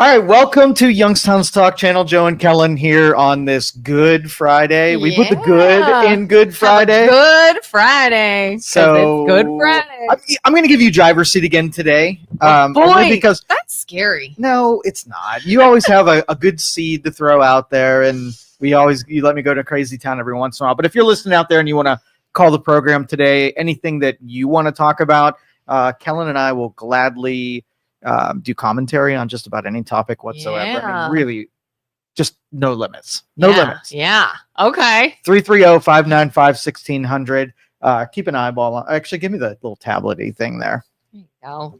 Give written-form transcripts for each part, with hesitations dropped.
All right, welcome to Youngstown's Talk Channel. Joe and Kelin here on this Good Friday. We put the good in Good Friday. Good Friday. So it's Good Friday. I'm going to give you driver's seat again today. Boy, because that's scary. No, it's not. You always have a good seed to throw out there, and you let me go to crazy town every once in a while. But if you're listening out there and you want to call the program today, anything that you want to talk about, Kelin and I will gladly do commentary on just about any topic whatsoever. Yeah. I mean, really, just no limits. No limits. Yeah. Okay. 330-595-1600. Keep an eyeball on. Actually, give me the little tablet-y thing there. There you go.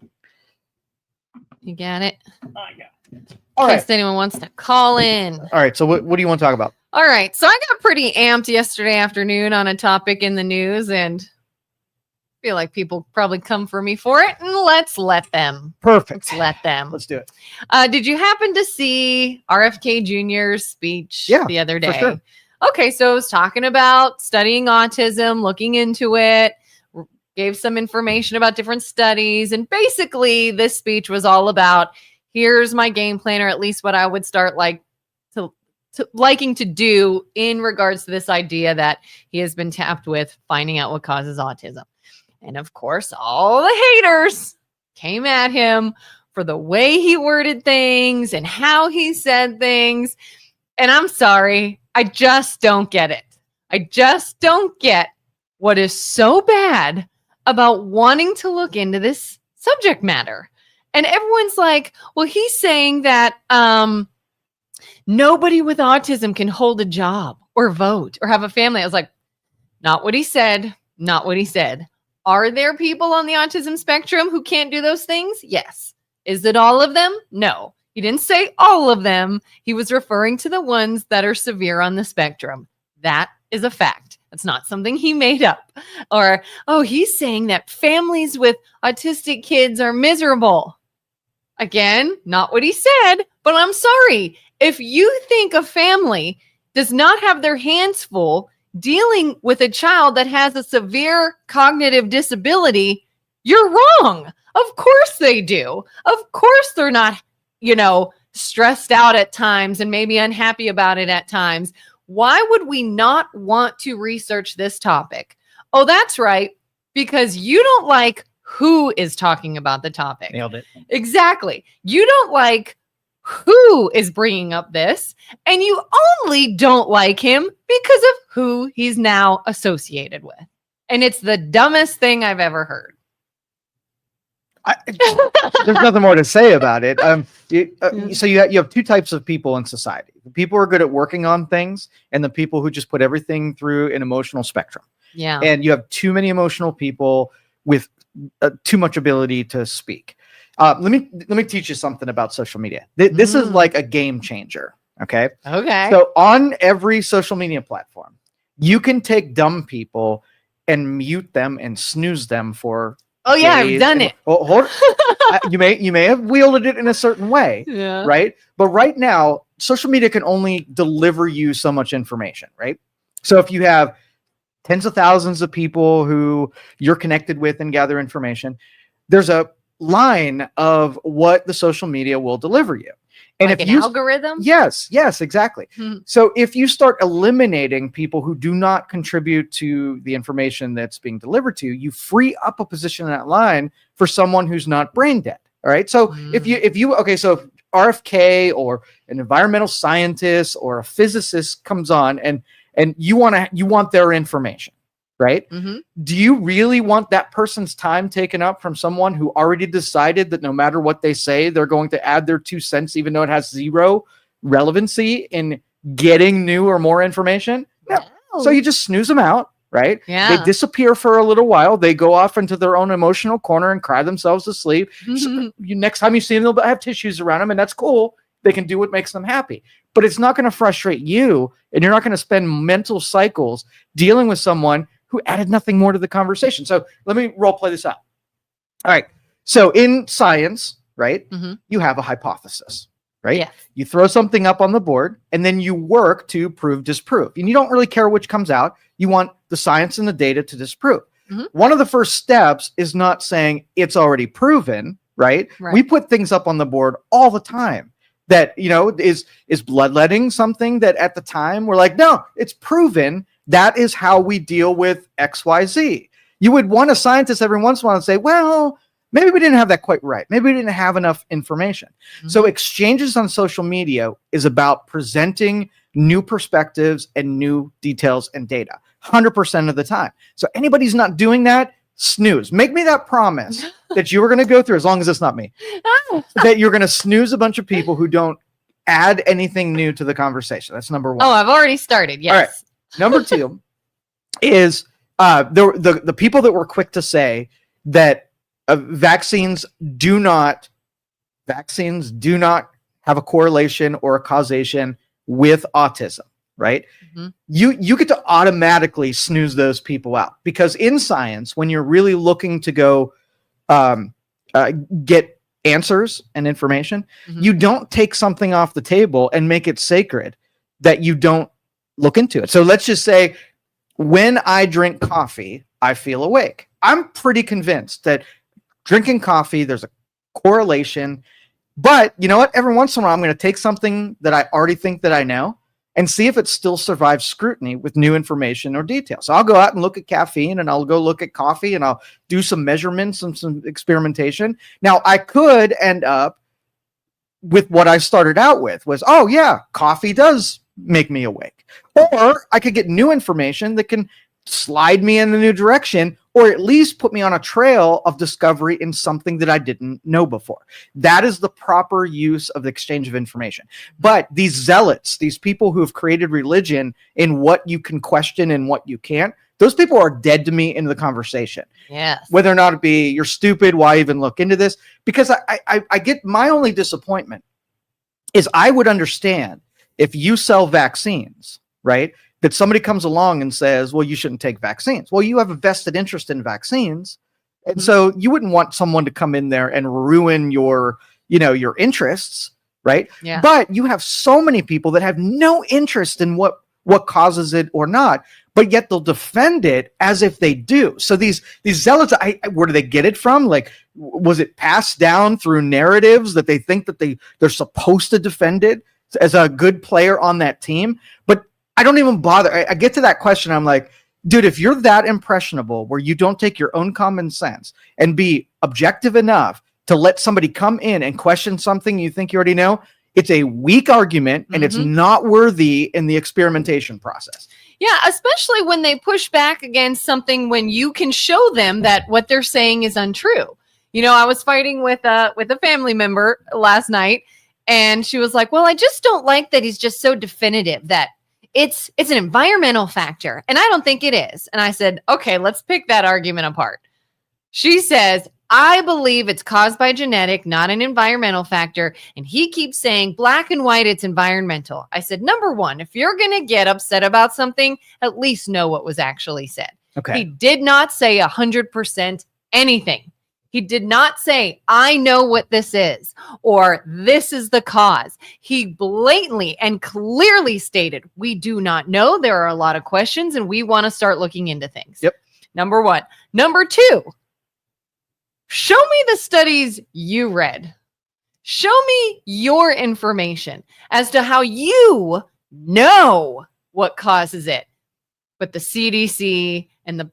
You got it? I got it. In case anyone wants to call in. All right. So what do you want to talk about? All right. So I got pretty amped yesterday afternoon on a topic in the news, and feel like people probably come for me for it, and let's let them. Perfect. Let them. Let's do it. Did you happen to see RFK Jr.'s speech the other day? For sure. Okay, so it was talking about studying autism, looking into it, gave some information about different studies, and basically this speech was all about, here's my game plan, or at least what I would start liking to do in regards to this idea that he has been tapped with finding out what causes autism. And of course, all the haters came at him for the way he worded things and how he said things. And I'm sorry, I just don't get it. I just don't get what is so bad about wanting to look into this subject matter. And everyone's like, well, he's saying that nobody with autism can hold a job or vote or have a family. I was like, not what he said, not what he said. Are there people on the autism spectrum who can't do those things? Yes. Is it all of them? No. He didn't say all of them. He was referring to the ones that are severe on the spectrum. That is a fact. That's not something he made up. Or, oh, he's saying that families with autistic kids are miserable. Again, not what he said, but I'm sorry. If you think a family does not have their hands full dealing with a child that has a severe cognitive disability, you're wrong. Of course they do. Of course they're not, stressed out at times and maybe unhappy about it at times. Why would we not want to research this topic? Oh, that's right. Because you don't like who is talking about the topic. Nailed it. Exactly. You don't like who is bringing up this, and you only don't like him because of who he's now associated with. And it's the dumbest thing I've ever heard. There's nothing more to say about it. So you have two types of people in society. The people who are good at working on things and the people who just put everything through an emotional spectrum. Yeah. And you have too many emotional people with too much ability to speak. Let me teach you something about social media. This is like a game changer. Okay. So on every social media platform, you can take dumb people and mute them and snooze them for. Oh yeah, I've done it. You may have wielded it in a certain way, right? But right now, social media can only deliver you so much information, right? So if you have tens of thousands of people who you're connected with and gather information, there's a line of what the social media will deliver you. And like if an algorithm? Yes, exactly. So if you start eliminating people who do not contribute to the information that's being delivered to you, you free up a position in that line for someone who's not brain dead. All right. So if RFK or an environmental scientist or a physicist comes on and you want their information, right? Do you really want that person's time taken up from someone who already decided that no matter what they say, they're going to add their 2 cents, even though it has zero relevancy in getting new or more information? No. So you just snooze them out, right? Yeah. They disappear for a little while. They go off into their own emotional corner and cry themselves to sleep. So next time you see them, they'll have tissues around them, and that's cool. They can do what makes them happy. But it's not going to frustrate you, and you're not going to spend mental cycles dealing with someone who added nothing more to the conversation. So let me role play this out. All right. So in science, right, you have a hypothesis, right? Yeah. You throw something up on the board and then you work to prove, disprove. And you don't really care which comes out. You want the science and the data to disprove. One of the first steps is not saying it's already proven, right? We put things up on the board all the time. that, is bloodletting something that at the time we're like, no, it's proven that is how we deal with XYZ. You would want a scientist every once in a while and say, well, maybe we didn't have that quite right. Maybe we didn't have enough information. Mm-hmm. So exchanges on social media is about presenting new perspectives and new details and data 100% of the time. So anybody's not doing that, snooze. Make me that promise that you were going to go through, as long as it's not me, that you're going to snooze a bunch of people who don't add anything new to the conversation. That's number one. Oh, I've already started. Yes. All right. Number two is the people that were quick to say that vaccines do not have a correlation or a causation with autism, right? Mm-hmm. You get to automatically snooze those people out, because in science, when you're really looking to go get answers and information, mm-hmm. you don't take something off the table and make it sacred that you don't look into it. So let's just say when I drink coffee, I feel awake. I'm pretty convinced that drinking coffee, there's a correlation. But you know what? Every once in a while, I'm going to take something that I already think that I know and see if it still survives scrutiny with new information or details. So I'll go out and look at caffeine, and I'll go look at coffee, and I'll do some measurements and some experimentation. Now, I could end up with what I started out with was, oh yeah, coffee does make me awake. Or I could get new information that can slide me in a new direction, or at least put me on a trail of discovery in something that I didn't know before. That is the proper use of the exchange of information. But these zealots, these people who have created religion in what you can question and what you can't, those people are dead to me in the conversation. Yes. Whether or not it be, you're stupid, why even look into this? Because I get, my only disappointment is I would understand if you sell vaccines, right? That somebody comes along and says, well, you shouldn't take vaccines. Well, you have a vested interest in vaccines. And so you wouldn't want someone to come in there and ruin your interests, right? Yeah. But you have so many people that have no interest in what causes it or not, but yet they'll defend it as if they do. So these zealots, where do they get it from? Like, was it passed down through narratives that they think that they're supposed to defend it as a good player on that team? But I don't even bother. I get to that question. I'm like, dude, if you're that impressionable where you don't take your own common sense and be objective enough to let somebody come in and question something you think you already know, it's a weak argument and it's not worthy in the experimentation process. Yeah, especially when they push back against something when you can show them that what they're saying is untrue. I was fighting with a family member last night, and she was like, well, I just don't like that he's just so definitive that it's an environmental factor. And I don't think it is. And I said, okay, let's pick that argument apart. She says, I believe it's caused by genetic, not an environmental factor. And he keeps saying black and white, it's environmental. I said, number one, if you're going to get upset about something, at least know what was actually said. Okay. He did not say 100% anything. He did not say, I know what this is, or this is the cause. He blatantly and clearly stated, we do not know. There are a lot of questions, and we want to start looking into things. Yep. Number one. Number two, show me the studies you read. Show me your information as to how you know what causes it. But the CDC and the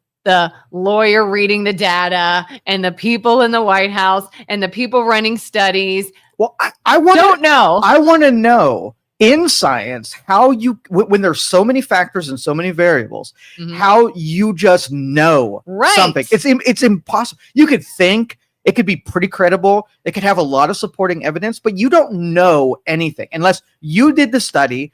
lawyer reading the data and the people in the White House and the people running studies. Well, I want to know in science how you, when there's so many factors and so many variables, how you just know something. It's impossible. You could think it could be pretty credible. It could have a lot of supporting evidence, but you don't know anything unless you did the study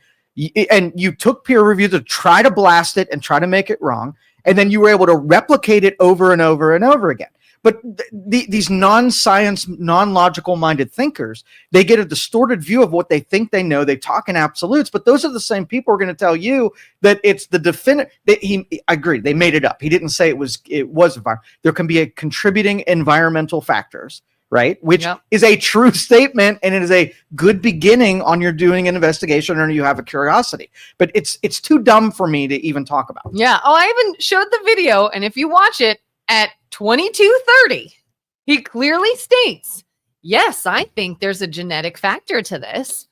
and you took peer review to try to blast it and try to make it wrong. And then you were able to replicate it over and over and over again. But these non-science, non-logical minded thinkers, they get a distorted view of what they think they know. They talk in absolutes, but those are the same people who are going to tell you that it's the definitive. I agree. They made it up. He didn't say it was environment. There can be a contributing environmental factors, right? Which is a true statement, and it is a good beginning on your doing an investigation or you have a curiosity. But it's too dumb for me to even talk about. Yeah. Oh, I even showed the video, and if you watch it at 22:30, he clearly states, yes, I think there's a genetic factor to this.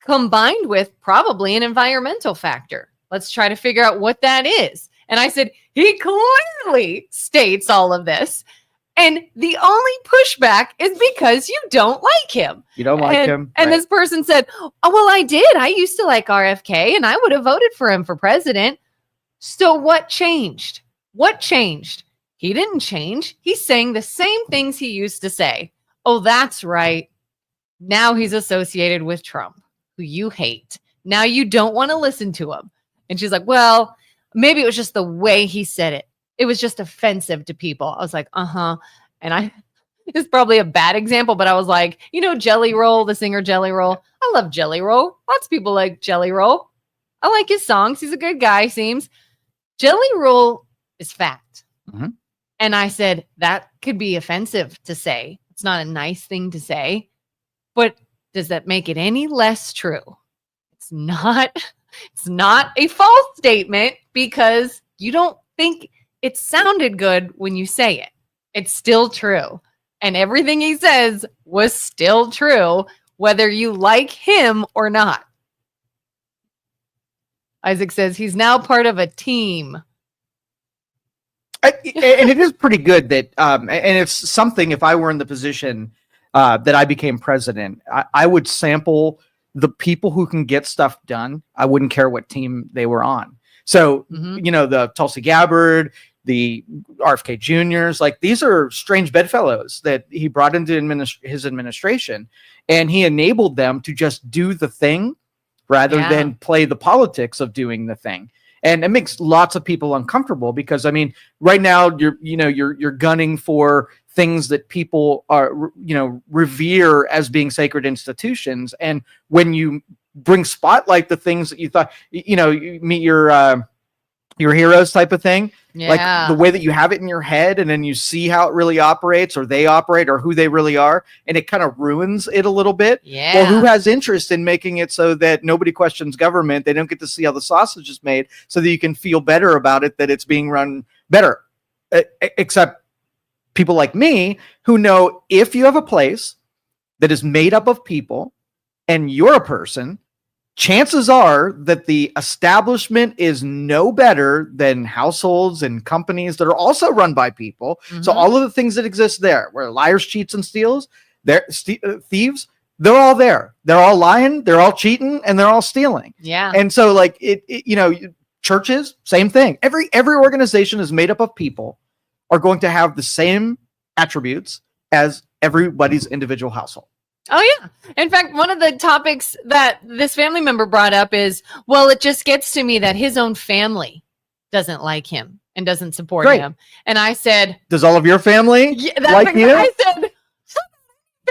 combined with probably an environmental factor. Let's try to figure out what that is. And I said, he clearly states all of this. And the only pushback is because you don't like him. You don't like him. And right. this person said, oh, well, I did. I used to like RFK and I would have voted for him for president. So what changed? What changed? He didn't change. He's saying the same things he used to say. Oh, that's right. Now he's associated with Trump, who you hate. Now you don't want to listen to him. And she's like, well, maybe it was just the way he said it. It was just offensive to people. I was like, uh-huh. And it's probably a bad example, but I was like, Jelly Roll, the singer Jelly Roll. I love Jelly Roll. Lots of people like Jelly Roll. I like his songs. He's a good guy, seems. Jelly Roll is fat. Mm-hmm. And I said, that could be offensive to say. It's not a nice thing to say. But does that make it any less true? It's not a false statement because you don't think it sounded good when you say it. It's still true. And everything he says was still true, whether you like him or not. Isaac says he's now part of a team. And it is pretty good that, and it's something, if I were in the position that I became president, I would sample the people who can get stuff done. I wouldn't care what team they were on. So, the Tulsi Gabbard, the RFK Juniors, like these are strange bedfellows that he brought into his administration, and he enabled them to just do the thing rather than play the politics of doing the thing. And it makes lots of people uncomfortable because, I mean, right now you're gunning for things that people are, revere as being sacred institutions. And when you bring spotlight the things that you thought, you meet your heroes type of thing, like the way that you have it in your head, and then you see how it really operates, or they operate, or who they really are, and it kind of ruins it a little bit. Yeah. Well, who has interest in making it so that nobody questions government? They don't get to see how the sausage is made, so that you can feel better about it, that it's being run better. Except people like me who know if you have a place that is made up of people and you're a person, chances are that the establishment is no better than households and companies that are also run by people. Mm-hmm. So all of the things that exist there, where liars, cheats, and steals, thieves, they're all there. They're all lying, they're all cheating, and they're all stealing. Yeah. And so, like, churches, same thing. Every organization is made up of people, are going to have the same attributes as everybody's individual household. Oh, yeah. In fact, one of the topics that this family member brought up is, well, it just gets to me that his own family doesn't like him and doesn't support him. And I said, does all of your family like you? I said,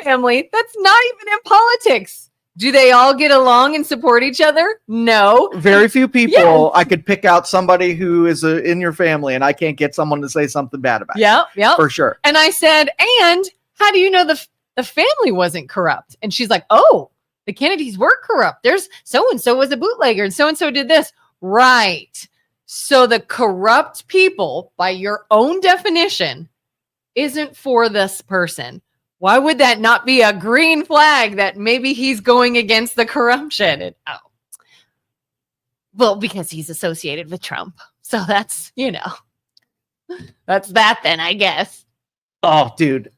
family, that's not even in politics. Do they all get along and support each other? No. Very few people. I could pick out somebody who is in your family, and I can't get someone to say something bad about it. Yeah. For sure. And I said, and how do you know the family wasn't corrupt? And she's like, oh, the Kennedys were corrupt. There's so-and-so was a bootlegger and so-and-so did this. Right. So the corrupt people, by your own definition, isn't for this person. Why would that not be a green flag that maybe he's going against the corruption? Well, because he's associated with Trump. So that's, that's that then, I guess. Oh, dude,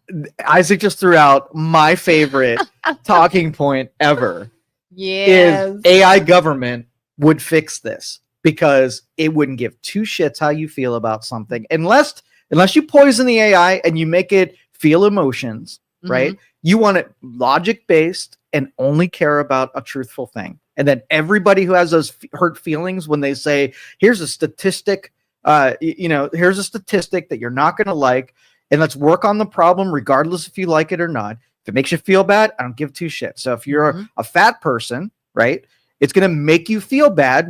Isaac just threw out my favorite talking point ever. Yes. Is AI government would fix this, because it wouldn't give two shits how you feel about something unless you poison the AI and you make it feel emotions, right? You want it logic based and only care about a truthful thing. And then everybody who has those hurt feelings when they say, here's a statistic, here's a statistic that you're not going to like, and let's work on the problem regardless if you like it or not. If it makes you feel bad, I don't give two shits. So if you're a fat person, right, it's going to make you feel bad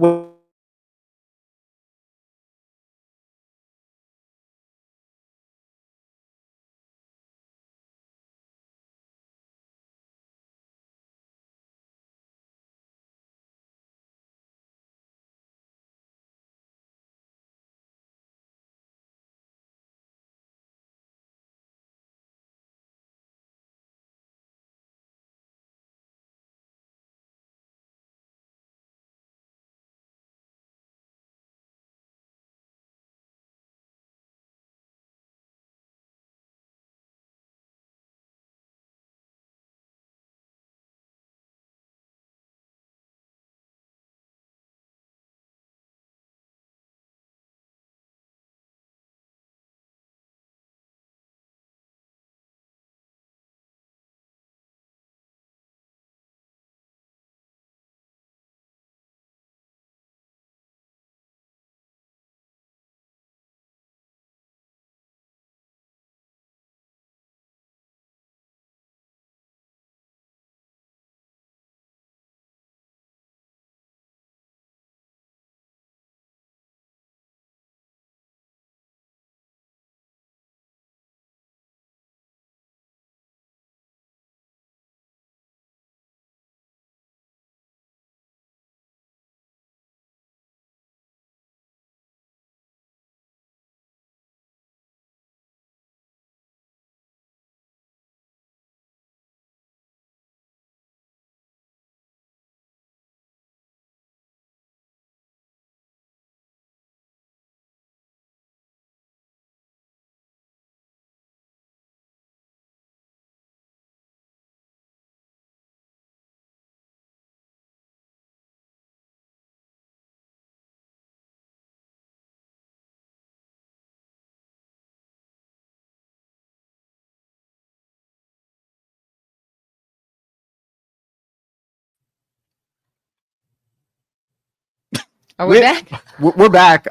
Are we back? We're back.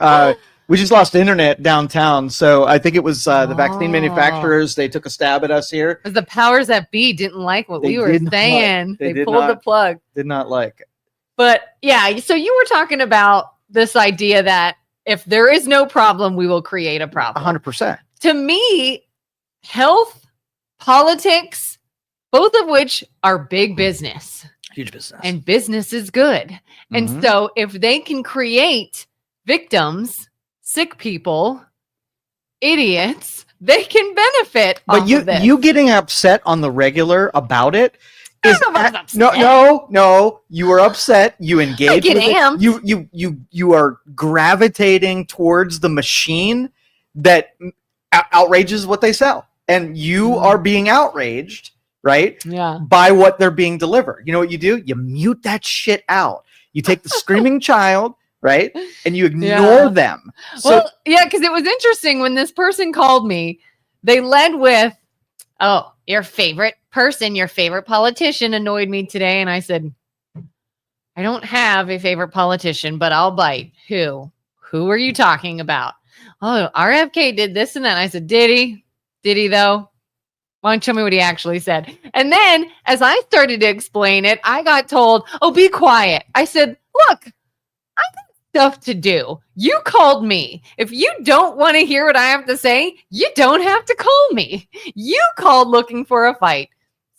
We just lost internet downtown, so I think it was the vaccine manufacturers. They took a stab at us here. Because the powers that be didn't like what we were saying. They pulled the plug. Did not like it. But yeah, so you were talking about this idea that if there is no problem, we will create a problem. 100%. To me, health, politics, both of which are big business. Huge business. And business is good. And so if they can create victims, sick people, idiots, they can benefit. But you getting upset on the regular about it is no. You were upset. You engaged with it. You are gravitating towards the machine that outrages what they sell, and you are being outraged, right? Yeah. By what they're being delivered. You know what you do? You mute that shit out. You take the screaming child, right? And you ignore them. So, because it was interesting when this person called me, they led with, "Oh, your favorite person, your favorite politician annoyed me today." And I said, "I don't have a favorite politician, but I'll bite." Who are you talking about? "Oh, RFK did this and that." And I said, Did he though? Why don't you tell me what he actually said? And then as I started to explain it, I got told, "Oh, be quiet." I said, "Look, I got stuff to do. You called me. If you don't want to hear what I have to say, you don't have to call me. You called looking for a fight.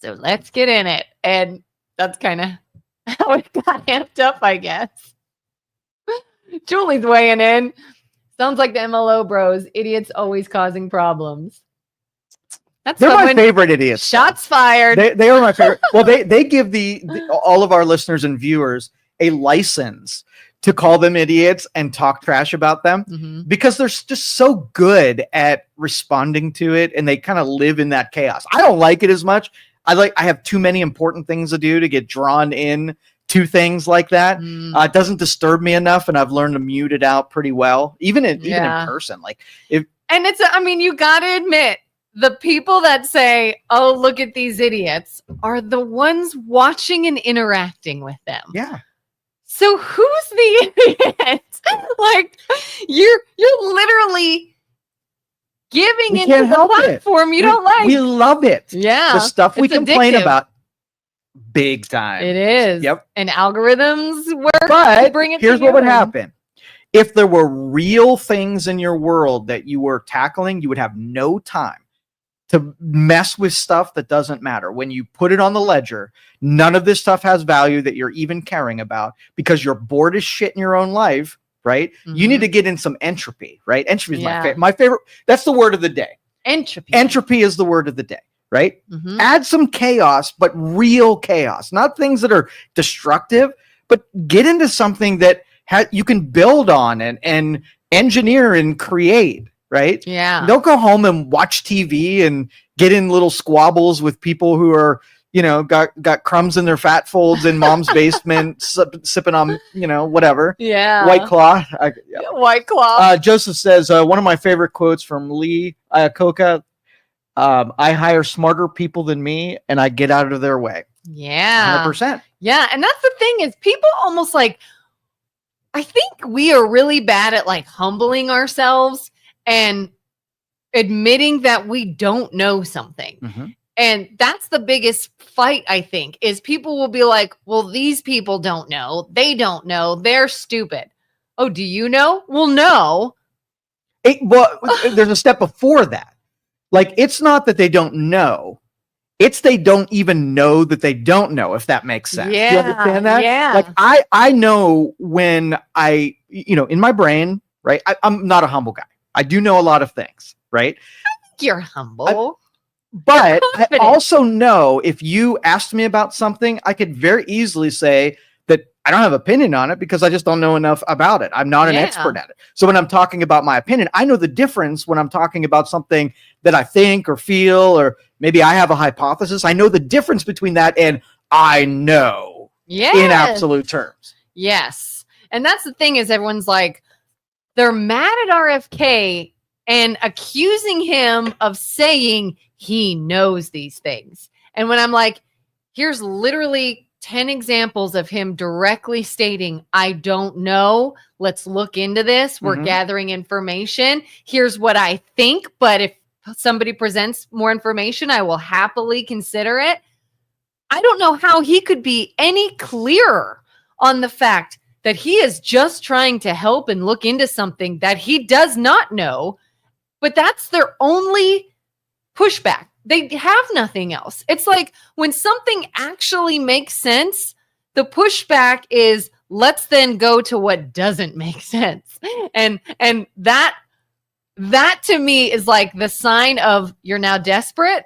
So let's get in it." And that's kind of how it got amped up, I guess. Julie's weighing in. Sounds like the MLO bros. Idiots always causing problems. They're my favorite idiots. Shots fired. They are my favorite. Well, they give all of our listeners and viewers a license to call them idiots and talk trash about them because they're just so good at responding to it, and they kind of live in that chaos. I don't like it as much. I have too many important things to do to get drawn in to things like that. It doesn't disturb me enough, and I've learned to mute it out pretty well, even in person. You got to admit, the people that say, "Oh, look at these idiots," are the ones watching and interacting with them. Yeah. So who's the idiot? Like you're literally giving into the platform you don't like. We love it. Yeah. The stuff we complain about. Big time. It is. Yep. And algorithms work. But here's what would happen. If there were real things in your world that you were tackling, you would have no time to mess with stuff that doesn't matter. When you put it on the ledger, none of this stuff has value that you're even caring about because you're bored as shit in your own life, right? You need to get in some entropy, right? Entropy is my favorite. That's the word of the day. Entropy. Entropy is the word of the day, right? Add some chaos, but real chaos, not things that are destructive, but get into something that you can build on and engineer and create. Right? Yeah. Don't go home and watch TV and get in little squabbles with people who are, got crumbs in their fat folds in mom's basement, sipping on, whatever. Yeah. White Claw. White Claw. Joseph says, one of my favorite quotes from Lee Iacocca, "I hire smarter people than me and I get out of their way." Yeah. 100%. Yeah. And that's the thing is people almost I think we are really bad at humbling ourselves and admitting that we don't know something. And that's the biggest fight, I think, is people will be like, "Well, these people don't know. They don't know. They're stupid." Oh, do you know? Well, no. There's a step before that. It's not that they don't know. It's they don't even know that they don't know, if that makes sense. Yeah. Do you understand that? Yeah. I know when in my brain, right? I'm not a humble guy. I do know a lot of things, right? You're humble. But I also know if you asked me about something, I could very easily say that I don't have an opinion on it because I just don't know enough about it. I'm not an expert at it. So when I'm talking about my opinion, I know the difference when I'm talking about something that I think or feel, or maybe I have a hypothesis. I know the difference between that and I know in absolute terms. Yes. And that's the thing is everyone's they're mad at RFK and accusing him of saying he knows these things. And when I'm here's literally 10 examples of him directly stating, I don't know. Let's look into this. We're gathering information. Here's what I think. But if somebody presents more information, I will happily consider it. I don't know how he could be any clearer on the fact that he is just trying to help and look into something that he does not know. But that's their only pushback. They have nothing else. It's like when something actually makes sense, the pushback is let's then go to what doesn't make sense. And that to me is like the sign of you're now desperate,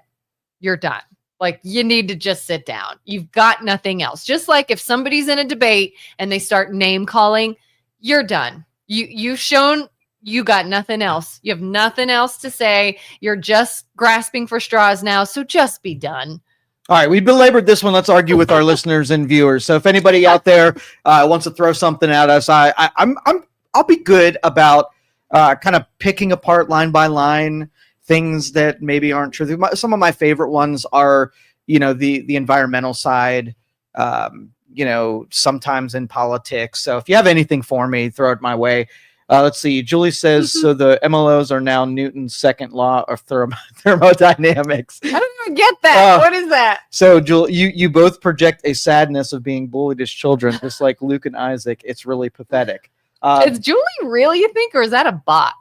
you're done. Like you need to just sit down. You've got nothing else. Just like if somebody's in a debate and they start name calling, you're done. You've shown you got nothing else. You have nothing else to say. You're just grasping for straws now. So just be done. All right, we belabored this one. Let's argue with our listeners and viewers. So if anybody out there wants to throw something at us, I'll be good about kind of picking apart line by line things that maybe aren't true. Some of my favorite ones are, the environmental side. Sometimes in politics. So if you have anything for me, throw it my way. Let's see. Julie says, so the MLOs are now Newton's second law of thermodynamics. I don't even get that. What is that? So, Julie, you both project a sadness of being bullied as children, just like Luke and Isaac. It's really pathetic. Is Julie real, you think, or is that a bot?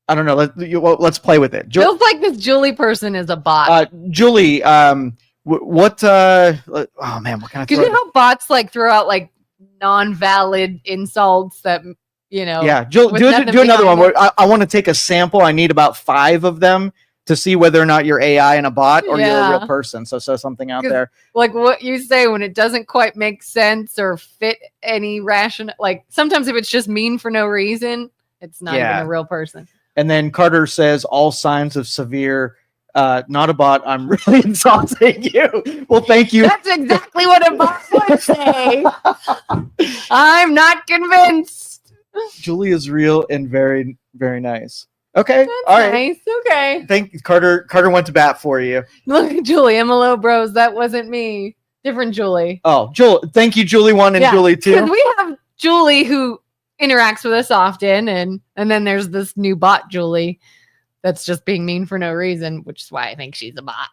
I don't know. Let's play with it. Feels like this Julie person is a bot. Julie, what man, what kind of? Because you know how bots like throw out like non-valid insults that. Yeah, do another one where I want to take a sample. I need about 5 of them to see whether or not you're AI and a bot or you're a real person. So something out there. Like what you say when it doesn't quite make sense or fit any rational, like sometimes if it's just mean for no reason, it's not even a real person. And then Carter says all signs of severe, not a bot. I'm really insulting you. Well, thank you. That's exactly what a bot would say. I'm not convinced. Julie is real and very, very nice. Okay. That's all right. Nice. Okay. Thank you. Carter went to bat for you. Look at Julie. MLO bros. That wasn't me. Different Julie. Oh, Julie. Thank you, Julie 1 and Julie 2. Because we have Julie who interacts with us often, and then there's this new bot Julie that's just being mean for no reason, which is why I think she's a bot,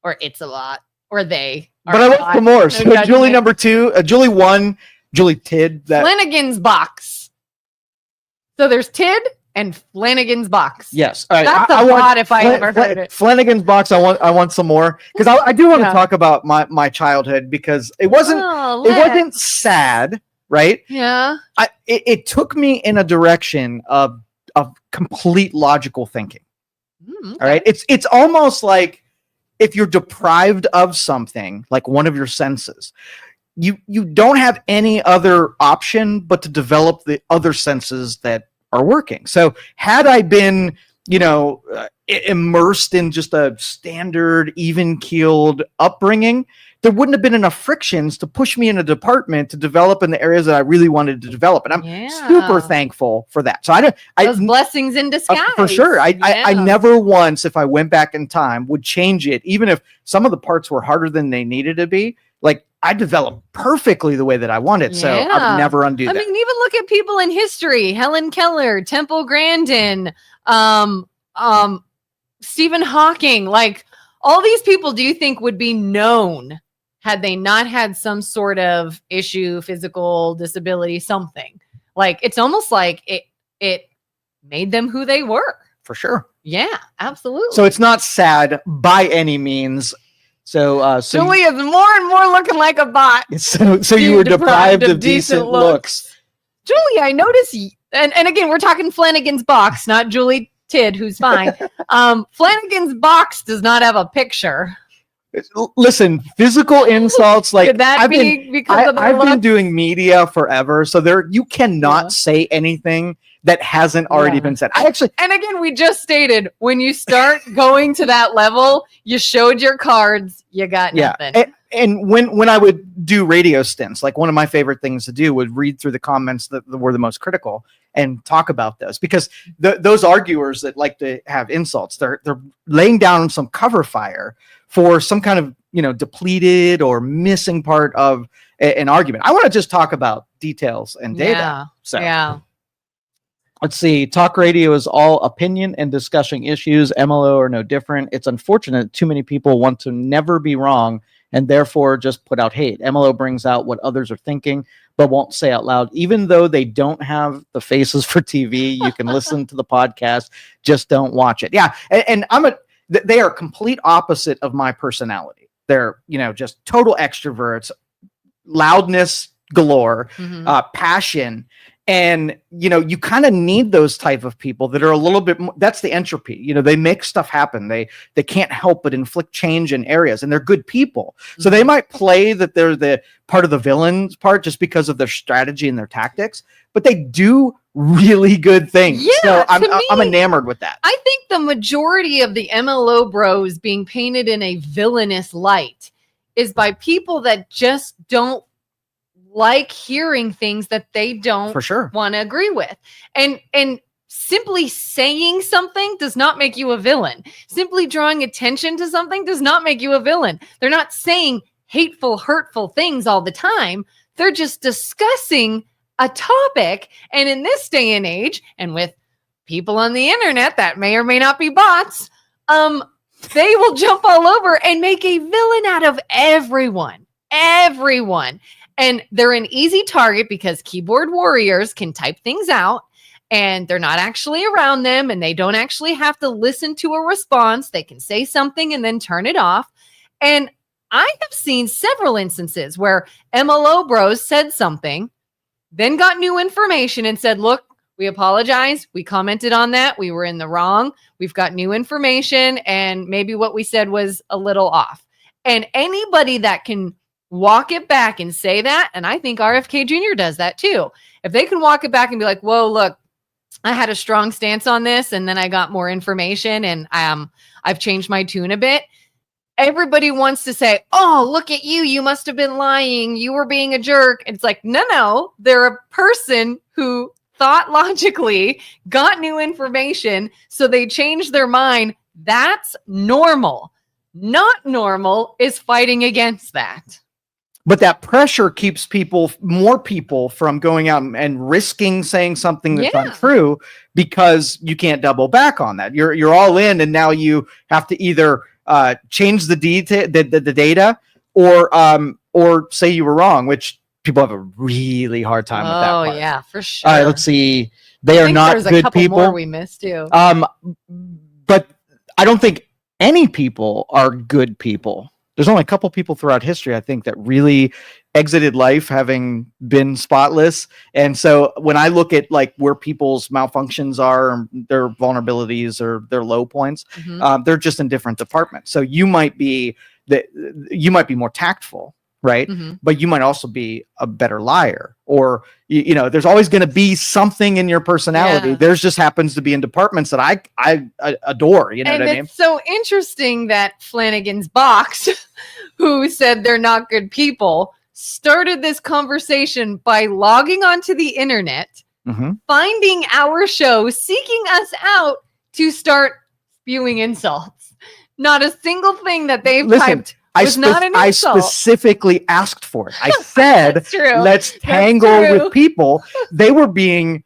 or it's a bot, or they. But I want some more. So Julie number 2, Julie 1, Julie Tid. Flanagan's box. So there's Tid and Flanagan's box. Yes. All right. That's a lot if I ever heard it. Flanagan's box. I want some more because I do want to talk about my childhood because it wasn't sad, right? Yeah. It took me in a direction of complete logical thinking. Okay. All right. It's almost like if you're deprived of something, like one of your senses, you don't have any other option but to develop the other senses that are working. So had I been, immersed in just a standard, even-keeled upbringing, there wouldn't have been enough frictions to push me in a department to develop in the areas that I really wanted to develop. And I'm super thankful for that. So those blessings in disguise. For sure. I never once, if I went back in time, would change it, even if some of the parts were harder than they needed to be. Like I developed perfectly the way that I wanted. So I would never undo that. I mean, even look at people in history, Helen Keller, Temple Grandin, Stephen Hawking, like all these people do you think would be known had they not had some sort of issue, physical disability, something? Like it's almost like it made them who they were. For sure. Yeah, absolutely. So it's not sad by any means. So Julie is more and more looking like a bot. So you were deprived of decent looks. Julie, I notice, and again, we're talking Flanagan's box, not Julie Tid, who's fine. Flanagan's box does not have a picture. Listen, physical insults like Could that I've been doing media forever, so you cannot say anything that hasn't already been said. And again, we just stated when you start going to that level, you showed your cards, you got nothing. and when I would do radio stints, like one of my favorite things to do would read through the comments that were the most critical and talk about those, because those arguers that like to have insults, they're laying down some cover fire for some kind of, depleted or missing part of an argument. I want to just talk about details and data. Yeah. Let's see. Talk radio is all opinion and discussing issues. MLO are no different. It's unfortunate too many people want to never be wrong and therefore just put out hate. MLO brings out what others are thinking, but won't say out loud. Even though they don't have the faces for TV, you can listen to the podcast, just don't watch it. Yeah, and they are complete opposite of my personality. They're, just total extroverts, loudness galore, passion. And, you kind of need those type of people that are a little bit more, that's the entropy. They make stuff happen. They can't help but inflict change in areas, and they're good people. So they might play that they're the part of the villain's part just because of their strategy and their tactics, but they do really good things. Yeah, so I'm enamored with that. I think the majority of the MLO bros being painted in a villainous light is by people that just don't like hearing things that they don't for sure want to agree with. And simply saying something does not make you a villain. Simply drawing attention to something does not make you a villain. They're not saying hateful, hurtful things all the time. They're just discussing a topic. And in this day and age, and with people on the internet that may or may not be bots, they will jump all over and make a villain out of everyone. And they're an easy target because keyboard warriors can type things out and they're not actually around them and they don't actually have to listen to a response. They can say something and then turn it off. And I have seen several instances where MLO bros said something, then got new information and said, look, we apologize. We commented on that. We were in the wrong. We've got new information and maybe what we said was a little off. And anybody that can walk it back and say that, and I think RFK Jr. does that too. If they can walk it back and be like, whoa, look, I had a strong stance on this and then I got more information and I've changed my tune a bit. Everybody wants to say, oh, look at you. You must have been lying. You were being a jerk. And it's like, no, they're a person who thought logically, got new information, so they changed their mind. That's normal. Not normal is fighting against that. But that pressure keeps more people from going out and risking saying something that's untrue because you can't double back on that. You're all in, and now you have to either change the data or say you were wrong, which people have a really hard time with that part. Oh yeah, for sure. All right, let's see. They are not good people. There's a couple more we missed too. But I don't think any people are good people. There's only a couple people throughout history, I think, that really exited life having been spotless. And so when I look at like where people's malfunctions are, their vulnerabilities or their low points, they're just in different departments. So you might be more tactful, right? But you might also be a better liar, or there's always going to be something in your personality. There's just happens to be in departments that I adore. You know what I mean? It's so interesting that Flanagan's Box, who said they're not good people, started this conversation by logging onto the internet, finding our show, seeking us out to start spewing insults. Not a single thing that they've typed. I specifically asked for it. I said, let's tangle with people. They were being,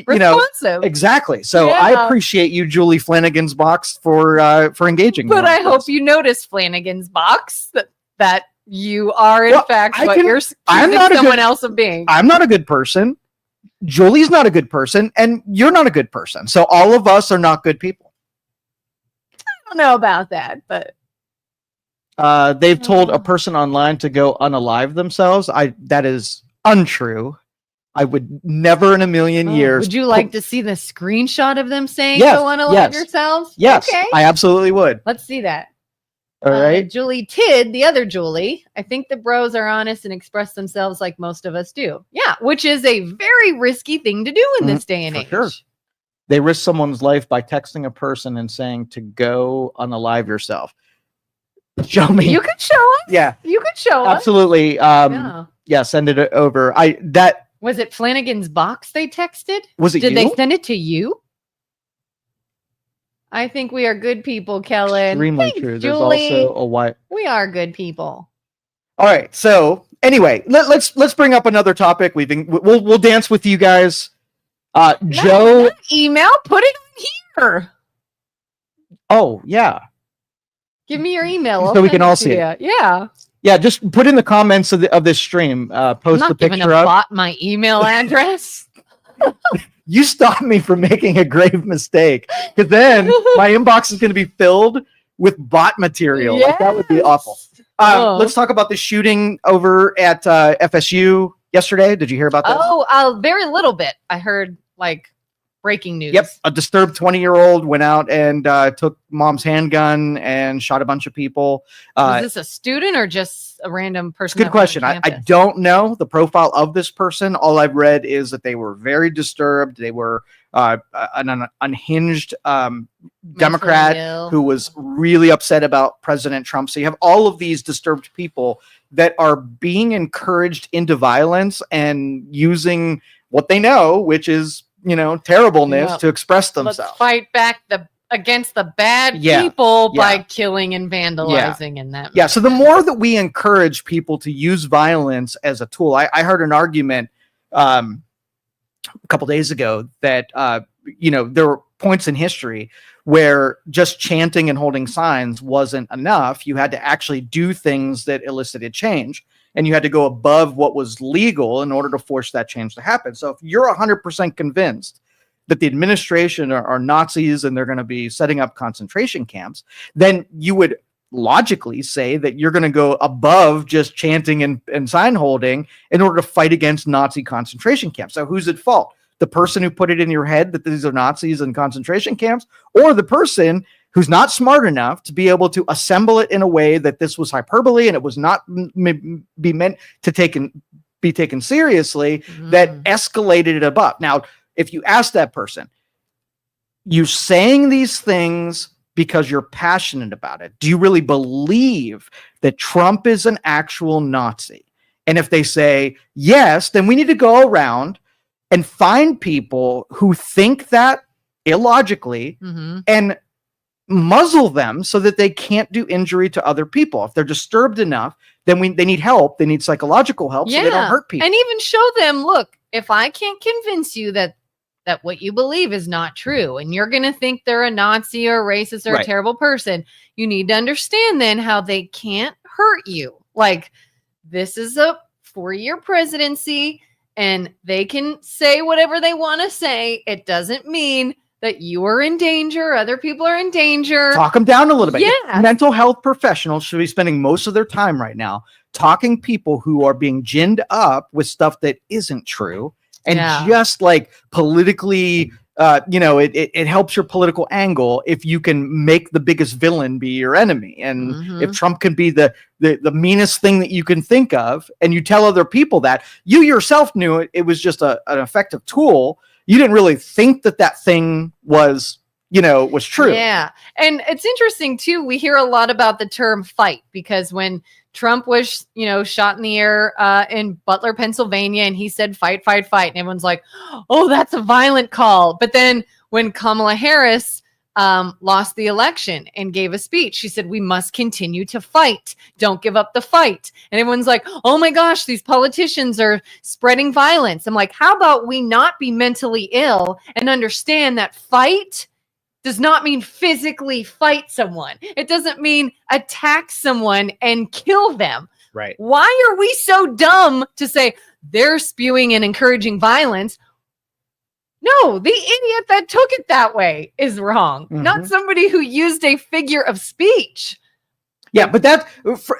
responsive. Exactly. So I appreciate you, Julie Flanagan's Box, for engaging. But I hope you notice Flanagan's Box that you are in fact what you're accusing someone else of being. I'm not a good person. Julie's not a good person, and you're not a good person. So all of us are not good people. I don't know about that, but. They've told a person online to go unalive themselves. That is untrue. I would never in a million years. Would you like to see the screenshot of them saying go unalive yourselves? Yes, okay. I absolutely would. Let's see that. All right. Julie Tidd, the other Julie. I think the bros are honest and express themselves like most of us do. Yeah, which is a very risky thing to do in this day and age. Sure. They risk someone's life by texting a person and saying to go unalive yourself. Show me. You could show us. Yeah, You could show us. absolutely. Yeah, send it over. Was it Flanagan's box they texted? Was it Did you? they send it to you? I think we are good people, Kelin. Extremely Thanks, true. There's Julie. also a white. We are good people. All right. So anyway, let's bring up another topic. We'll dance with you guys. Joe, Not email. Put it on here. oh yeah, Give me your email. So we can all see it. Yeah. yeah. Just put in the comments of this stream. I'm Post the not giving picture a up. bot my email address. You stopped me from making a grave mistake, because then my inbox is going to be filled with bot material. Like, that would be awful. Let's talk about the shooting over at FSU yesterday. Did you hear about that? Oh, very little bit. I heard like breaking news. Yep. A disturbed 20-year-old went out and took mom's handgun and shot a bunch of people. Was this a student or just a random person? Good question. I don't know the profile of this person. All I've read is that they were very disturbed. They were an unhinged Democrat who was really upset about President Trump. So you have all of these disturbed people that are being encouraged into violence and using what they know, which is, terribleness, to express themselves. Let's fight back against the bad people by killing and vandalizing and that. Yeah. So the more that we encourage people to use violence as a tool, I heard an argument a couple days ago that there were points in history where just chanting and holding signs wasn't enough. You had to actually do things that elicited change, and you had to go above what was legal in order to force that change to happen. So if you're 100% convinced that the administration are Nazis and they're going to be setting up concentration camps, then you would logically say that you're going to go above just chanting and sign holding in order to fight against Nazi concentration camps. So who's at fault? The person who put it in your head that these are Nazis and concentration camps, or the person who's not smart enough to be able to assemble it in a way that this was hyperbole and it was not be meant to be taken seriously, that escalated it above. Now, if you ask that person, you're saying these things because you're passionate about it. Do you really believe that Trump is an actual Nazi? And if they say yes, then we need to go around and find people who think that illogically and muzzle them so that they can't do injury to other people. If they're disturbed enough, then they need help. They need psychological help so they don't hurt people. And even show them, look, if I can't convince you that what you believe is not true, and you're going to think they're a Nazi or a racist or a terrible person, you need to understand then how they can't hurt you. Like, this is a 4-year presidency, and they can say whatever they want to say. It doesn't mean that you are in danger, other people are in danger. Talk them down a little bit. Yeah. Mental health professionals should be spending most of their time right now talking people who are being ginned up with stuff that isn't true. And just like politically, it helps your political angle if you can make the biggest villain be your enemy. And if Trump can be the meanest thing that you can think of, and you tell other people that, you yourself knew it was just an effective tool. You didn't really think that thing was true. Yeah. And it's interesting too. We hear a lot about the term fight, because when Trump was, shot in the air in Butler, Pennsylvania, and he said, fight, fight, fight. And everyone's like, oh, that's a violent call. But then when Kamala Harris lost the election and gave a speech, she said, we must continue to fight. Don't give up the fight. And everyone's like, oh my gosh, these politicians are spreading violence. I'm like, how about we not be mentally ill and understand that fight does not mean physically fight someone. It doesn't mean attack someone and kill them. Right. Why are we so dumb to say they're spewing and encouraging violence? No, the idiot that took it that way is wrong, not somebody who used a figure of speech. Yeah, but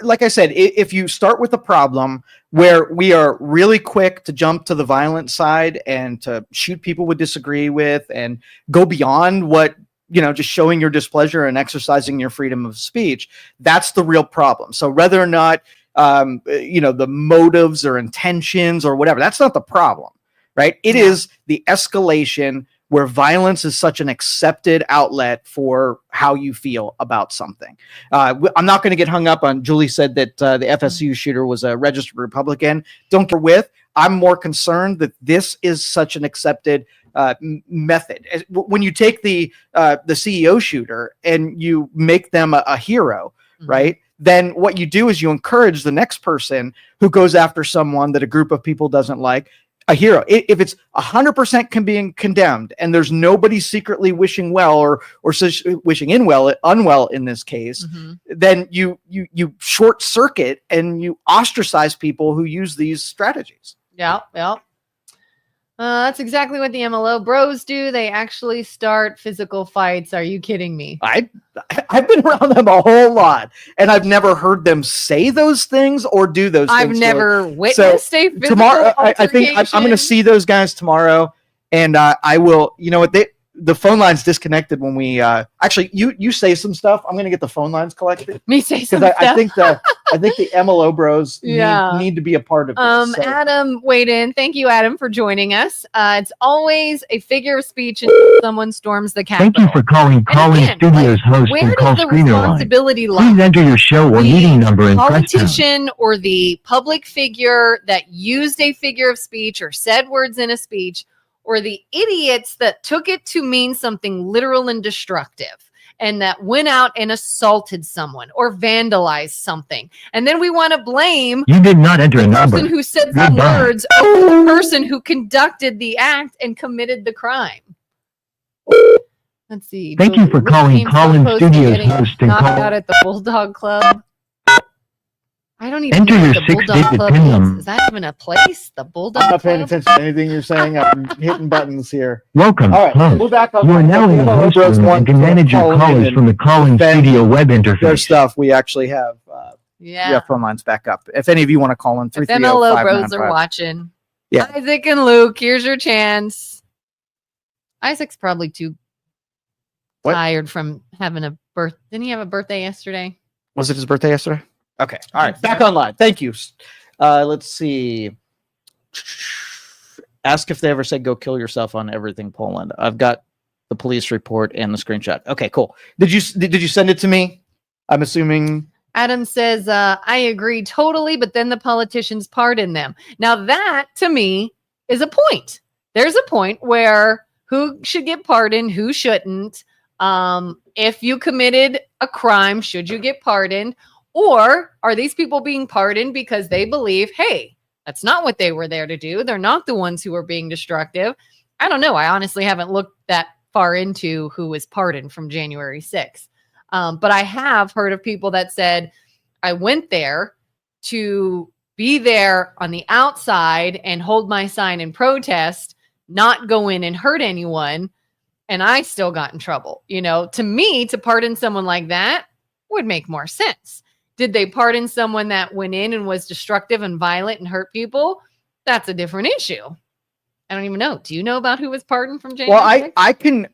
like I said, if you start with a problem where we are really quick to jump to the violent side and to shoot people we disagree with and go beyond what, just showing your displeasure and exercising your freedom of speech, that's the real problem. So whether or not, the motives or intentions or whatever, that's not the problem, right? It is the escalation where violence is such an accepted outlet for how you feel about something. I'm not going to get hung up on. Julie said that the FSU shooter was a registered Republican. Don't care with. I'm more concerned that this is such an accepted method. When you take the CEO shooter and you make them a hero, right? Then what you do is you encourage the next person who goes after someone that a group of people doesn't like, a hero. If it's 100% being condemned and there's nobody secretly wishing well or wishing unwell in this case, then you short circuit and you ostracize people who use these strategies. Yeah. That's exactly what the MLO bros do. They actually start physical fights. Are you kidding me? I've been around them a whole lot, and I've never heard them say those things or do those things. I've never witnessed a physical tomorrow. I think I'm going to see those guys tomorrow, and I will. You know what? The phone line's disconnected when we actually you say some stuff. I'm going to get the phone lines collected. Me say some stuff. I think the MLO bros need to be a part of this. So. Adam weighed in. Thank you, Adam, for joining us. It's always a figure of speech and someone storms the Capitol. Thank you for calling Calling Studios host where and call does the screener responsibility line. lie? Please enter your show or meeting number and press pound. Politician or the public figure that used a figure of speech or said words in a speech, or the idiots that took it to mean something literal and destructive and that went out and assaulted someone or vandalized something. And then we want to blame you did not enter the a number. person who said some words over the person who conducted the act and committed the crime. Let's see. Thank you for calling Colin Studios host and knocked call. out at the Bulldog Club. I don't even Enter know your what the Bulldog 6-digit Club PIN is. number. Is that even a place? The Bulldog I'm not paying Club? attention to anything you're saying. I'm hitting buttons here. Welcome. All right, host. we're back on. You are now in the host room and can manage your callers from the calling studio web Their interface. stuff. We actually have. We have phone lines back up. If any of you want to call in, 330-595. If MLO bros are watching. Yeah. Isaac and Luke, here's your chance. Isaac's probably too tired from having a birth. Didn't he have a birthday yesterday? Was it his birthday yesterday? Okay. All right. Back online. Thank you. Let's see. Ask if they ever said go kill yourself on everything Poland. I've got the police report and the screenshot. Okay, cool. Did you send it to me? I'm assuming. Adam says, I agree totally, but then the politicians pardon them. Now that to me is a point. There's a point where who should get pardoned, who shouldn't. If you committed a crime, should you get pardoned? Or are these people being pardoned because they believe, hey, that's not what they were there to do. They're not the ones who are being destructive. I don't know. I honestly haven't looked that far into who was pardoned from January 6th. But I have heard of people that said, I went there to be there on the outside and hold my sign and protest, not go in and hurt anyone. And I still got in trouble. You know, to me, to pardon someone like that would make more sense. Did they pardon someone that went in and was destructive and violent and hurt people? That's a different issue. I don't even know. Do you know about who was pardoned from January 6th?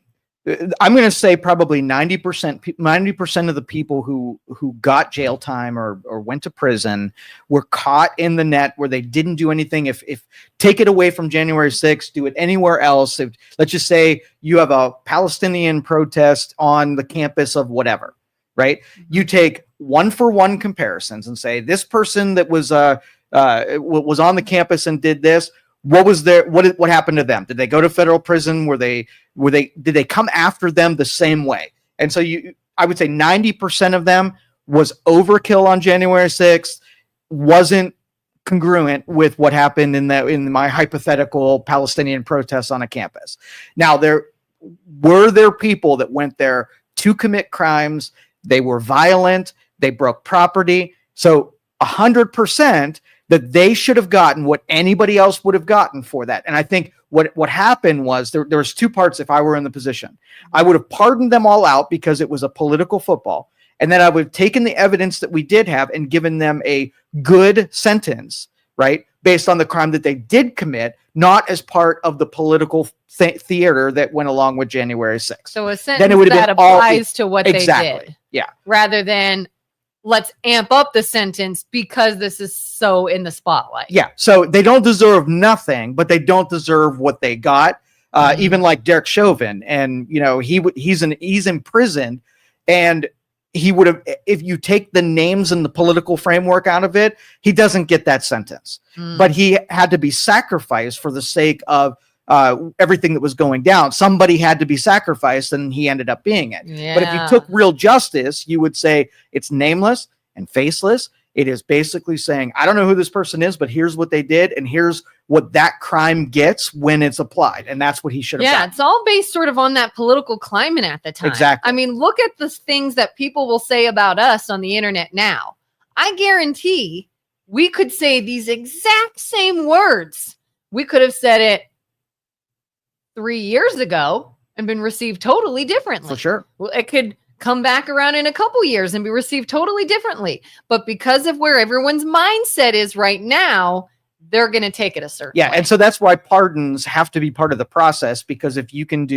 I'm going to say probably 90% of the people who got jail time or went to prison were caught in the net where they didn't do anything. If take it away from January 6th, do it anywhere else. Let's just say you have a Palestinian protest on the campus of whatever, right? You take 1-for-1 comparisons and say this person that was on the campus and did this. What was there? What happened to them? Did they go to federal prison? Did they come after them the same way? And so I would say 90% of them was overkill on January 6th, wasn't congruent with what happened in my hypothetical Palestinian protests on a campus. Now, there were people that went there to commit crimes. They were violent. They broke property. So 100% that they should have gotten what anybody else would have gotten for that. And I think what happened was there was two parts. If I were in the position, I would have pardoned them all out because it was a political football. And then I would have taken the evidence that we did have and given them a good sentence, right? Based on the crime that they did commit, not as part of the political theater that went along with January 6th. So a sentence that applies to what they did. Yeah. Rather than let's amp up the sentence because this is so in the spotlight. Yeah. So they don't deserve nothing, but they don't deserve what they got. even like Derek Chauvin, and he's imprisoned, and he would have, if you take the names and the political framework out of it, he doesn't get that sentence. But he had to be sacrificed for the sake of everything that was going down. Somebody had to be sacrificed, and he ended up being it. Yeah. But if you took real justice, you would say it's nameless and faceless. It is basically saying, I don't know who this person is, but here's what they did, and here's what that crime gets when it's applied. And that's what he should have done. It's all based sort of on that political climate at the time. Exactly. I mean, look at the things that people will say about us on the internet now. I guarantee we could say these exact same words. We could have said it 3 years ago and been received totally differently. For sure. Well, it could come back around in a couple years and be received totally differently. But because of where everyone's mindset is right now, they're going to take it a certain way. And so that's why pardons have to be part of the process, because if you can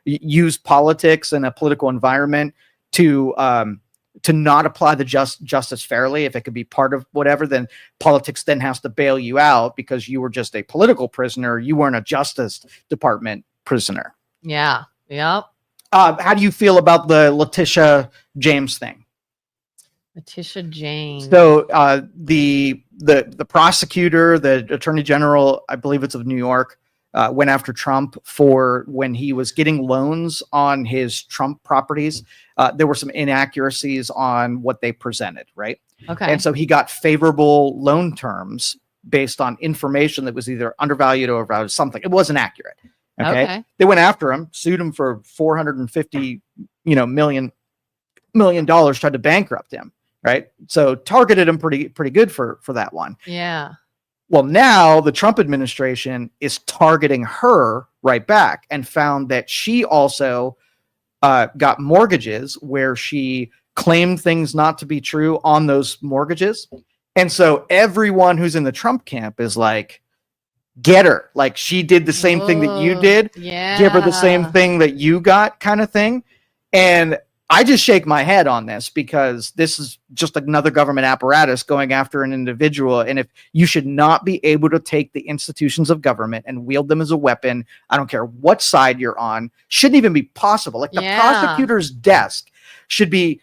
use politics and a political environment to not apply the justice fairly, if it could be part of whatever, then politics then has to bail you out because you were just a political prisoner. You weren't a Justice Department prisoner. Yeah. Yep. How do you feel about the Letitia James thing? Letitia James. So the prosecutor, the attorney general, I believe it's of New York, went after Trump for when he was getting loans on his Trump properties. There were some inaccuracies on what they presented, right? Okay. And so he got favorable loan terms based on information that was either undervalued or overvalued, something. It wasn't accurate. Okay. They went after him, sued him for $450 million, tried to bankrupt him. Right. So targeted him pretty good for that one. Yeah. Well, now the Trump administration is targeting her right back and found that she also got mortgages where she claimed things not to be true on those mortgages. And so everyone who's in the Trump camp is like, get her. Like, she did the same thing that you did. Yeah. Give her the same thing that you got, kind of thing. And I just shake my head on this because this is just another government apparatus going after an individual. And if you should not be able to take the institutions of government and wield them as a weapon, I don't care what side you're on, shouldn't even be possible. Like, the prosecutor's desk should be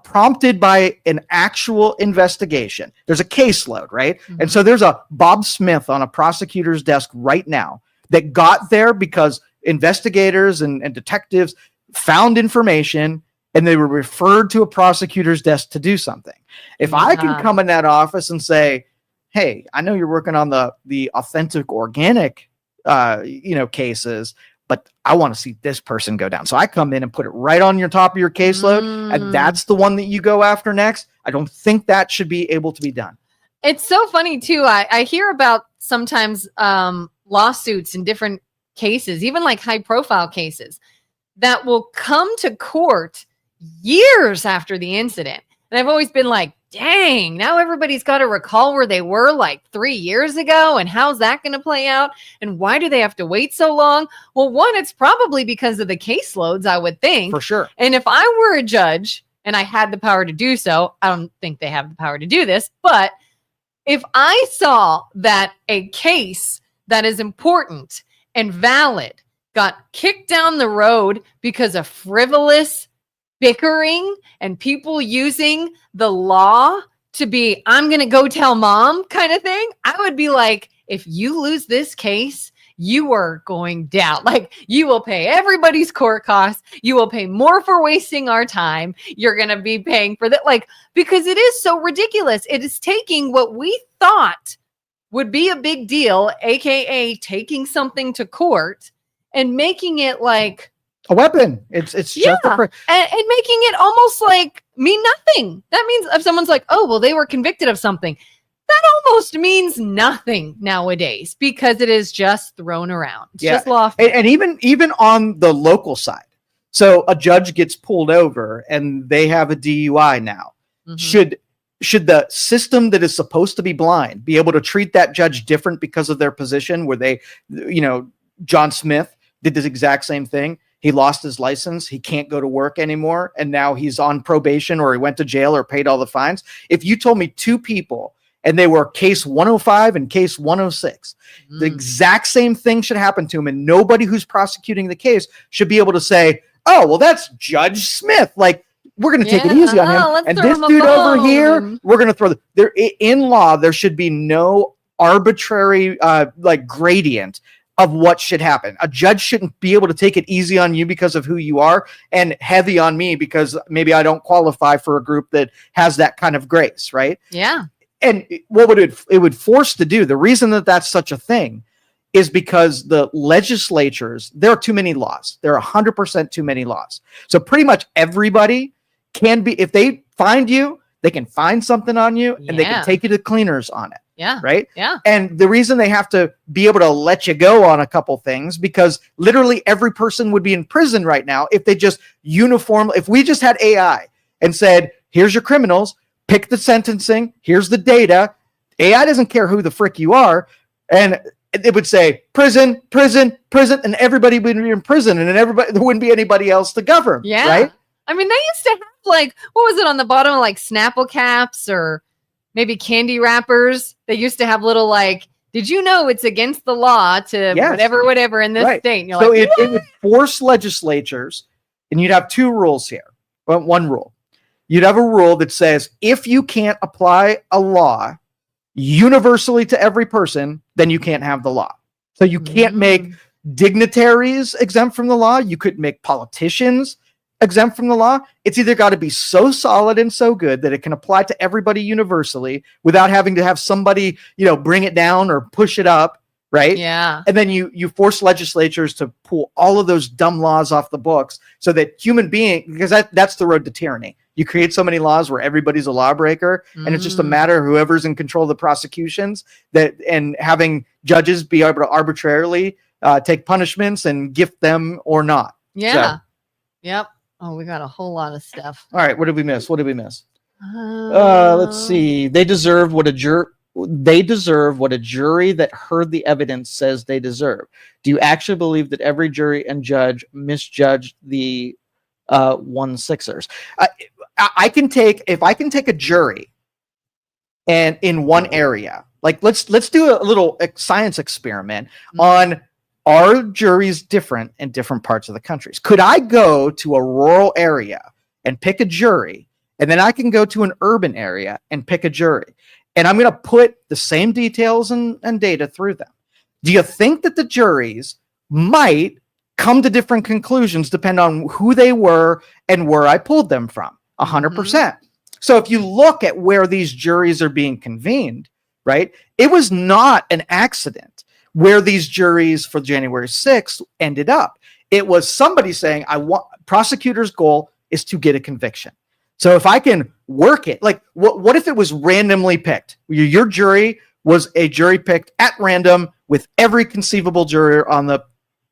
prompted by an actual investigation. There's a caseload, right? Mm-hmm. And so there's a Bob Smith on a prosecutor's desk right now that got there because investigators and detectives found information and they were referred to a prosecutor's desk to do something. If I can come in that office and say, hey, I know you're working on the authentic organic cases, but I want to see this person go down. So I come in and put it right on your top of your caseload, and that's the one that you go after next. I don't think that should be able to be done. It's so funny too. I hear about sometimes lawsuits in different cases, even like high profile cases, that will come to court years after the incident. And I've always been like, dang, now everybody's got to recall where they were like 3 years ago. And how's that going to play out? And why do they have to wait so long? Well, one, it's probably because of the caseloads, I would think. For sure. And if I were a judge and I had the power to do so, I don't think they have the power to do this, but if I saw that a case that is important and valid got kicked down the road because of frivolous bickering and people using the law to be, I'm going to go tell mom kind of thing, I would be like, if you lose this case, you are going down. Like, you will pay everybody's court costs. You will pay more for wasting our time. You're going to be paying for that. Like, because it is so ridiculous. It is taking what we thought would be a big deal, AKA taking something to court, and making it like a weapon. It's just and making it almost like mean nothing. That means if someone's like, oh, well, they were convicted of something, that almost means nothing nowadays because it is just thrown around. It's just lawful. And even on the local side. So a judge gets pulled over and they have a DUI now. Mm-hmm. Should the system that is supposed to be blind be able to treat that judge different because of their position, where they, John Smith did this exact same thing. He lost his license. He can't go to work anymore. And now he's on probation, or he went to jail or paid all the fines. If you told me two people and they were case 105 and case 106. The Mm. exact same thing should happen to him, and nobody who's prosecuting the case should be able to say, oh, well, that's Judge Smith. Like, we're going to take it easy on him. Let's And throw this him a dude over bone. here, we're going to throw in law, there should be no arbitrary like gradient of what should happen. A judge shouldn't be able to take it easy on you because of who you are and heavy on me because maybe I don't qualify for a group that has that kind of grace, right? Yeah. And what would it would force to do? The reason that that's such a thing is because the legislatures, there are too many laws. There are 100% too many laws. So pretty much everybody can be, if they find you, they can find something on you and they can take you to cleaners on it. Yeah. Right. Yeah. And the reason they have to be able to let you go on a couple things, because literally every person would be in prison right now if they just uniformly, if we just had AI and said, here's your criminals, pick the sentencing, here's the data. AI doesn't care who the frick you are. And it would say prison, prison, prison, and everybody would be in prison, and then there wouldn't be anybody else to govern. Yeah. Right. I mean, they used to have like, what was it on the bottom of like Snapple caps or maybe candy wrappers? They used to have little like, did you know it's against the law to whatever in this state? And you're so like, it would force legislatures, and you'd have two rules here. Well, one rule. You'd have a rule that says if you can't apply a law universally to every person, then you can't have the law. So you can't make dignitaries exempt from the law. You couldn't make politicians exempt from the law. It's either got to be so solid and so good that it can apply to everybody universally without having to have somebody, bring it down or push it up. Right. Yeah. And then you force legislatures to pull all of those dumb laws off the books so that because that's the road to tyranny. You create so many laws where everybody's a lawbreaker, and it's just a matter of whoever's in control of the prosecutions and having judges be able to arbitrarily take punishments and gift them or not. Yeah. Yep. Oh, we got a whole lot of stuff. All right. What did we miss? Let's see. They deserve what a jury that heard the evidence says they deserve. Do you actually believe that every jury and judge misjudged the 1-6ers? If I can take a jury and in one area, like let's do a little science experiment on, are juries different in different parts of the country? Could I go to a rural area and pick a jury, and then I can go to an urban area and pick a jury, and I'm going to put the same details and data through them? Do you think that the juries might come to different conclusions depending on who they were and where I pulled them from? 100%. So if you look at where these juries are being convened, right, it was not an accident where these juries for January 6th ended up. It was somebody saying, prosecutor's goal is to get a conviction. So if I can work it, like what if it was randomly picked? Your jury was a jury picked at random with every conceivable juror on the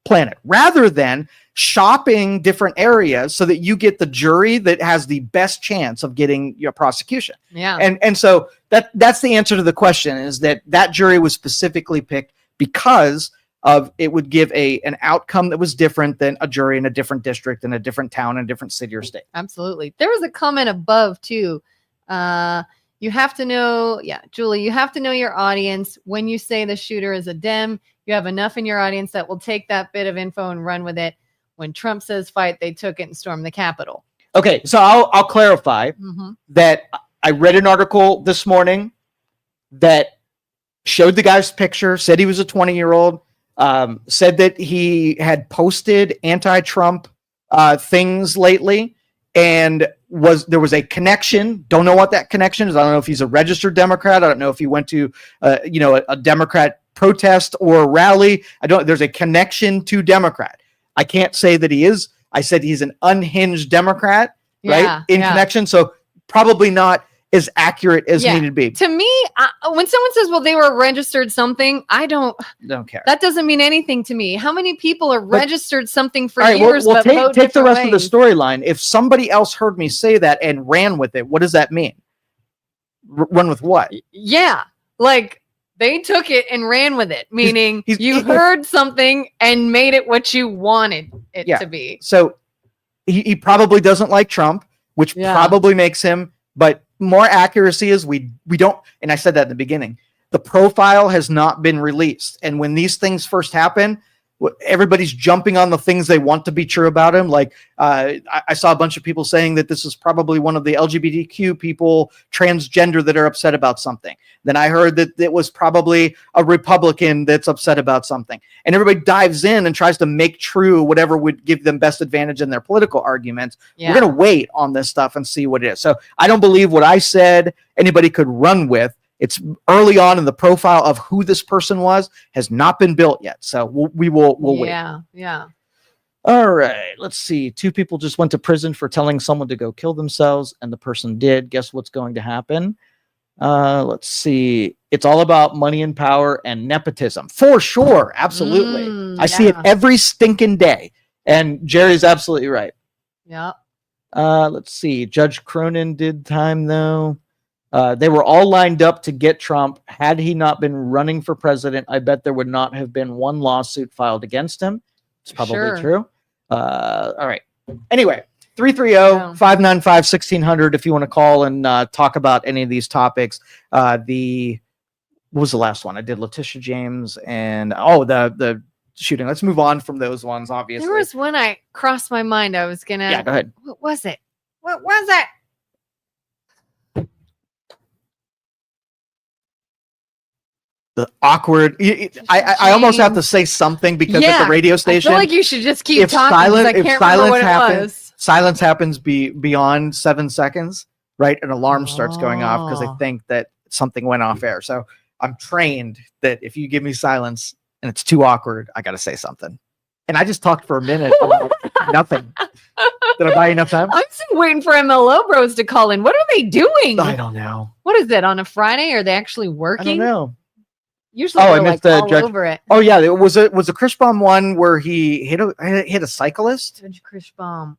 planet, rather than shopping different areas so that you get the jury that has the best chance of getting your prosecution. Yeah. And so that's the answer to the question, is that jury was specifically picked because of it would give an outcome that was different than a jury in a different district, in a different town, in a different city or state. Absolutely. There was a comment above too. You have to know, Julie, you have to know your audience. When you say the shooter is a Dem, you have enough in your audience that will take that bit of info and run with it. When Trump says fight, they took it and stormed the Capitol. Okay, so I'll clarify that I read an article this morning that showed the guy's picture, said he was a 20-year-old, said that he had posted anti-Trump things lately, and there was a connection. Don't know what that connection is. I don't know if he's a registered Democrat. I don't know if he went to a Democrat protest or a rally. There's a connection to Democrat. I can't say that he is. I said he's an unhinged Democrat, right? In connection. So probably not as accurate as needed to be. To me, when someone says, well, they were registered something, I don't care. That doesn't mean anything to me. How many people are registered something for years? Well, take the rest of the storyline. If somebody else heard me say that and ran with it, what does that mean? Run with what? Yeah. Like, they took it and ran with it, meaning you heard something and made it what you wanted it to be. So he probably doesn't like Trump, which probably makes him, but more accuracy is we don't, and I said that in the beginning, the profile has not been released. And when these things first happen, everybody's jumping on the things they want to be true about him. Like I saw a bunch of people saying that this is probably one of the LGBTQ people, transgender, that are upset about something. Then I heard that it was probably a Republican that's upset about something. And everybody dives in and tries to make true whatever would give them best advantage in their political arguments. Yeah. We're going to wait on this stuff and see what it is. So I don't believe what I said anybody could run with. It's early on in the profile of who this person was has not been built yet. So we'll wait. Yeah. All right. Let's see. 2 people just went to prison for telling someone to go kill themselves, and the person did. Guess what's going to happen? Let's see. It's all about money and power and nepotism. For sure. Absolutely. I see it every stinking day. And Jerry's absolutely right. Yeah. Let's see. Judge Cronin did time, though. They were all lined up to get Trump. Had he not been running for president, I bet there would not have been one lawsuit filed against him. It's probably true. All right. Anyway, 330-595-1600 if you want to call and talk about any of these topics. What was the last one? I did Letitia James and the shooting. Let's move on from those ones, obviously. There was one I crossed my mind. I was going to... Yeah, go ahead. What was it? What was it? The awkward. I almost have to say something because at the radio station, I feel like you should just keep talking. I can't remember what it was. Silence happens beyond 7 seconds, right? An alarm starts going off because they think that something went off air. So I'm trained that if you give me silence and it's too awkward, I got to say something. And I just talked for a minute about nothing. Did I buy enough time? I'm still waiting for MLO Bros to call in. What are they doing? I don't know. What is it on a Friday? Are they actually working? I don't know. Usually they're like all judge over it. Oh yeah, it was a Krischbaum one where he hit a cyclist. Judge Krischbaum.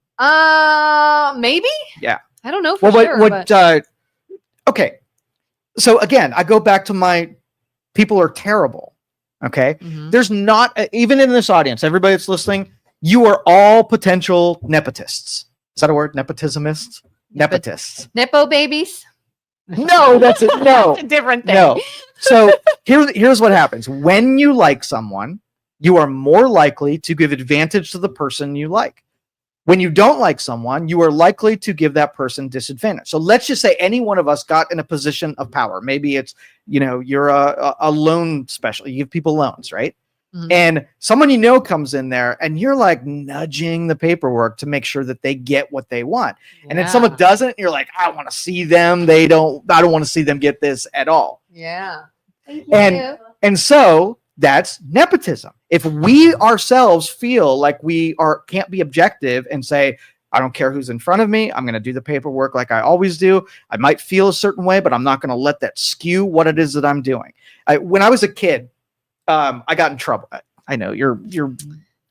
Maybe. Yeah. I don't know for sure. Okay. So again, I go back to my people are terrible. Okay. Mm-hmm. There's not even in this audience, everybody that's listening, you are all potential nepotists. Is that a word? Nepotismists? Nepotists. Nepo babies. No, that's it. No, that's a different thing. No. So here's what happens. When you like someone, you are more likely to give advantage to the person you like. When you don't like someone, you are likely to give that person disadvantage. So let's just say any one of us got in a position of power. Maybe it's, you're a loan specialist. You give people loans, right? Mm-hmm. And someone comes in there and you're like nudging the paperwork to make sure that they get what they want. Yeah. And then someone doesn't, you're like, I want to see them. I don't want to see them get this at all. Yeah. And so that's nepotism. If we ourselves feel like we can't be objective and say, I don't care who's in front of me, I'm going to do the paperwork like I always do. I might feel a certain way, but I'm not going to let that skew what it is that I'm doing. When I was a kid, I got in trouble. I know you're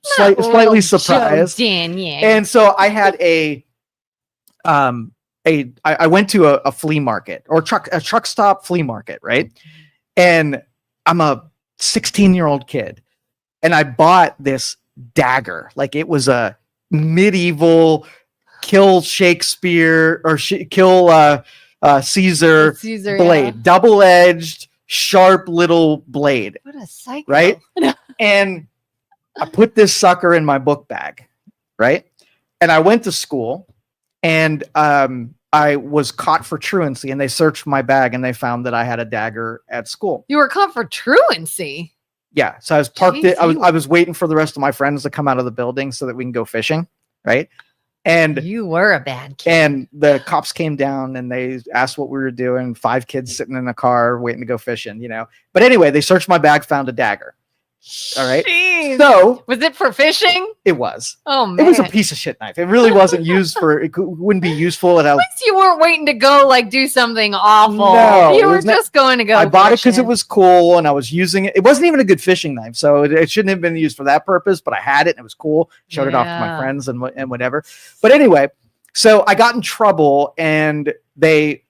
slightly surprised. And so I had I went to a flea market or a truck stop flea market, right? And I'm a 16-year-old kid, and I bought this dagger. Like it was a medieval kill Shakespeare or kill Caesar blade, double-edged, sharp little blade. What a psycho. Right? And I put this sucker in my book bag, right? And I went to school, and I was caught for truancy, and they searched my bag and they found that I had a dagger at school. You were caught for truancy? Yeah. So I was parked. I was waiting for the rest of my friends to come out of the building so that we can go fishing. Right. And you were a bad kid. And the cops came down and they asked what we were doing. 5 kids sitting in a car waiting to go fishing, But anyway, they searched my bag, found a dagger. All right. Jeez. So was it for fishing? It was. Oh man, it was a piece of shit knife. It really wasn't used for. It wouldn't be useful at all. At least you weren't waiting to go do something awful. No, you were just going to go. I bought it because it was cool and I was using it. It wasn't even a good fishing knife, so it shouldn't have been used for that purpose. But I had it and it was cool. Showed it off to my friends and whatever. But anyway, so I got in trouble and they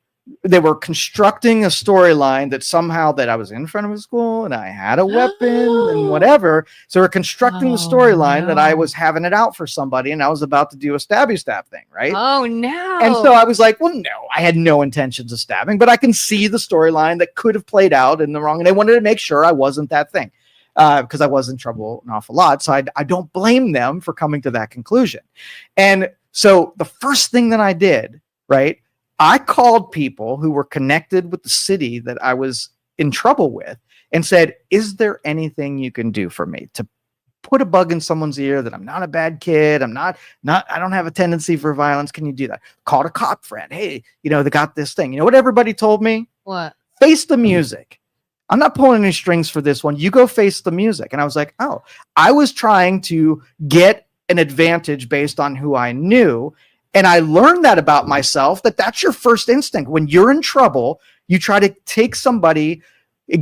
they were constructing a storyline that somehow that I was in front of a school and I had a weapon and whatever. So we're constructing the storyline that I was having it out for somebody and I was about to do a stabby stab thing, right? Oh no. And so I was like, well, no, I had no intentions of stabbing, but I can see the storyline that could have played out in the wrong. And they wanted to make sure I wasn't that thing because I was in trouble an awful lot. So I don't blame them for coming to that conclusion. And so the first thing that I did, right, I called people who were connected with the city that I was in trouble with and said, is there anything you can do for me to put a bug in someone's ear that I'm not a bad kid? I don't have a tendency for violence. Can you do that? Called a cop friend. Hey, they got this thing. You know what everybody told me? What? Face the music. I'm not pulling any strings for this one. You go face the music. And I was like, oh, I was trying to get an advantage based on who I knew. And I learned that about myself, that's your first instinct. When you're in trouble, you try to take somebody,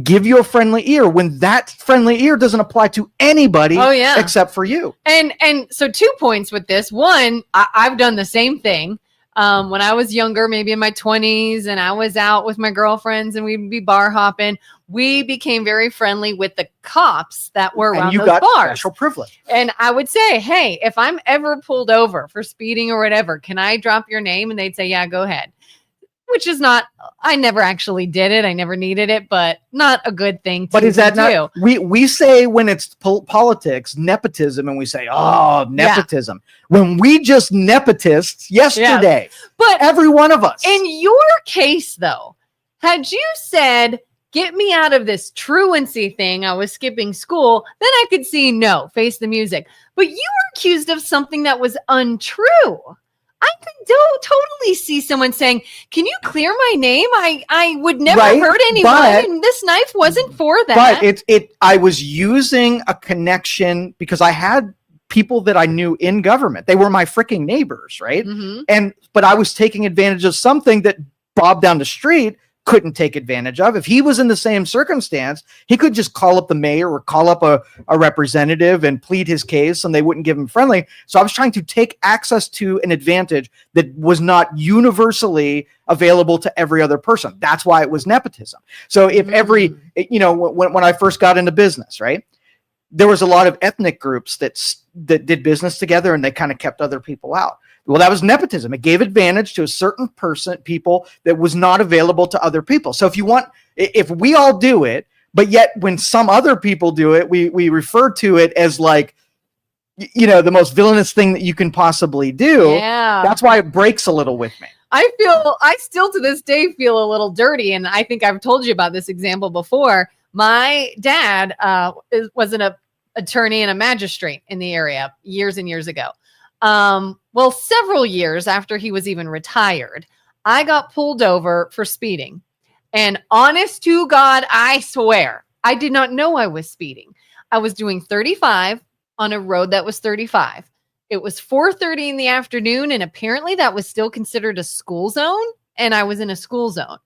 give you a friendly ear when that friendly ear doesn't apply to anybody except for you. And so 2 points with this. One, I've done the same thing. When I was younger, maybe in my 20s, and I was out with my girlfriends and we'd be bar hopping, we became very friendly with the cops that were around those bars. Special privilege. And I would say, hey, if I'm ever pulled over for speeding or whatever, can I drop your name? And they'd say, yeah, go ahead. Which is not, I never actually did it. I never needed it, but not a good thing to do. But is that not, we say when it's politics, nepotism, and we say, oh, nepotism. Yeah. When we just nepotists yesterday, but every one of us. In your case, though, had you said, get me out of this truancy thing, I was skipping school, then I could see no, face the music. But you were accused of something that was untrue. I could totally see someone saying, can you clear my name? I would never hurt anyone, and this knife wasn't for that. But I was using a connection because I had people that I knew in government. They were my freaking neighbors, right? Mm-hmm. But I was taking advantage of something that Bob down the street couldn't take advantage of. If he was in the same circumstance, he could just call up the mayor or call up a representative and plead his case and they wouldn't give him friendly. So I was trying to take access to an advantage that was not universally available to every other person. That's why it was nepotism. So if when I first got into business, right, there was a lot of ethnic groups that did business together and they kind of kept other people out. Well, that was nepotism. It gave advantage to a certain people that was not available to other people. So if we all do it, but yet when some other people do it, we refer to it as like, the most villainous thing that you can possibly do. Yeah. That's why it breaks a little with me. I still to this day feel a little dirty. And I think I've told you about this example before. My dad was an attorney and a magistrate in the area years and years ago. Well, several years after he was even retired, I got pulled over for speeding. And honest to God, I swear, I did not know I was speeding. I was doing 35 on a road that was 35. It was 4:30 in the afternoon, and apparently that was still considered a school zone, and I was in a school zone.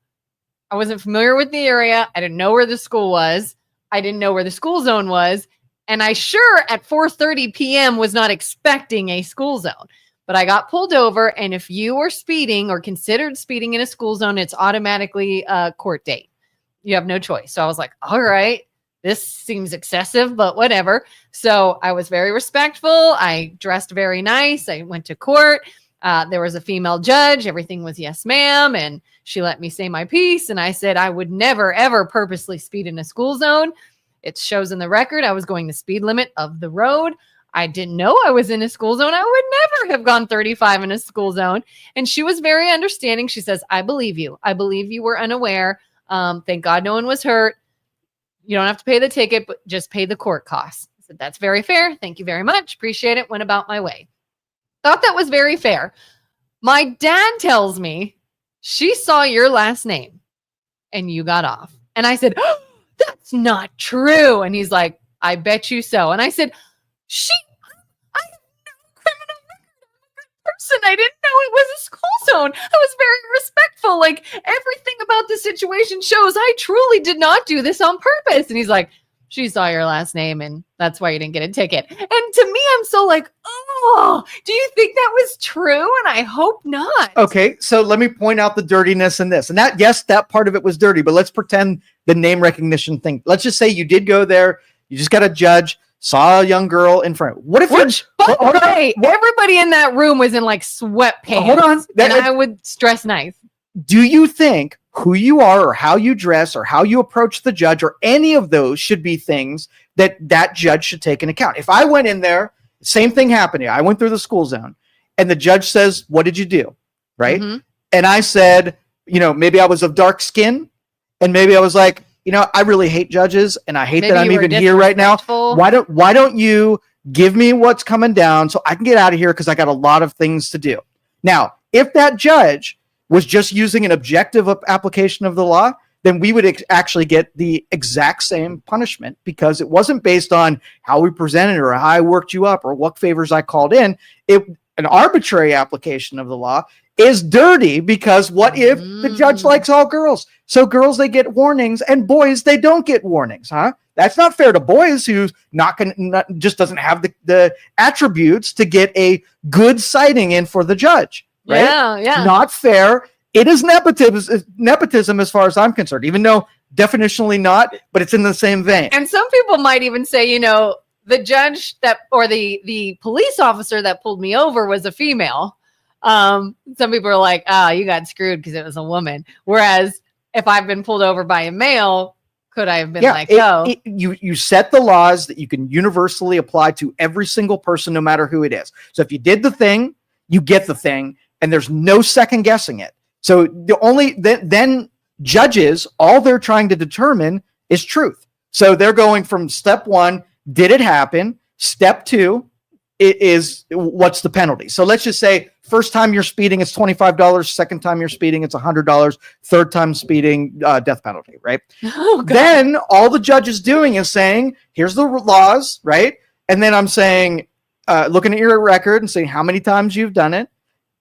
I wasn't familiar with the area. I didn't know where the school was. I didn't know where the school zone was. And I sure at 4:30 p.m. was not expecting a school zone. But I got pulled over, and if you are speeding or considered speeding in a school zone, it's automatically a court date. You have no choice. So I was like, all right, this seems excessive, but whatever. So I was very respectful. I dressed very nice. I went to court. There was a female judge. Everything was yes, ma'am. And she let me say my piece. And I said, I would never, ever purposely speed in a school zone. It shows in the record I was going the speed limit of the road. I didn't know I was in a school zone. I would never have gone 35 in a school zone. And she was very understanding. She says, I believe you. I believe you were unaware. Thank God no one was hurt. You don't have to pay the ticket, but just pay the court costs. I said, that's very fair. Thank you very much. Appreciate it. Went about my way. Thought that was very fair. My dad tells me she saw your last name and you got off. And I said, oh, that's not true. And he's like, I bet you so. And I said, I have no criminal record. I'm a good person. I didn't know it was a school zone. I was very respectful. Like everything about the situation shows I truly did not do this on purpose. And he's like, she saw your last name and that's why you didn't get a ticket. And to me, I'm so like, oh, Oh, do you think that was true? And I hope not. Okay, so let me point out the dirtiness in this. And that, yes, that part of it was dirty, but let's pretend the name recognition thing. Let's just say you did go there. You just got a judge, saw a young girl in front. What if everybody in that room was in like sweatpants? Hold on. And I would dress nice. Do you think who you are or how you dress or how you approach the judge or any of those should be things that judge should take into account? If I went in there, same thing happened here. I went through the school zone and the judge says, what did you do? Right. Mm-hmm. And I said, maybe I was of dark skin and maybe I was like, I really hate judges and I hate that I'm even here right now. Why don't you give me what's coming down so I can get out of here because I got a lot of things to do. Now, if that judge was just using an objective application of the law, then we would actually get the exact same punishment because it wasn't based on how we presented or how I worked you up or what favors I called in. An arbitrary application of the law is dirty because what if the judge likes all girls? So girls, they get warnings and boys, they don't get warnings, huh? That's not fair to boys who just doesn't have the attributes to get a good citing in for the judge, right? Yeah. Not fair. It is nepotism as far as I'm concerned, even though definitionally not, but it's in the same vein. And some people might even say, the judge or the police officer that pulled me over was a female. Some people are like, you got screwed because it was a woman. Whereas if I've been pulled over by a male, could I have been you set the laws that you can universally apply to every single person, no matter who it is. So if you did the thing, you get the thing, and there's no second guessing it. So then judges, all they're trying to determine is truth. So they're going from step one, did it happen? Step two, it is what's the penalty? So let's just say first time you're speeding, it's $25. Second time you're speeding, it's $100. Third time speeding, death penalty, right? Oh, then all the judge is doing is saying, here's the laws, right? And then I'm saying, looking at your record and saying how many times you've done it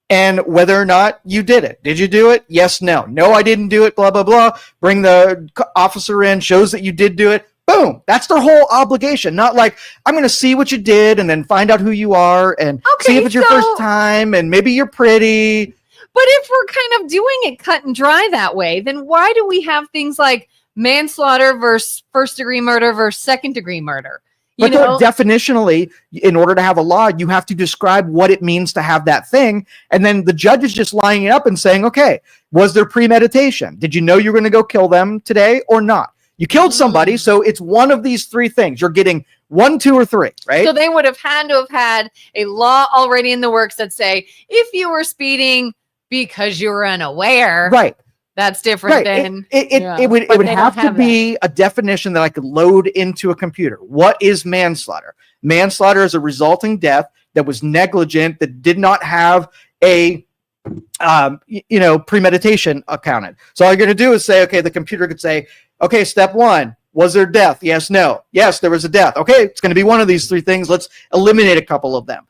and whether or not you did it. Did you do it? Yes, no. No, I didn't do it, blah, blah, blah. Bring the officer in, shows that you did do it. Boom. That's their whole obligation. Not like, I'm going to see what you did and then find out who you are and see if it's your first time and maybe you're pretty. But if we're kind of doing it cut and dry that way, then why do we have things like manslaughter versus first degree murder versus second degree murder? But definitionally, in order to have a law, you have to describe what it means to have that thing. And then the judge is just lining it up and saying, okay, was there premeditation? Did you know you were going to go kill them today or not? You killed somebody, so it's one of these three things. You're getting 1, 2, or 3, right? So they would have had to have had a law already in the works that say, if you were speeding because you were unaware, right? That's different than it would have to be a definition that I could load into a computer. What is manslaughter? Manslaughter is a resulting death that was negligent, that did not have a premeditation accounted. So all you're going to do is say, okay, the computer could say, okay, step 1, was there death? Yes, no. Yes, there was a death. Okay, it's going to be one of these 3 things. Let's eliminate a couple of them.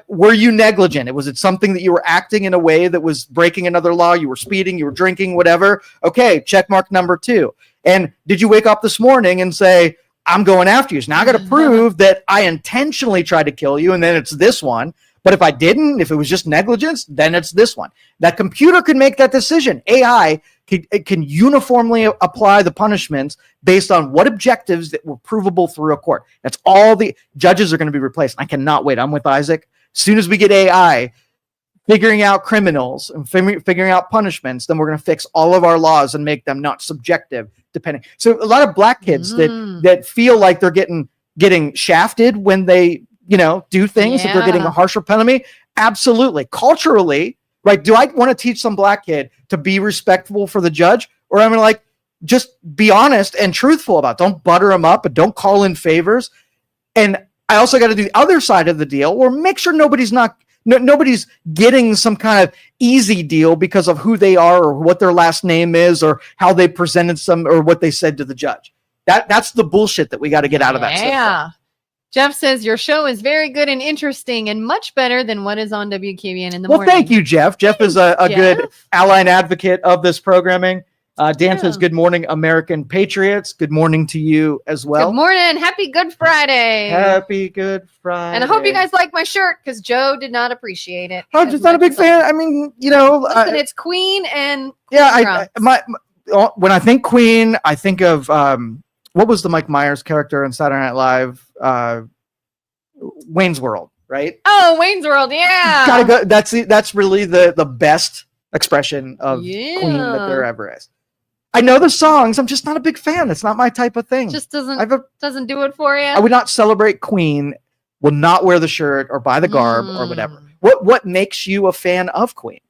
Were you negligent? Was it something that you were acting in a way that was breaking another law? You were speeding, you were drinking, whatever. Okay, check mark number 2. And did you wake up this morning and say, I'm going after you? So now I got to prove that I intentionally tried to kill you, and then it's this one. But if I didn't, if it was just negligence, then it's this one. That computer can make that decision. AI can uniformly apply the punishments based on what objectives that were provable through a court. That's all the judges are going to be replaced. I cannot wait. I'm with Isaac. As soon as we get AI figuring out criminals and figuring out punishments, then we're going to fix all of our laws and make them not subjective depending. So a lot of black kids that feel like they're getting shafted when they do things, if they're getting a harsher penalty. Absolutely. Culturally, right? Do I want to teach some black kid to be respectful for the judge? Or I'm going to just be honest and truthful about it. Don't butter them up, but don't call in favors. And I also got to do the other side of the deal or make sure nobody's getting some kind of easy deal because of who they are or what their last name is or how they presented some or what they said to the judge. That's the bullshit that we got to get out of that stuff. Yeah. Jeff says, your show is very good and interesting and much better than what is on WKBN in the morning. Well, thank you, Jeff. Jeff is a good ally and advocate of this programming. Dan says, good morning, American Patriots. Good morning to you as well. Good morning. Happy Good Friday. Happy Good Friday. And I hope you guys like my shirt because Joe did not appreciate it. I'm just not a big fan. I mean, you know. Listen, it's Queen and yeah, when I think Queen, I think of what was the Mike Myers character on Saturday Night Live? Wayne's World, right? Oh, Wayne's World, yeah. Gotta go. That's really the best expression of Queen that there ever is. I know the songs. I'm just not a big fan. It's not my type of thing. Just doesn't do it for you. I would not celebrate Queen. Will not wear the shirt or buy the garb or whatever. What makes you a fan of Queen?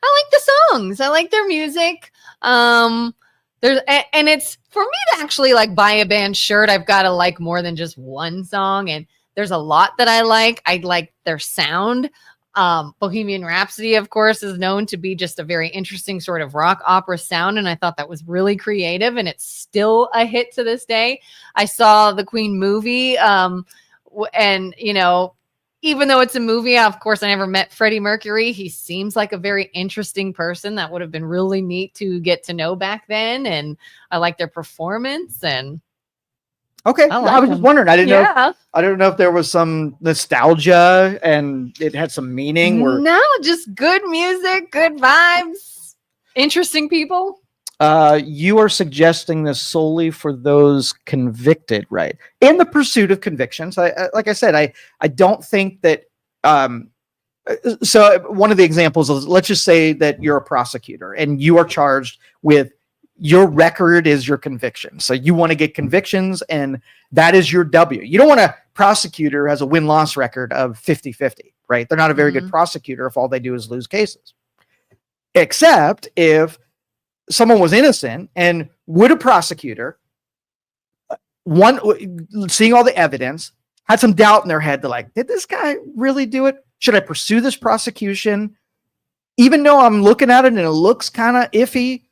I like the songs. I like their music. And it's for me to actually like buy a band shirt. I've got to like more than just one song. And there's a lot that I like. I like their sound. Bohemian Rhapsody, of course, is known to be just a very interesting sort of rock opera sound. And I thought that was really creative. And it's still a hit to this day. I saw the Queen movie. And, you know, even though it's a movie, of course, I never met Freddie Mercury. He seems like a very interesting person. That would have been really neat to get to know back then. And I like their performance. And okay, I was just wondering. I don't know if there was some nostalgia and it had some meaning. No, just good music, good vibes, interesting people. You are suggesting this solely for those convicted, right? In the pursuit of convictions, like I said, I don't think that. So one of the examples is, let's just say that you're a prosecutor and you are charged with your record is your conviction. So you want to get convictions and that is your W. You don't want a prosecutor who has a win-loss record of 50-50, right? They're not a very good prosecutor if all they do is lose cases. Except if someone was innocent, and would a prosecutor, seeing all the evidence, had some doubt in their head, they're like, did this guy really do it? Should I pursue this prosecution? Even though I'm looking at it and it looks kind of iffy,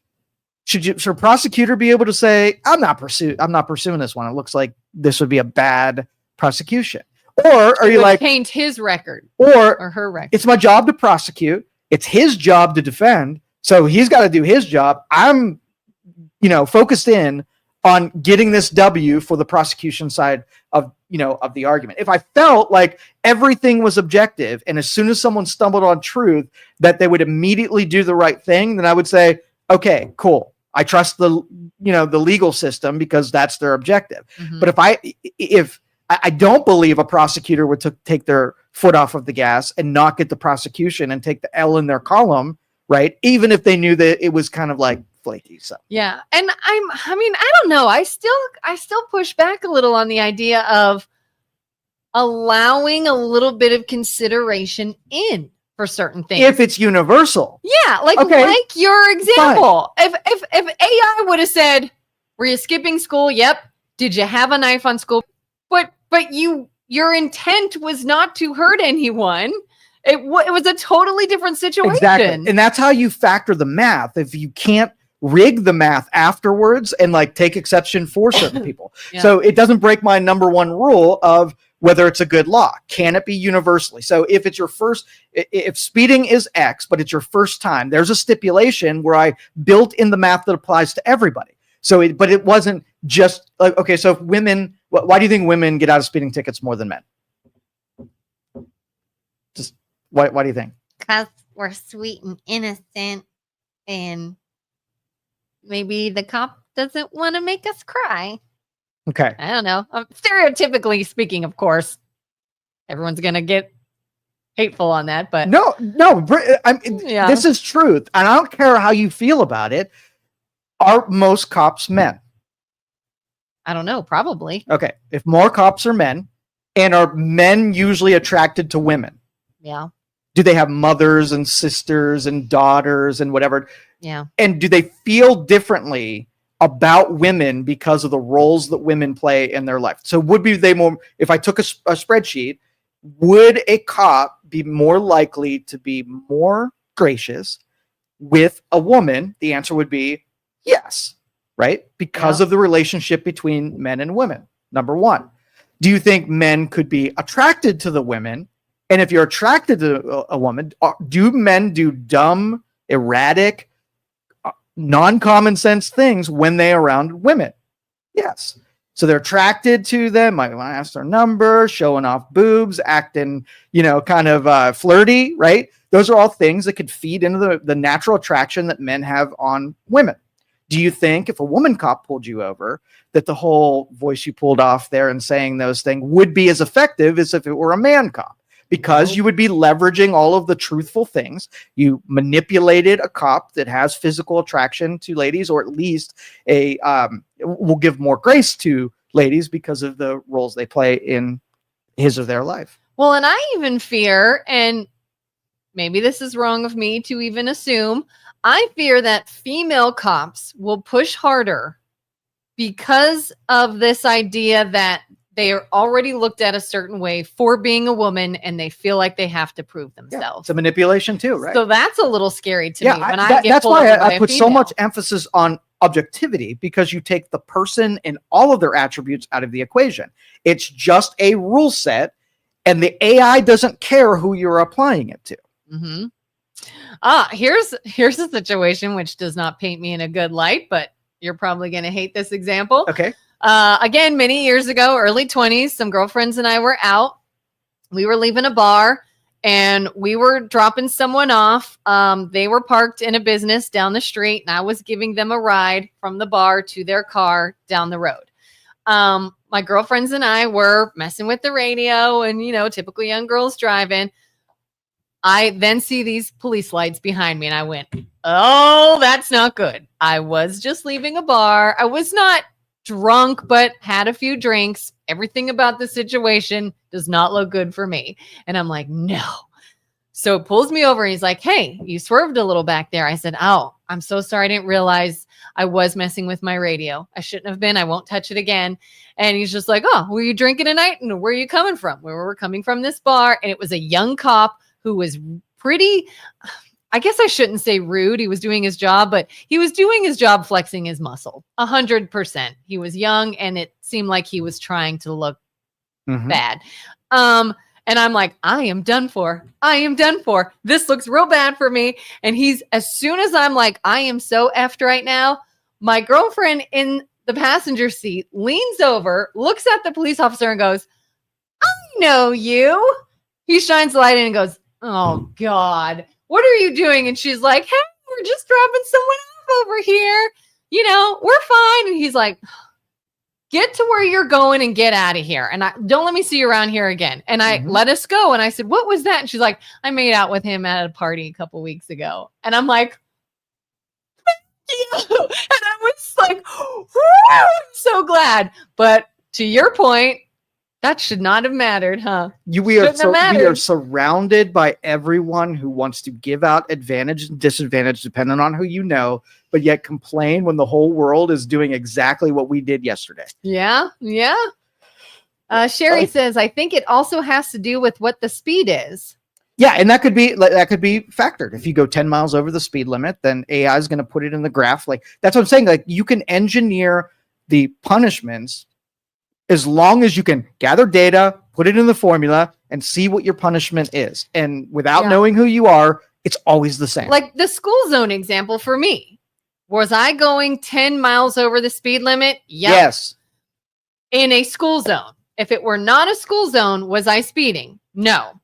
should a prosecutor be able to say, I'm not pursuing this one. It looks like this would be a bad prosecution. Or are you like, taint his record or her record? It's my job to prosecute. It's his job to defend. So he's got to do his job. I'm, focused in on getting this W for the prosecution side of the argument. If I felt like everything was objective and as soon as someone stumbled on truth that they would immediately do the right thing, then I would say, okay, cool. I trust the legal system because that's their objective. But if I don't believe a prosecutor would take their foot off of the gas and not get the prosecution and take the L in their column, right? Even if they knew that it was kind of like flaky. So yeah. And I don't know. I still push back a little on the idea of allowing a little bit of consideration in for certain things. If it's universal. Yeah. Like your example. If AI would have said, were you skipping school? Yep. Did you have a knife on school? But your intent was not to hurt anyone. It was a totally different situation. Exactly. And that's how you factor the math. If you can't rig the math afterwards and take exception for certain people. Yeah. So it doesn't break my number one rule of whether it's a good law. Can it be universally? So if it's if speeding is X, but it's your first time, there's a stipulation where I built in the math that applies to everybody. So but it wasn't just like, okay, so if women, why do you think women get out of speeding tickets more than men? Just why do you think? Because we're sweet and innocent, and maybe the cop doesn't want to make us cry. Okay. I don't know. Stereotypically speaking, of course, everyone's going to get hateful on that, but no, this is truth. And I don't care how you feel about it. Are most cops men? I don't know. Probably. Okay. If more cops are men, and are men usually attracted to women? Yeah. Do they have mothers and sisters and daughters and whatever? Yeah. And do they feel differently about women because of the roles that women play in their life? So they more, if I took a spreadsheet, would a cop be more likely to be more gracious with a woman? The answer would be yes, right? Because of the relationship between men and women. Number one. Do you think men could be attracted to the women? And if you're attracted to a woman, do men do dumb, erratic, non-common sense things when they around women. Yes. So they're attracted to them. Might want to ask their number, showing off boobs, acting, kind of flirty, right? Those are all things that could feed into the natural attraction that men have on women. Do you think if a woman cop pulled you over, that the whole voice you pulled off there and saying those things would be as effective as if it were a man cop? Because you would be leveraging all of the truthful things. You manipulated a cop that has physical attraction to ladies, or at least will give more grace to ladies because of the roles they play in his or their life. Well, and I even fear, and maybe this is wrong of me to even assume, I fear that female cops will push harder because of this idea that they are already looked at a certain way for being a woman, and they feel like they have to prove themselves. Yeah, it's a manipulation too, right? So that's a little scary to me. When That's why I put so much emphasis on objectivity, because you take the person and all of their attributes out of the equation. It's just a rule set, and the AI doesn't care who you're applying it to. Mm-hmm. Here's a situation which does not paint me in a good light, but you're probably going to hate this example. Okay. Again, many years ago, early 20s, some girlfriends and I were out. We were leaving a bar and we were dropping someone off. They were parked in a business down the street, and I was giving them a ride from the bar to their car down the road. My girlfriends and I were messing with the radio and, typical young girls driving. I then see these police lights behind me and I went, oh, that's not good. I was just leaving a bar. I was not drunk, but had a few drinks. Everything about the situation does not look good for me. And I'm like, no. So it pulls me over and he's like, hey, you swerved a little back there. I said, oh, I'm so sorry. I didn't realize I was messing with my radio. I shouldn't have been. I won't touch it again. And he's just like, oh, were you drinking tonight? And where are you coming from? Where we're coming from this bar. And it was a young cop who was pretty, I guess I shouldn't say rude. He was doing his job, but he was doing his job flexing his muscle 100%. He was young and it seemed like he was trying to look bad. And I'm like, I am done for. I am done for. This looks real bad for me. And as soon as I'm like, I am so effed right now, my girlfriend in the passenger seat leans over, looks at the police officer and goes, I know you. He shines the light in and goes, oh God, what are you doing? And she's like, hey, we're just dropping someone off over here. We're fine. And he's like, get to where you're going and get out of here. And don't let me see you around here again. And I let us go. And I said, what was that? And she's like, I made out with him at a party a couple weeks ago. And I'm like, thank you. And I was like, I'm so glad. But to your point, that should not have mattered, huh? We are surrounded by everyone who wants to give out advantage and disadvantage depending on who you know, but yet complain when the whole world is doing exactly what we did yesterday. Yeah. Sherry says, I think it also has to do with what the speed is. Yeah, and that could be factored. If you go 10 miles over the speed limit, then AI is going to put it in the graph. Like, that's what I'm saying. Like, you can engineer the punishments as long as you can gather data, put it in the formula, and see what your punishment is. And without knowing who you are, it's always the same. Like the school zone example for me. Was I going 10 miles over the speed limit? Yep. Yes. In a school zone. If it were not a school zone, was I speeding? No.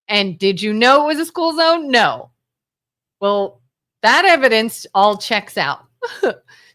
And did you know it was a school zone? No. Well, that evidence all checks out.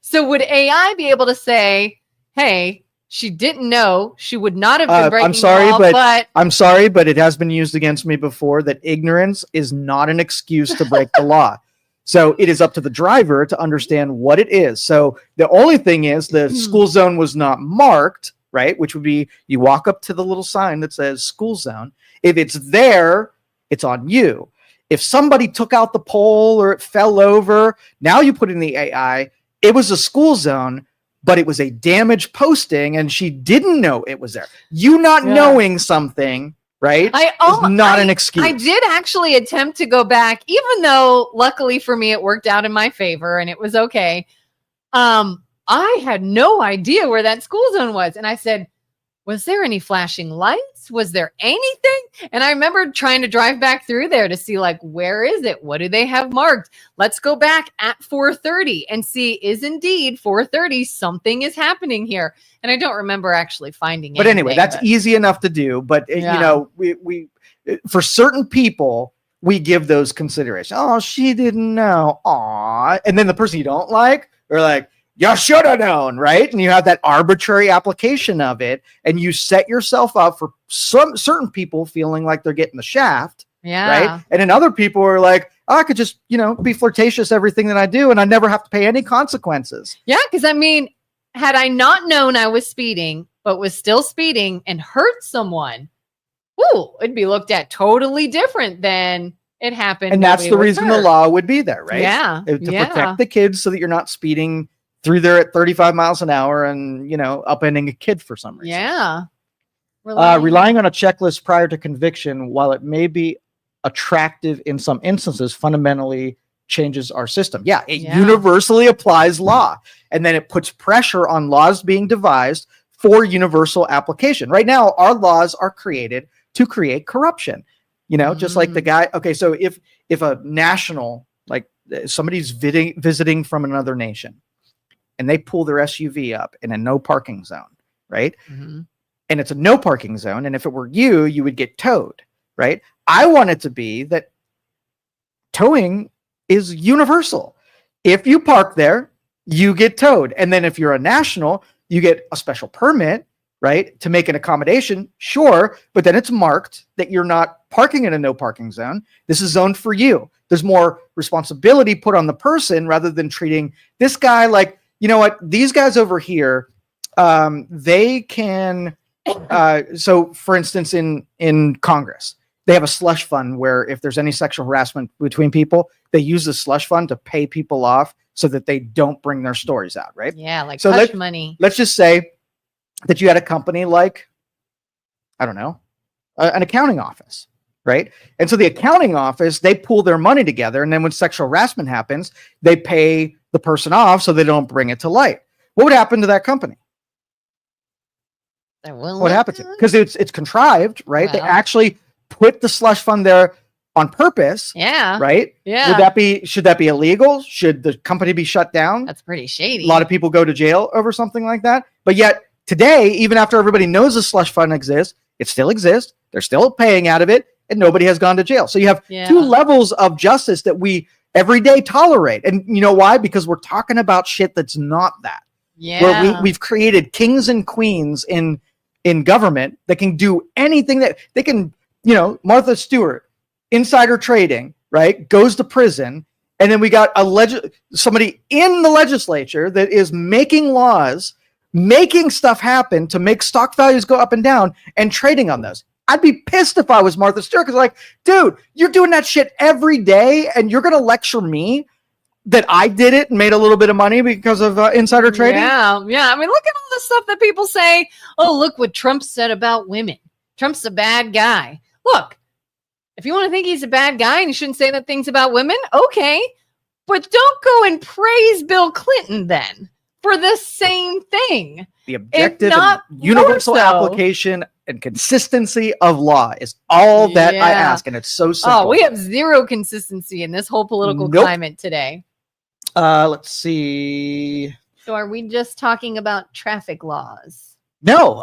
So would AI be able to say, hey, she didn't know, she would not have been breaking the law, but I'm sorry, but it has been used against me before that ignorance is not an excuse to break the law. So it is up to the driver to understand what it is. So the only thing is the school zone was not marked, right? Which would be you walk up to the little sign that says school zone. If it's there, it's on you. If somebody took out the pole or it fell over, now you put in the AI, it was a school zone, but it was a damaged posting and she didn't know it was there. You not knowing something, right, is not an excuse. I did actually attempt to go back, even though luckily for me, it worked out in my favor and it was okay. I had no idea where that school zone was. And I said, was there any flashing lights? Was there anything? And I remember trying to drive back through there to see, like, where is it? What do they have marked? Let's go back at 4:30 and see, is indeed 4:30, something is happening here. And I don't remember actually finding it. But anyway, that's easy enough to do. But, you know, we for certain people, we give those considerations. Oh, she didn't know. Aw. And then the person you don't like, they're like, you should have known, right? And you have that arbitrary application of it, and you set yourself up for some certain people feeling like they're getting the shaft, right? And then other people are like, oh, I could just, you know, be flirtatious everything that I do, and I never have to pay any consequences. Yeah, because I mean, had I not known I was speeding, but was still speeding and hurt someone, ooh, it'd be looked at totally different than it happened. And that's the reason the law would be there, right? Yeah. To protect the kids so that you're not speeding through there at 35 miles an hour and, you know, upending a kid for some reason. Yeah. Relying on a checklist prior to conviction, while it may be attractive in some instances, fundamentally changes our system. Yeah, it universally applies law. And then it puts pressure on laws being devised for universal application. Right now, our laws are created to create corruption. You know, just like the guy. Okay, so if a national, like somebody's visiting from another nation, and they pull their SUV up in a no parking zone, right? And it's a no parking zone. And if it were you, you would get towed, right? I want it to be that towing is universal. If you park there, you get towed. And then if you're a national, you get a special permit, right? To make an accommodation, sure. But then it's marked that you're not parking in a no parking zone. This is zoned for you. There's more responsibility put on the person rather than treating this guy like, you know what, these guys over here, they can, so for instance, in Congress, they have a slush fund where if there's any sexual harassment between people, they use the slush fund to pay people off so that they don't bring their stories out, right? Yeah, like so hush money. Let's just say that you had a company like, I don't know, an accounting office, right? And so the accounting office, they pool their money together, and then when sexual harassment happens, they pay the person off so they don't bring it to light. What would happen to that company? What happens? Because it's contrived, right? Well, they actually put the slush fund there on purpose. Yeah. Right? Yeah. Should that be illegal? Should the company be shut down? That's pretty shady. A lot of people go to jail over something like that. But yet today, even after everybody knows the slush fund exists, it still exists. They're still paying out of it, and nobody has gone to jail. So you have two levels of justice that we every day tolerate. And you know why? Because we're talking about shit that's not that. Yeah. Where we've created kings and queens in government that can do anything that they can, you know, Martha Stewart, insider trading, right? Goes to prison. And then we got somebody in the legislature that is making laws, making stuff happen to make stock values go up and down and trading on those. I'd be pissed if I was Martha Stewart because, like, dude, you're doing that shit every day and you're going to lecture me that I did it and made a little bit of money because of insider trading? Yeah. Yeah. I mean, look at all the stuff that people say. Oh, look what Trump said about women. Trump's a bad guy. Look, if you want to think he's a bad guy and you shouldn't say that things about women, okay. But don't go and praise Bill Clinton then for the same thing. The objective and universal application and consistency of law is all that I ask, and it's so simple. Oh, we have zero consistency in this whole political climate today. Let's see. So are we just talking about traffic laws? No.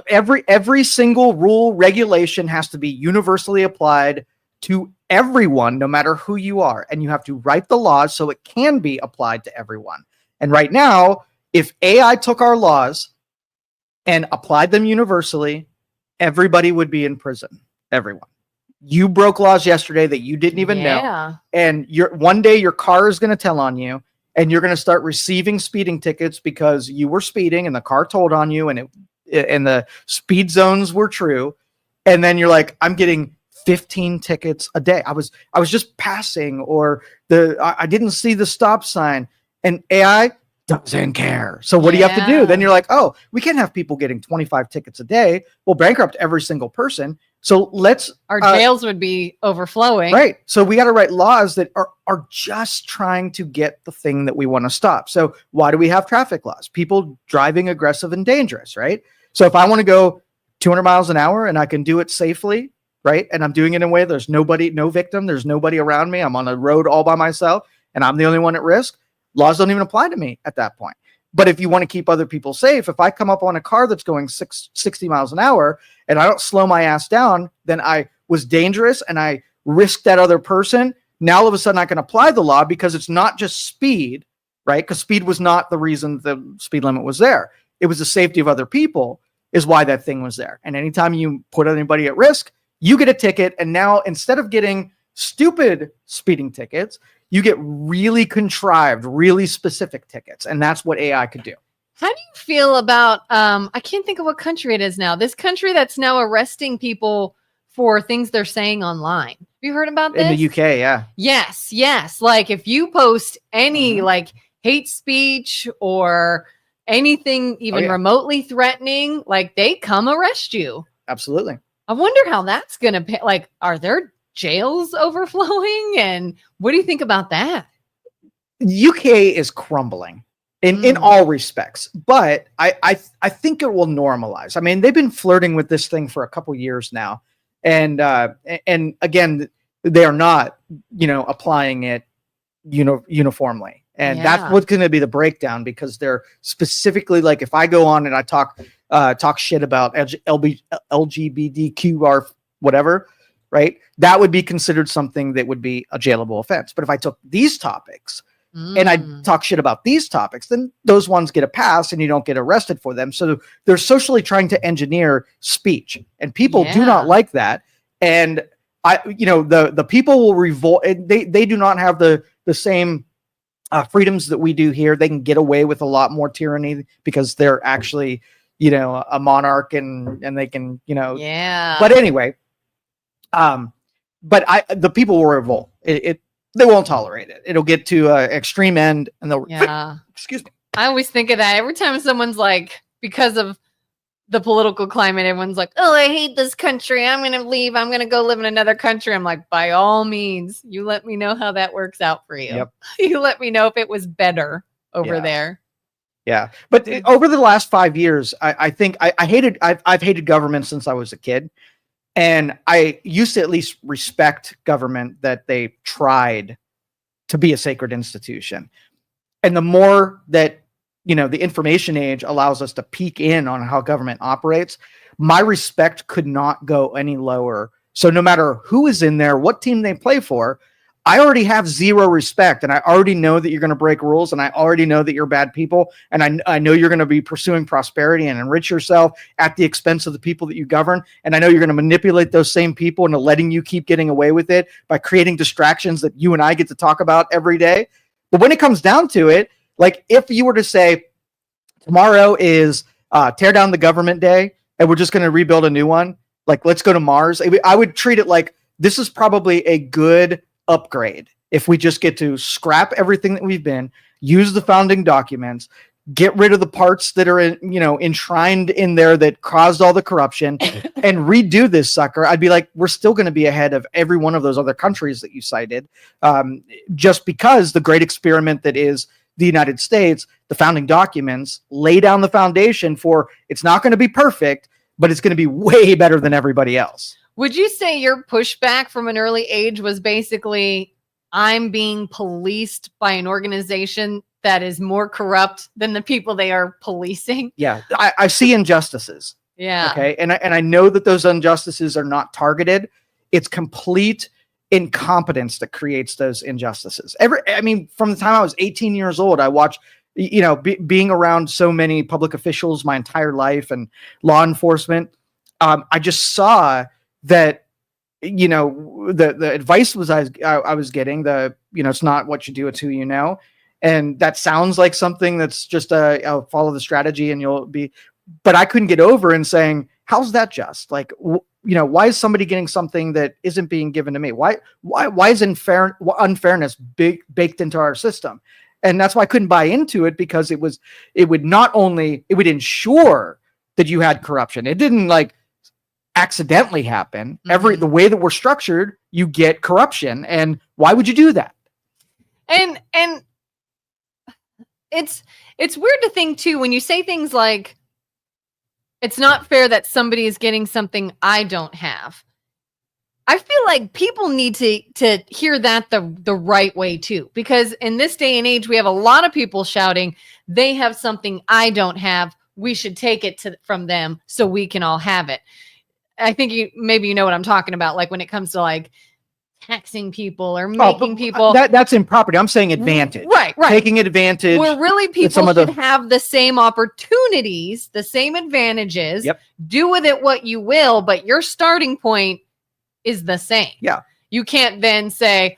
Every single rule, regulation has to be universally applied to everyone, no matter who you are. And you have to write the laws so it can be applied to everyone. And right now, if AI took our laws and applied them universally, everybody would be in prison. Everyone. You broke laws yesterday that you didn't even know. And one day your car is going to tell on you, and you're going to start receiving speeding tickets because you were speeding and the car told on you, and the speed zones were true. And then you're like, I'm getting 15 tickets a day. I was just passing, or I didn't see the stop sign, and AI doesn't care. So what do you have to do? Then you're like, oh, we can't have people getting 25 tickets a day. We'll bankrupt every single person. So our jails would be overflowing. Right. So we got to write laws that are just trying to get the thing that we want to stop. So why do we have traffic laws? People driving aggressive and dangerous, right? So if I want to go 200 miles an hour and I can do it safely, right? And I'm doing it in a way there's nobody, no victim, there's nobody around me. I'm on the road all by myself and I'm the only one at risk. Laws don't even apply to me at that point. But if you want to keep other people safe, if I come up on a car that's going 60 miles an hour and I don't slow my ass down, then I was dangerous and I risked that other person. Now all of a sudden I can apply the law because it's not just speed, right? Because speed was not the reason the speed limit was there. It was the safety of other people is why that thing was there. And anytime you put anybody at risk, you get a ticket. And now instead of getting stupid speeding tickets, you get really contrived, really specific tickets. And that's what AI could do. How do you feel about, I can't think of what country it is now, this country that's now arresting people for things they're saying online. Have you heard about this? In the UK, yeah. Yes. Like if you post any like hate speech or anything even remotely threatening, like they come arrest you. Absolutely. I wonder how that's going to pay. Like, are there jails overflowing? And what do you think about that? UK is crumbling in all respects, but I think it will normalize. I mean, they've been flirting with this thing for a couple years now. And again, they are not, applying it, uniformly. And that's what's going to be the breakdown, because they're specifically like, if I go on and I talk shit about LGBTQ or whatever, right? That would be considered something that would be a jailable offense. But if I took these topics and I talk shit about these topics, then those ones get a pass and you don't get arrested for them. So they're socially trying to engineer speech, and people do not like that. And the people will revolt. They do not have the same freedoms that we do here. They can get away with a lot more tyranny because they're actually, a monarch and they can, but anyway, but the people will revolt. They won't tolerate it. It'll get to an extreme end and they'll, excuse me. I always think of that every time someone's like, because of the political climate, everyone's like, oh, I hate this country. I'm going to leave. I'm going to go live in another country. I'm like, by all means, you let me know how that works out for you. Yep. You let me know if it was better over there. Yeah. But over the last 5 years, I think I've hated government since I was a kid. And I used to at least respect government, that they tried to be a sacred institution. And the more that, the information age allows us to peek in on how government operates, my respect could not go any lower. So no matter who is in there, what team they play for, I already have zero respect, and I already know that you're going to break rules, and I already know that you're bad people, and I know you're going to be pursuing prosperity and enrich yourself at the expense of the people that you govern, and I know you're going to manipulate those same people into letting you keep getting away with it by creating distractions that you and I get to talk about every day. But when it comes down to it, like if you were to say tomorrow is tear down the government day and we're just going to rebuild a new one, like let's go to Mars, I would treat it like this is probably a good upgrade if we just get to scrap everything that we've been, use the founding documents, get rid of the parts that are enshrined in there that caused all the corruption, and redo this sucker. I'd be like, we're still going to be ahead of every one of those other countries that you cited, just because the great experiment that is the United States, the founding documents lay down the foundation for, it's not going to be perfect, but it's going to be way better than everybody else. Would you say your pushback from an early age was basically, I'm being policed by an organization that is more corrupt than the people they are policing? Yeah, I see injustices. Yeah. Okay. And I know that those injustices are not targeted. It's complete incompetence that creates those injustices. From the time I was 18 years old, I watched, being around so many public officials my entire life and law enforcement. I just saw that, the advice I was getting, it's not what you do, it's who you know. And that sounds like something that's just I'll follow the strategy and you'll be, but I couldn't get over and saying, how's that just? Like, why is somebody getting something that isn't being given to me? Why is unfairness baked into our system? And that's why I couldn't buy into it, because it would ensure that you had corruption. It didn't like accidentally happen. The way that we're structured, you get corruption. And why would you do that? And it's weird to think too, when you say things like, It's not fair that somebody is getting something I don't have. I feel like people need to hear that the right way too, because in this day and age, we have a lot of people shouting, they have something I don't have. We should take it from them so we can all have it. I think maybe you know what I'm talking about. Like when it comes to like taxing people or making people that's in property. I'm saying advantage, right? Taking advantage. Where really people should have the same opportunities, the same advantages. Yep. Do with it what you will, but your starting point is the same. Yeah. You can't then say,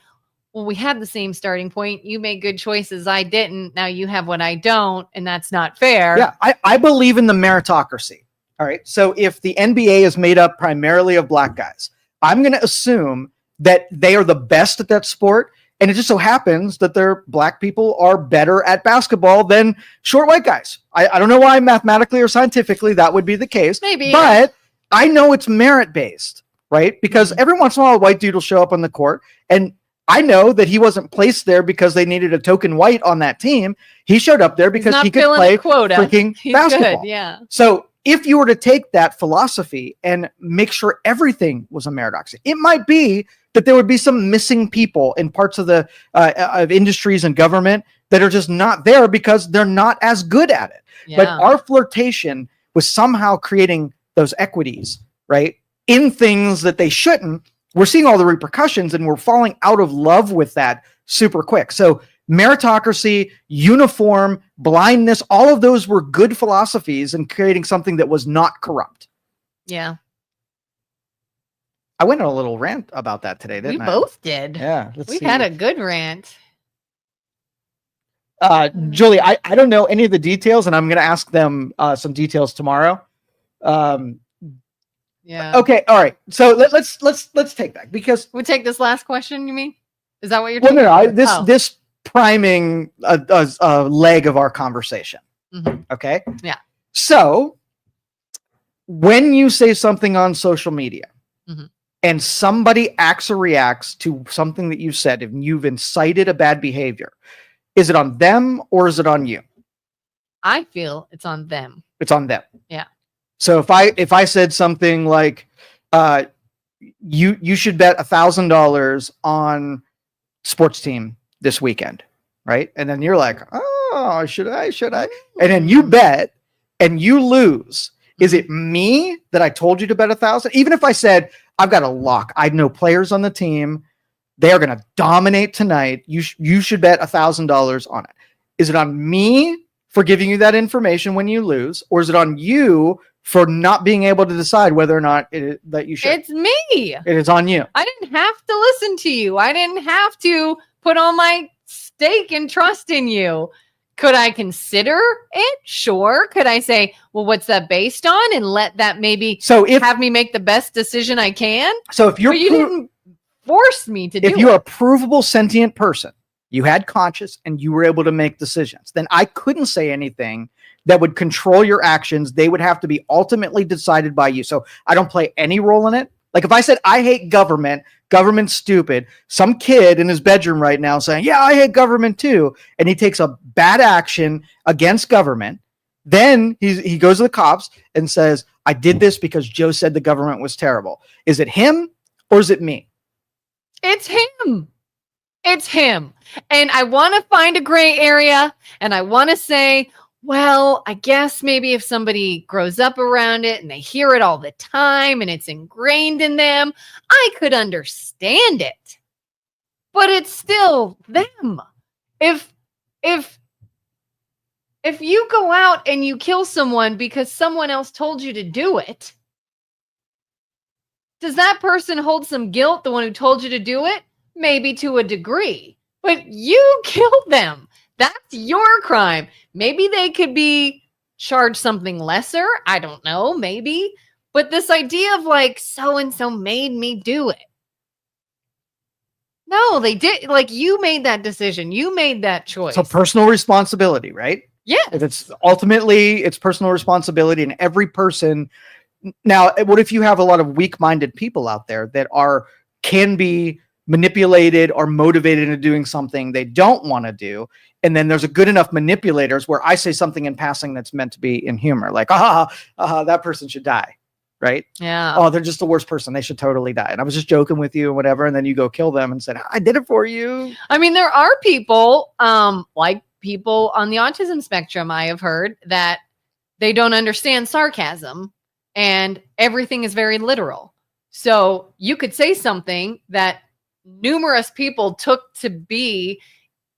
well, we had the same starting point. You made good choices. I didn't. Now you have what I don't. And that's not fair. Yeah. I believe in the meritocracy. All right. So if the NBA is made up primarily of black guys, I'm going to assume that they are the best at that sport. And it just so happens that their black people are better at basketball than short white guys. I don't know why mathematically or scientifically that would be the case. Maybe. But I know it's merit-based. Right? Because every once in a while, a white dude will show up on the court. And I know that he wasn't placed there because they needed a token white on that team. He showed up there because he could play freaking basketball. Good, yeah. So if you were to take that philosophy and make sure everything was a meritocracy, it might be that there would be some missing people in parts of the of industries and government that are just not there because they're not as good at it. Yeah. But our flirtation was somehow creating those equities, right? In things that they shouldn't. We're seeing all the repercussions and we're falling out of love with that super quick. So meritocracy, uniform, blindness, all of those were good philosophies in creating something that was not corrupt. Yeah. I went on a little rant about that today, didn't I? We both did. Yeah. We had a good rant. Julie, I don't know any of the details and I'm going to ask them some details tomorrow. Yeah. Okay. All right. So let's take that because we take this last question. You mean? Is that what you're doing? Well, no. This priming a leg of our conversation. Mm-hmm. Okay. Yeah. So when you say something on social media mm-hmm. and somebody acts or reacts to something that you said, and you've incited a bad behavior, is it on them or is it on you? I feel it's on them. It's on them. Yeah. So if I said something like, you should bet $1,000 on sports team this weekend, right? And then you're like, oh, should I? And then you bet and you lose. Is it me that I told you to bet 1,000? Even if I said, I've got a lock, I know players on the team, they are going to dominate tonight. You should bet $1,000 on it. Is it on me for giving you that information when you lose, or is it on you for not being able to decide whether or not that you should? It's me. It is on you. I didn't have to listen to you. I didn't have to put all my stake and trust in you. Could I consider it? Sure. Could I say, well, what's that based on? And let that maybe have me make the best decision I can? So if you're, you didn't force me to do it. If you're a provable sentient person, you had conscience and you were able to make decisions, then I couldn't say anything that would control your actions. They would have to be ultimately decided by you. So I don't play any role in it. Like if I said, I hate government, government's stupid, some kid in his bedroom right now saying, yeah, I hate government too. And he takes a bad action against government. Then he goes to the cops and says, I did this because Joe said the government was terrible. Is it him or is it me? It's him. It's him. And I want to find a gray area and I want to say, well, I guess maybe if somebody grows up around it and they hear it all the time and it's ingrained in them, I could understand it. But it's still them. If you go out and you kill someone because someone else told you to do it, does that person hold some guilt, the one who told you to do it? Maybe to a degree. But you killed them. That's your crime. Maybe they could be charged something lesser. I don't know, maybe. But this idea of like, so-and-so made me do it. No, they did. Like you made that decision. You made that choice. So personal responsibility, right? Yeah. It's ultimately, it's personal responsibility and every person. Now, what if you have a lot of weak-minded people out there that can be manipulated or motivated into doing something they don't want to do. And then there's a good enough manipulators where I say something in passing that's meant to be in humor, like, that person should die. Right? Yeah. Oh, they're just the worst person. They should totally die. And I was just joking with you and whatever. And then you go kill them and said, I did it for you. I mean, there are people, like people on the autism spectrum, I have heard that they don't understand sarcasm and everything is very literal. So you could say something that numerous people took to be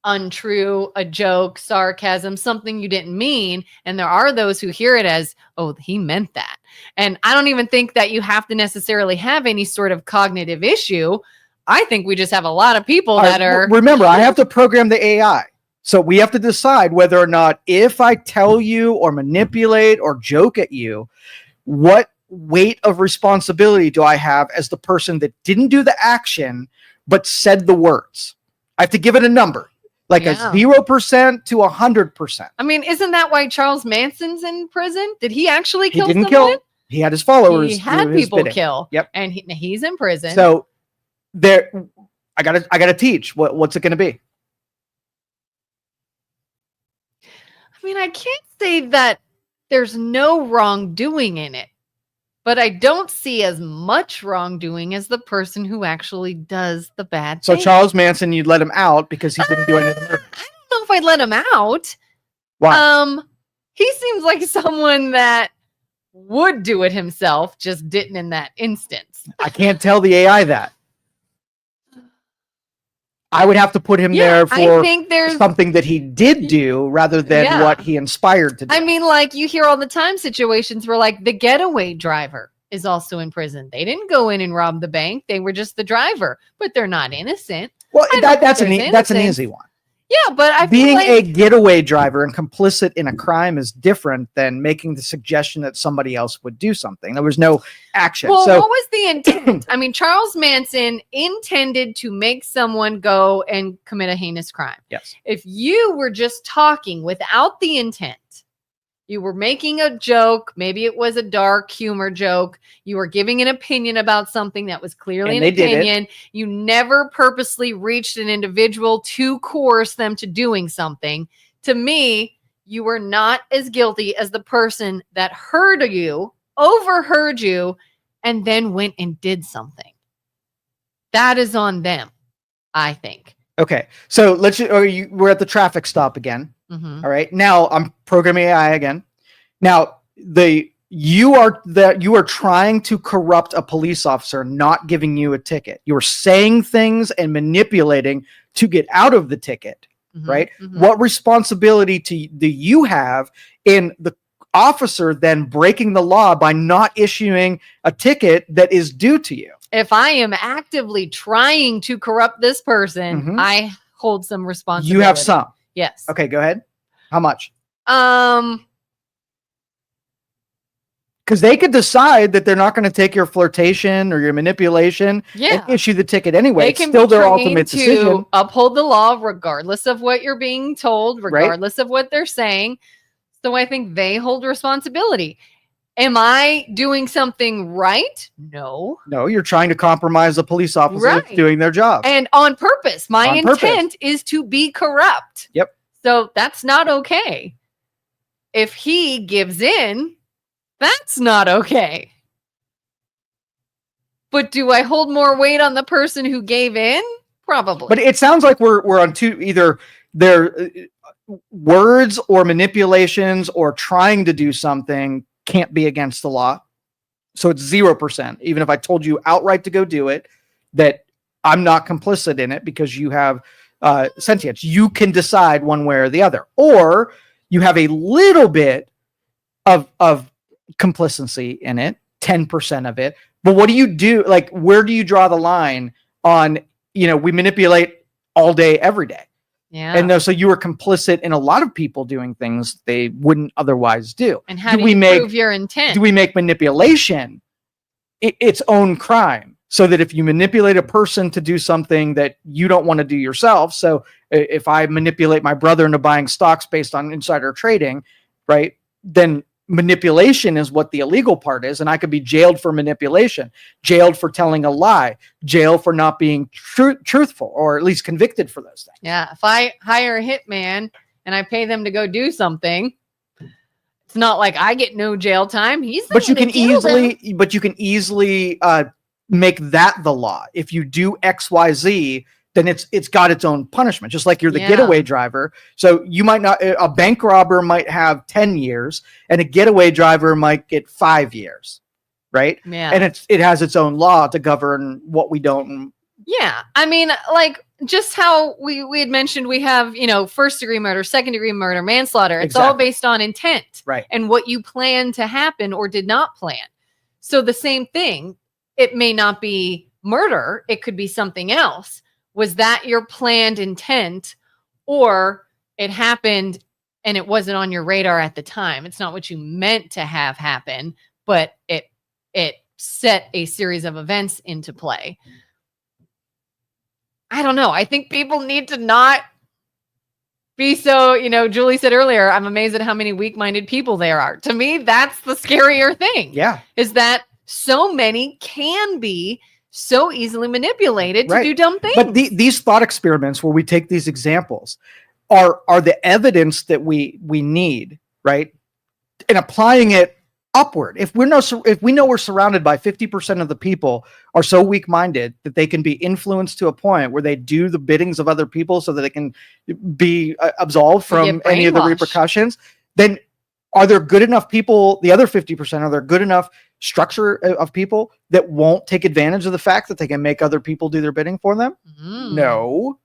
untrue, a joke, sarcasm, something you didn't mean. And there are those who hear it as, oh, he meant that. And I don't even think that you have to necessarily have any sort of cognitive issue. I think we just have a lot of people that are. Remember, I have to program the AI. So we have to decide whether or not if I tell you or manipulate or joke at you, what weight of responsibility do I have as the person that didn't do the action, but said the words? I have to give it a number. Like a 0% to 100%. I mean, isn't that why Charles Manson's in prison? Did he actually kill someone? He didn't kill. He had his followers. He had people kill. Yep. And he's in prison. So I gotta teach. What's it gonna be? I mean, I can't say that there's no wrongdoing in it, but I don't see as much wrongdoing as the person who actually does the bad thing. So Charles Manson, you'd let him out because he didn't do anything. I don't know if I'd let him out. Why? He seems like someone that would do it himself, just didn't in that instance. I can't tell the AI that. I would have to put him there for something that he did do rather than what he inspired to do. I mean, like you hear all the time situations where like the getaway driver is also in prison. They didn't go in and rob the bank. They were just the driver, but they're not innocent. Well, that's an easy one. Yeah, but I being a getaway driver and complicit in a crime is different than making the suggestion that somebody else would do something. There was no action. Well, what was the intent? I mean, Charles Manson intended to make someone go and commit a heinous crime. Yes. If you were just talking without the intent, you were making a joke, maybe it was a dark humor joke, you were giving an opinion about something that was clearly an opinion, you never purposely reached an individual to coerce them to doing something. To me, you were not as guilty as the person that heard you, overheard you, and then went and did something. That is on them, I think. Okay, so we're at the traffic stop again. Mm-hmm. All right. Now I'm programming AI again. Now you are trying to corrupt a police officer, not giving you a ticket. You're saying things and manipulating to get out of the ticket. Mm-hmm. Right. Mm-hmm. What responsibility do you have in the officer then breaking the law by not issuing a ticket that is due to you? If I am actively trying to corrupt this person, mm-hmm. I hold some responsibility. You have some. Yes. Okay, go ahead. How much? Because they could decide that they're not going to take your flirtation or your manipulation and issue the ticket anyway. It's still their ultimate decision. Uphold the law regardless of what you're being told, regardless of what they're saying. So I think they hold responsibility. Am I doing something right? No. No, you're trying to compromise a police officer that's doing their job. And on purpose. My intent is to be corrupt. Yep. So that's not okay. If he gives in, that's not okay. But do I hold more weight on the person who gave in? Probably. But it sounds like we're on either their words or manipulations or trying to do something can't be against the law. So it's 0%. Even if I told you outright to go do it, that I'm not complicit in it because you have sentience. You can decide one way or the other. Or you have a little bit of complicity in it, 10% of it. But what do you do? Like, where do you draw the line on, we manipulate all day, every day. Yeah. And so you were complicit in a lot of people doing things they wouldn't otherwise do. And how do you prove your intent? Do we make manipulation its own crime? So that if you manipulate a person to do something that you don't want to do yourself. So if I manipulate my brother into buying stocks based on insider trading, right, then manipulation is what the illegal part is. And I could be jailed for manipulation, jailed for telling a lie, jailed for not being truthful, or at least convicted for those things. Yeah. If I hire a hitman and I pay them to go do something, it's not like I get no jail time. But you can easily make that the law. If you do X, Y, Z, then it's got its own punishment, just like you're the getaway driver. So you might not, a bank robber might have 10 years and a getaway driver might get 5 years. Right. Yeah. And it has its own law to govern what we don't. Yeah. I mean, like just how we had mentioned, we have, first degree murder, second degree murder, manslaughter. It's all based on intent, right? And what you plan to happen or did not plan. So the same thing, it may not be murder. It could be something else. Was that your planned intent, or it happened and it wasn't on your radar at the time? It's not what you meant to have happen, but it set a series of events into play. I don't know. I think people need to not be so, Julie said earlier, I'm amazed at how many weak-minded people there are. To me, that's the scarier thing. Yeah. Is that so many can be so easily manipulated to do dumb things. But these thought experiments where we take these examples are the evidence that we need, right? And applying it upward. If we know we're surrounded by 50% of the people are so weak-minded that they can be influenced to a point where they do the biddings of other people so that they can be absolved from any of the repercussions, then are there good enough people, the other 50%, are there good enough structure of people that won't take advantage of the fact that they can make other people do their bidding for them? No.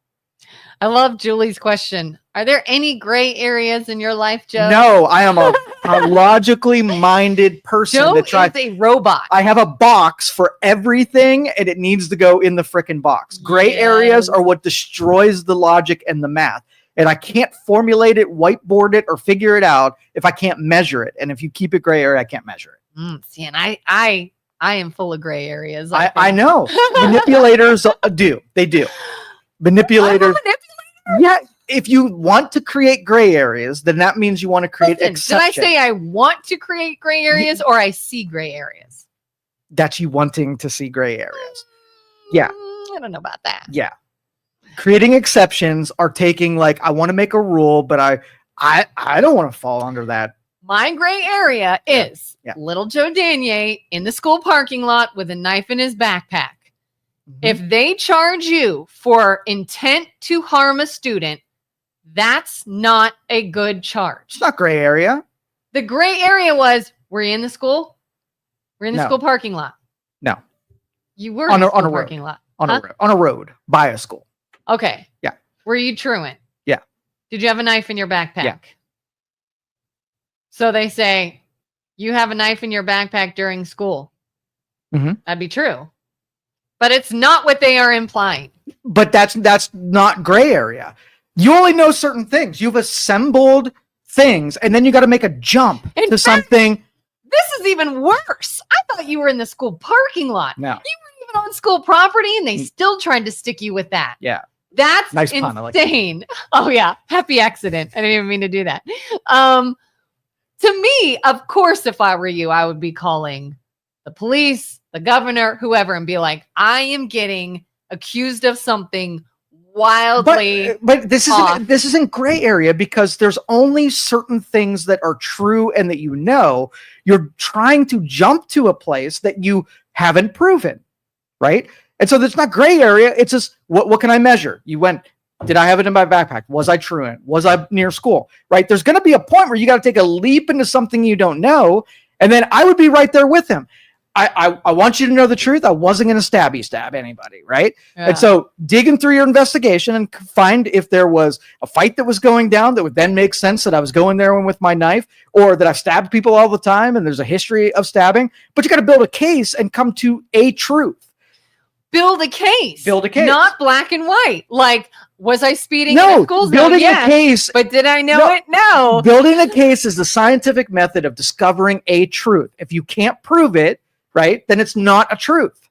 I love Julie's question. Are there any gray areas in your life, Joe? No, I am a logically minded person. Joe is a robot. I have a box for everything, and it needs to go in the frickin' box. Gray areas are what destroys the logic and the math. And I can't formulate it, whiteboard it, or figure it out if I can't measure it. And if you keep it gray area, I can't measure it. See, and I am full of gray areas. I know. Manipulators do. They do. Manipulators. Yeah. If you want to create gray areas, then that means you want to create exceptions. Did I say I want to create gray areas or I see gray areas? That's you wanting to see gray areas. Yeah. I don't know about that. Yeah. Creating exceptions are taking, like, I want to make a rule, but I don't want to fall under that. My gray area is little Joe Danyi in the school parking lot with a knife in his backpack. If they charge you for intent to harm a student, that's not a good charge. It's not gray area. The gray area was, were you in the school? We're in the school parking lot. No. You were in the school parking lot. On a road by a school. Okay. Yeah. Were you truant? Yeah. Did you have a knife in your backpack? Yeah. So they say, you have a knife in your backpack during school. That'd be true. But it's not what they are implying. But that's not gray area. You only know certain things. You've assembled things, and then you got to make a jump to something. This is even worse. I thought you were in the school parking lot. No. You weren't even on school property, and they still tried to stick you with that. Yeah. That's nice insane. Pun, I like that. Oh, yeah. Happy accident. I didn't even mean to do that. To me, of course, if I were you, I would be calling the police, the governor, whoever, and be like, I am getting accused of something wildly. But this isn't gray area, because there's only certain things that are true and that you're trying to jump to a place that you haven't proven, right? And so there's not gray area. It's just what can I measure? Did I have it in my backpack? Was I truant? Was I near school? Right? There's going to be a point where you got to take a leap into something you don't know, and then I would be right there with him. I want you to know the truth. I wasn't going to stab anybody, right? Yeah. And so digging through your investigation and find if there was a fight that was going down that would then make sense that I was going there with my knife, or that I stabbed people all the time and there's a history of stabbing. But you got to build a case and come to a truth. Build a case. Not black and white. Like, was I speeding in a school zone? Building a case. But did I know it? No. Building a case is the scientific method of discovering a truth. If you can't prove it, right, then it's not a truth.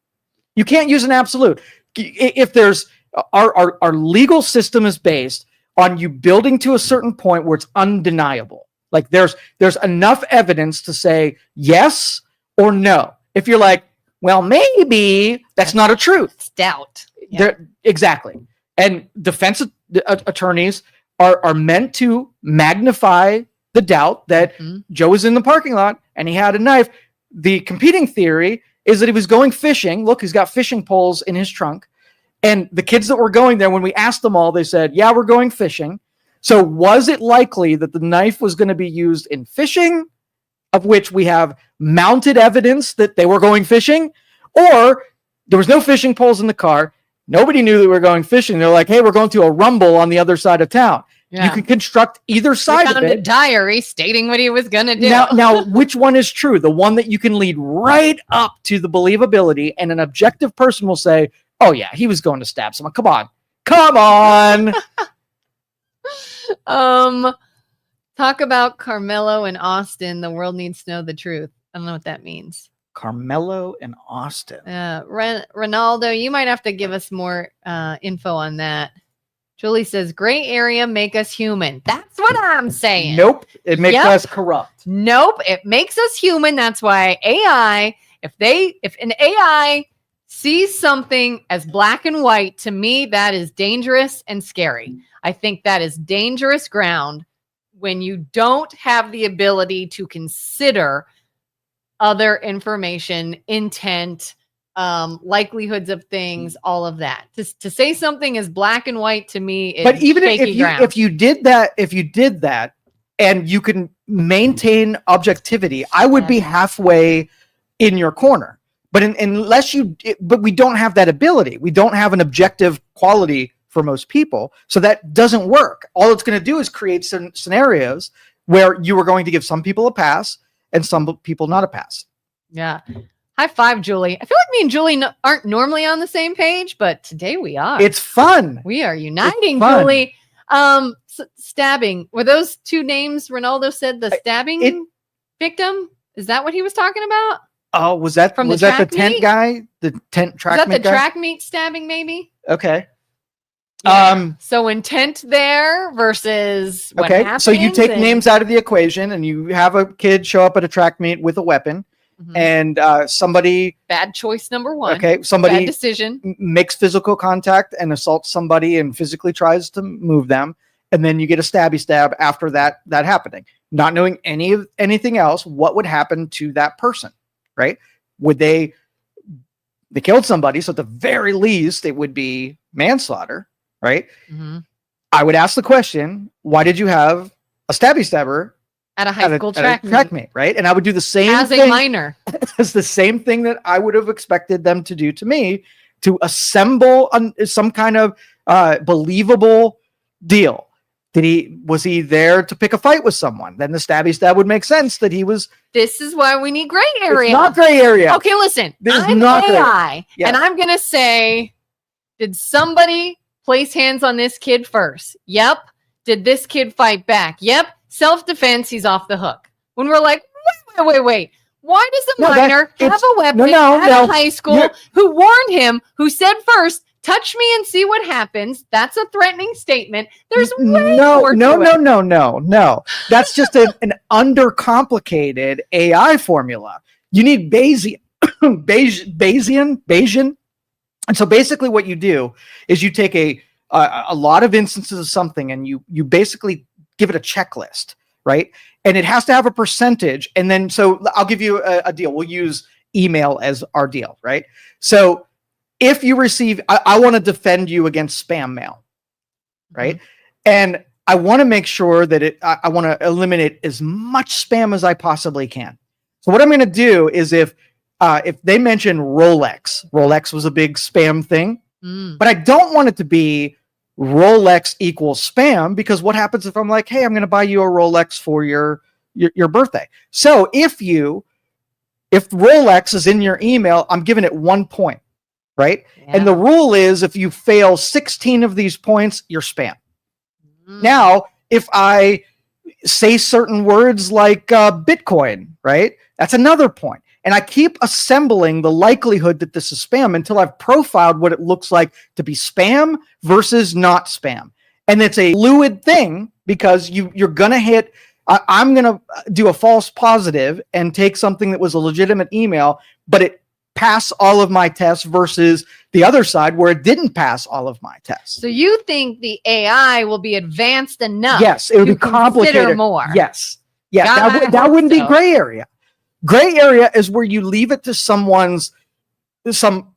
You can't use an absolute. If there's our legal system is based on you building to a certain point where it's undeniable. Like there's enough evidence to say yes or no. If you're like, well, maybe that's not a truth. It's doubt. Yeah. Exactly. And defense attorneys are meant to magnify the doubt that Joe was in the parking lot and he had a knife. The competing theory is that he was going fishing. Look, he's got fishing poles in his trunk. And the kids that were going there, when we asked them all, they said, yeah, we're going fishing. So was it likely that the knife was going to be used in fishing, of which we have mounted evidence that they were going fishing, or there was no fishing poles in the car? Nobody knew that we were going fishing. They're like, hey, we're going to a rumble on the other side of town. Yeah. You can construct either side of it. A diary stating what he was going to do. Now, which one is true? The one that you can lead right up to the believability, and an objective person will say, oh, yeah, he was going to stab someone. Come on. Talk about Carmelo and Austin. The world needs to know the truth. I don't know what that means. Carmelo and Austin. Ronaldo, you might have to give us more info on that. Julie says, gray area make us human. That's what I'm saying. Nope. It makes us corrupt. Nope. It makes us human. That's why AI, if an AI sees something as black and white, to me, that is dangerous and scary. I think that is dangerous ground when you don't have the ability to consider other information, intent, likelihoods of things, all of that. To say something is black and white to me is but even if you did that and you can maintain objectivity, I would be halfway in your corner. But but we don't have that ability. We don't have an objective quality for most people. So that doesn't work. All it's going to do is create some scenarios where you are going to give some people a pass and some people not a pass. Yeah. High five, Julie. I feel like me and Julie aren't normally on the same page, but today we are. It's fun. We are uniting, Julie. Stabbing. Were those two names Ronaldo said the stabbing victim? Is that what he was talking about? Oh, was that the tent guy? The tent track meet? Was that the track meet stabbing, maybe? Okay. Yeah. So intent there versus what happens. So you take names out of the equation and you have a kid show up at a track meet with a weapon. And somebody bad choice number one. Okay, somebody bad decision makes physical contact and assaults somebody and physically tries to move them, and then you get a stabby stab after that happening, not knowing anything else. What would happen to that person, right? Would they killed somebody, so at the very least it would be manslaughter, right? I would ask the question: why did you have a stabby stabber at a high school track meet, right? And I would do the same as thing, a minor. It's the same thing that I would have expected them to do to me, to assemble some kind of believable deal. Was he there to pick a fight with someone? Then the stabby stab would make sense that he was. This is why we need gray area. It's not gray area. Okay, listen. I'm not AI, and I'm going to say, did somebody place hands on this kid first? Yep. Did this kid fight back? Yep. Self-defense, he's off the hook. When we're like, wait. Why does a minor have a weapon at a high school who warned him, who said first, touch me and see what happens? That's a threatening statement. There's way more to it. No. That's just an undercomplicated AI formula. You need Bayesian. And so basically what you do is you take a lot of instances of something and you basically give it a checklist, right? And it has to have a percentage. And then, so I'll give you a deal. We'll use email as our deal, right? So if you receive, I want to defend you against spam mail, right? And I want to make sure that I want to eliminate as much spam as I possibly can. So what I'm going to do is if they mention Rolex was a big spam thing, but I don't want it to be Rolex equals spam, because what happens if I'm like, hey, I'm going to buy you a Rolex for your birthday. So if Rolex is in your email, I'm giving it 1 point, right? Yeah. And the rule is if you fail 16 of these points, you're spam. Now, if I say certain words like Bitcoin, right? That's another point. And I keep assembling the likelihood that this is spam until I've profiled what it looks like to be spam versus not spam. And it's a fluid thing because you're going to hit I'm going to do a false positive and take something that was a legitimate email, but it passed all of my tests versus the other side where it didn't pass all of my tests. So you think the AI will be advanced enough? Yes, it would be complicated more. Yes. That wouldn't be gray area. Gray area is where you leave it to some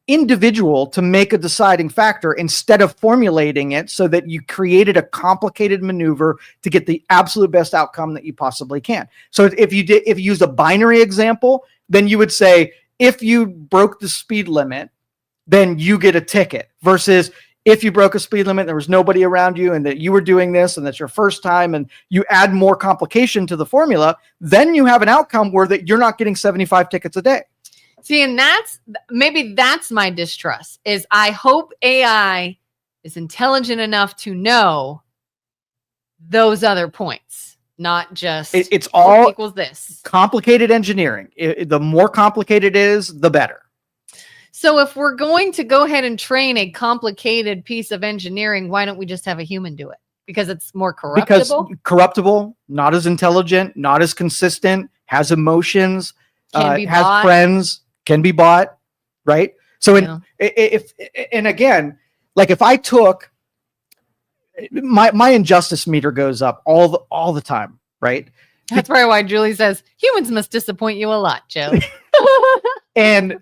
individual to make a deciding factor instead of formulating it so that you created a complicated maneuver to get the absolute best outcome that you possibly can. So if you use a binary example, then you would say, if you broke the speed limit, then you get a ticket, versus if you broke a speed limit, there was nobody around you and that you were doing this and that's your first time, and you add more complication to the formula, then you have an outcome where that you're not getting 75 tickets a day. See, and that's my distrust, is I hope AI is intelligent enough to know those other points, not just it's all equals this. Complicated engineering. The more complicated it is, the better. So if we're going to go ahead and train a complicated piece of engineering, why don't we just have a human do it? Because it's more corruptible? Because corruptible, not as intelligent, not as consistent, has emotions, has friends, can be bought, right? So and again, like if I took my injustice meter goes up all the time, right? That's probably why Julie says humans must disappoint you a lot, Joe. And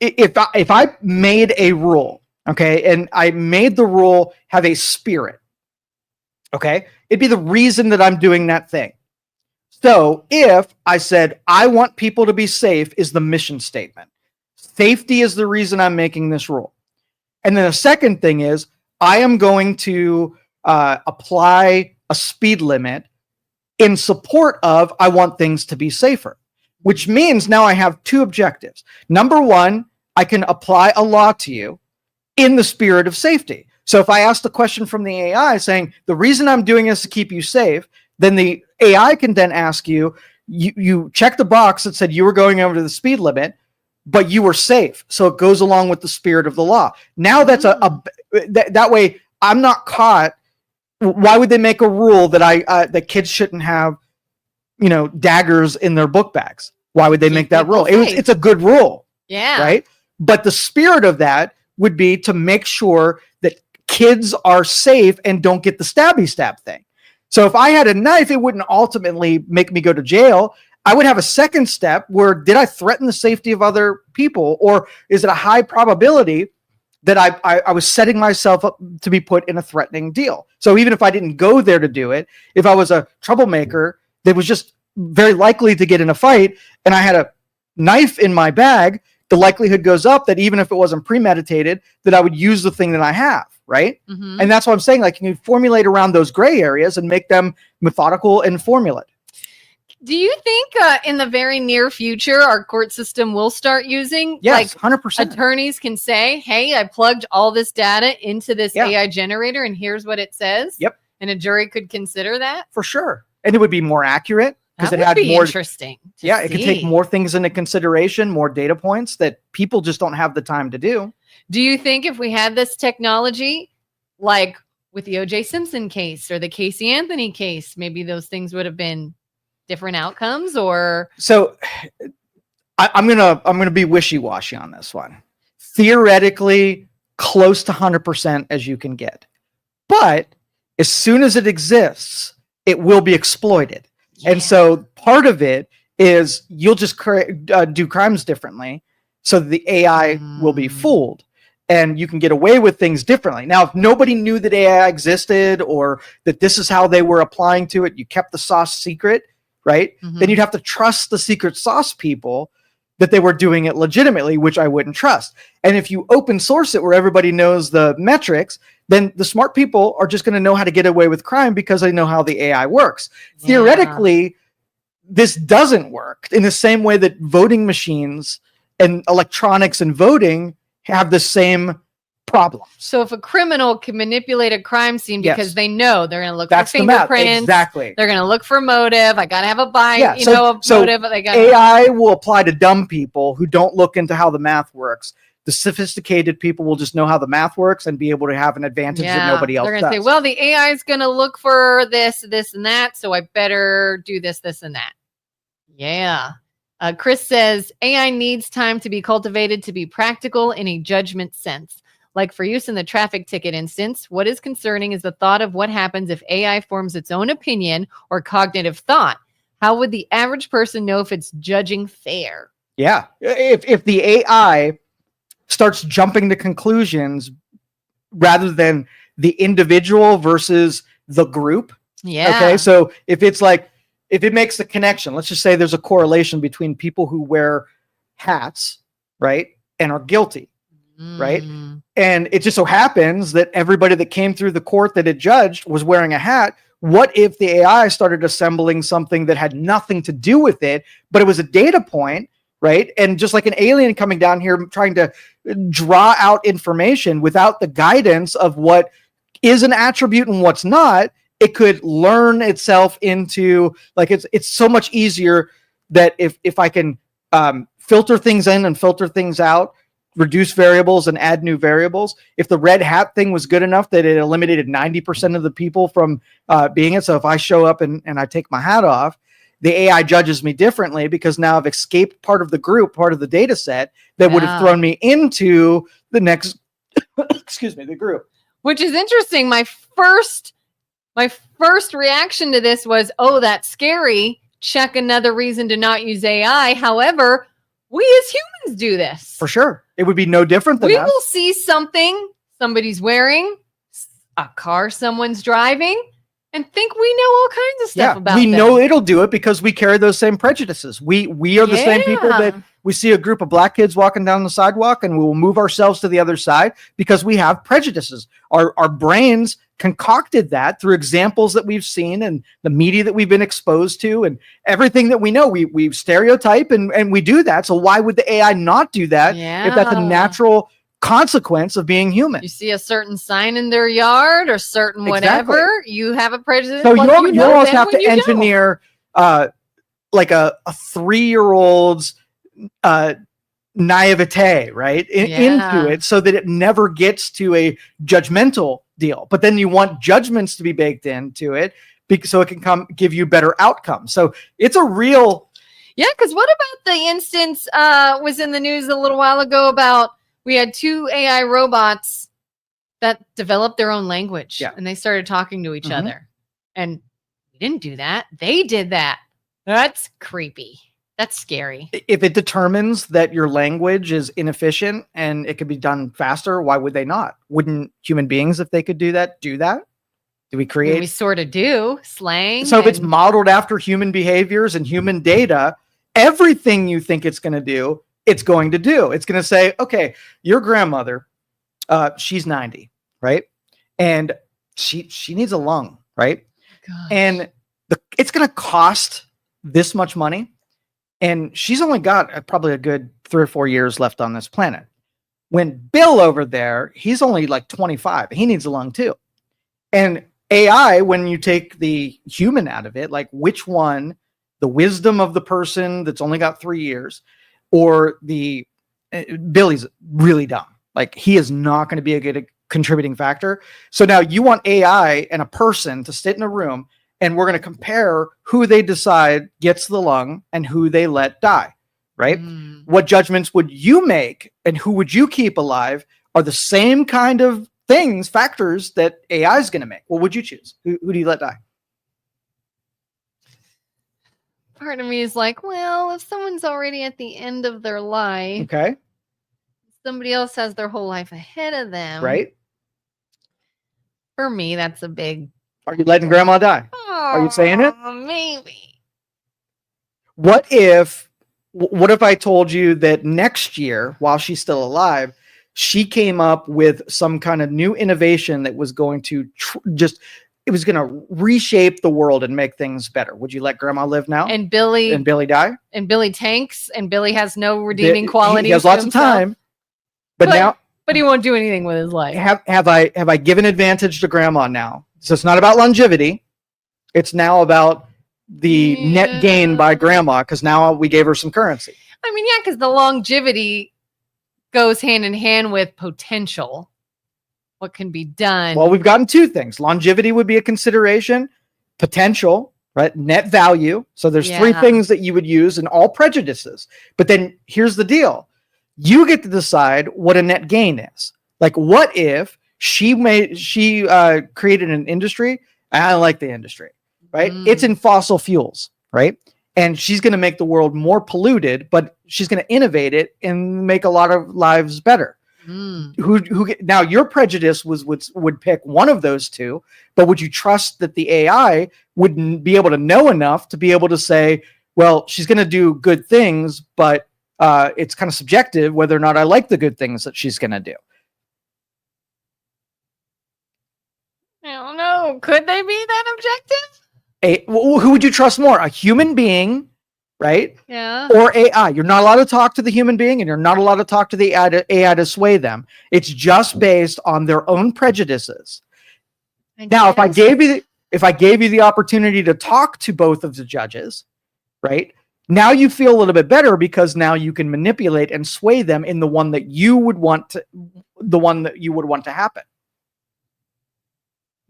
if I made a rule, okay, and I made the rule have a spirit, okay, it'd be the reason that I'm doing that thing. So if I said, I want people to be safe is the mission statement. Safety is the reason I'm making this rule. And then the second thing is, I am going to apply a speed limit in support of, I want things to be safer, which means now I have two objectives. Number one, I can apply a law to you in the spirit of safety. So if I ask the question from the AI saying, the reason I'm doing this is to keep you safe, then the AI can then ask you check the box that said you were going over the speed limit, but you were safe. So it goes along with the spirit of the law. Now that's that way I'm not caught. Why would they make a rule that that kids shouldn't have, daggers in their book bags? Why would they make that rule? It's a good rule. Yeah. Right. But the spirit of that would be to make sure that kids are safe and don't get the stabby stab thing. So if I had a knife, it wouldn't ultimately make me go to jail. I would have a second step where, did I threaten the safety of other people, or is it a high probability that I was setting myself up to be put in a threatening deal? So even if I didn't go there to do it, if I was a troublemaker that was just very likely to get in a fight and I had a knife in my bag, the likelihood goes up that even if it wasn't premeditated, that I would use the thing that I have. Right. Mm-hmm. And that's what I'm saying. Like, you can formulate around those gray areas and make them methodical and formulate. Do you think in the very near future, our court system will start using, yes, 100%. Attorneys can say, hey, I plugged all this data into this AI generator and here's what it says. Yep. And a jury could consider that? For sure. And it would be more accurate. That would be more interesting. It could take more things into consideration, more data points that people just don't have the time to do. Do you think if we had this technology, like with the O.J. Simpson case or the Casey Anthony case, maybe those things would have been different outcomes? Or so I'm gonna be wishy-washy on this one. Theoretically, close to 100% as you can get, but as soon as it exists, it will be exploited. And so part of it is you'll just do crimes differently so that the AI will be fooled and you can get away with things differently. Now, if nobody knew that AI existed or that this is how they were applying to it, you kept the sauce secret, right? Mm-hmm. Then you'd have to trust the secret sauce people that they were doing it legitimately, which I wouldn't trust. And if you open source it where everybody knows the metrics, then the smart people are just going to know how to get away with crime because they know how the AI works. Yeah. Theoretically, this doesn't work in the same way that voting machines and electronics and voting have the same problem. So if a criminal can manipulate a crime scene because they know they're going to look for fingerprints, exactly, they're going to look for motive. I got to have a motive. AI will apply to dumb people who don't look into how the math works the sophisticated people will just know how the math works and be able to have an advantage that nobody else They're does. going to say, well, the AI is going to look for this, this, and that, so I better do this, this, and that. Yeah. Chris says, AI needs time to be cultivated to be practical in a judgment sense. Like for use in the traffic ticket instance, what is concerning is the thought of what happens if AI forms its own opinion or cognitive thought. How would the average person know if it's judging fair? Yeah. If the AI starts jumping to conclusions rather than the individual versus the group. Yeah. Okay. So if it's like, if it makes the connection, let's just say there's a correlation between people who wear hats, right, and are guilty, right? And it just so happens that everybody that came through the court that it judged was wearing a hat. What if the AI started assembling something that had nothing to do with it, but it was a data point, right? And just like an alien coming down here trying to draw out information without the guidance of what is an attribute and what's not, it could learn itself into, like, it's so much easier that if I can filter things in and filter things out, reduce variables and add new variables. If the red hat thing was good enough that it eliminated 90% of the people from being it. So if I show up and I take my hat off, the AI judges me differently because now I've escaped part of the group, part of the data set that would have thrown me into the next, the group. Which is interesting. My first reaction to this was, oh, that's scary. Check another reason to not use AI. However, we as humans do this. For sure. It would be no different than we us. will see something somebody's wearing, a car someone's driving, and think we know all kinds of stuff about we them. know it'll do it because we carry those same prejudices. We are the same people that we see a group of black kids walking down the sidewalk and we will move ourselves to the other side because we have prejudices. Our brains concocted that through examples that we've seen and the media that we've been exposed to and everything that we know. We stereotype and we do that. So why would the AI not do that if that's a natural consequence of being human? You see a certain sign in their yard or certain whatever, you have a prejudice. So you almost have to engineer like a 3-year-old's naivete, right? Into it so that it never gets to a judgmental deal. But then you want judgments to be baked into it so it can give you better outcomes. So it's a real... Yeah, because what about the instance was in the news a little while ago about we had 2 AI robots that developed their own language and they started talking to each other. And we didn't do that. They did that. That's creepy. That's scary. If it determines that your language is inefficient and it could be done faster, why would they not? Wouldn't human beings, if they could do that, do that? Do we create? We sort of do. Slang. So if it's modeled after human behaviors and human data, everything you think it's going to do, it's going to do. It's going to say, okay, your grandmother, she's 90, right? And she needs a lung, right? Gosh. And it's going to cost this much money. And she's only got probably a good 3 or 4 years left on this planet. When Bill over there, he's only like 25. He needs a lung too. And AI, when you take the human out of it, like which one, the wisdom of the person that's only got 3 years, or Billy's really dumb. Like he is not going to be a good contributing factor. So now you want AI and a person to sit in a room and we're going to compare who they decide gets the lung and who they let die, right? What judgments would you make and who would you keep alive are the same kind of factors that AI is going to make. What would you choose? Who do you let die? Part of me is like, well, if someone's already at the end of their life, okay, somebody else has their whole life ahead of them. Right. For me, that's a big... Are you letting grandma die? Are you saying it? Maybe. What if I told you that next year, while she's still alive, she came up with some kind of new innovation that was going to it was going to reshape the world and make things better? Would you let grandma live now? And Billy die? And Billy tanks and Billy has no redeeming qualities. He has lots of time, but he won't do anything with his life. Have I given advantage to grandma now? So it's not about longevity. It's now about the net gain by grandma because now we gave her some currency. I mean, yeah, because the longevity goes hand in hand with potential. What can be done? Well, we've gotten two things. Longevity would be a consideration, potential, right? Net value. So there's three things that you would use in all prejudices. But then here's the deal. You get to decide what a net gain is. Like, what if she created an industry? I don't like the industry, right? It's in fossil fuels, right? And she's going to make the world more polluted, but she's going to innovate it and make a lot of lives better. Now your prejudice would pick one of those two, but would you trust that the AI wouldn't be able to know enough to be able to say, well, she's going to do good things, but it's kind of subjective whether or not I like the good things that she's going to do. I don't know. Could they be that objective? Who would you trust more? A human being, right? Yeah. Or AI. You're not allowed to talk to the human being, and you're not allowed to talk to the AI to sway them. It's just based on their own prejudices. Now, if I gave you the opportunity to talk to both of the judges, right? Now you feel a little bit better because now you can manipulate and sway them in the one that you would want to happen.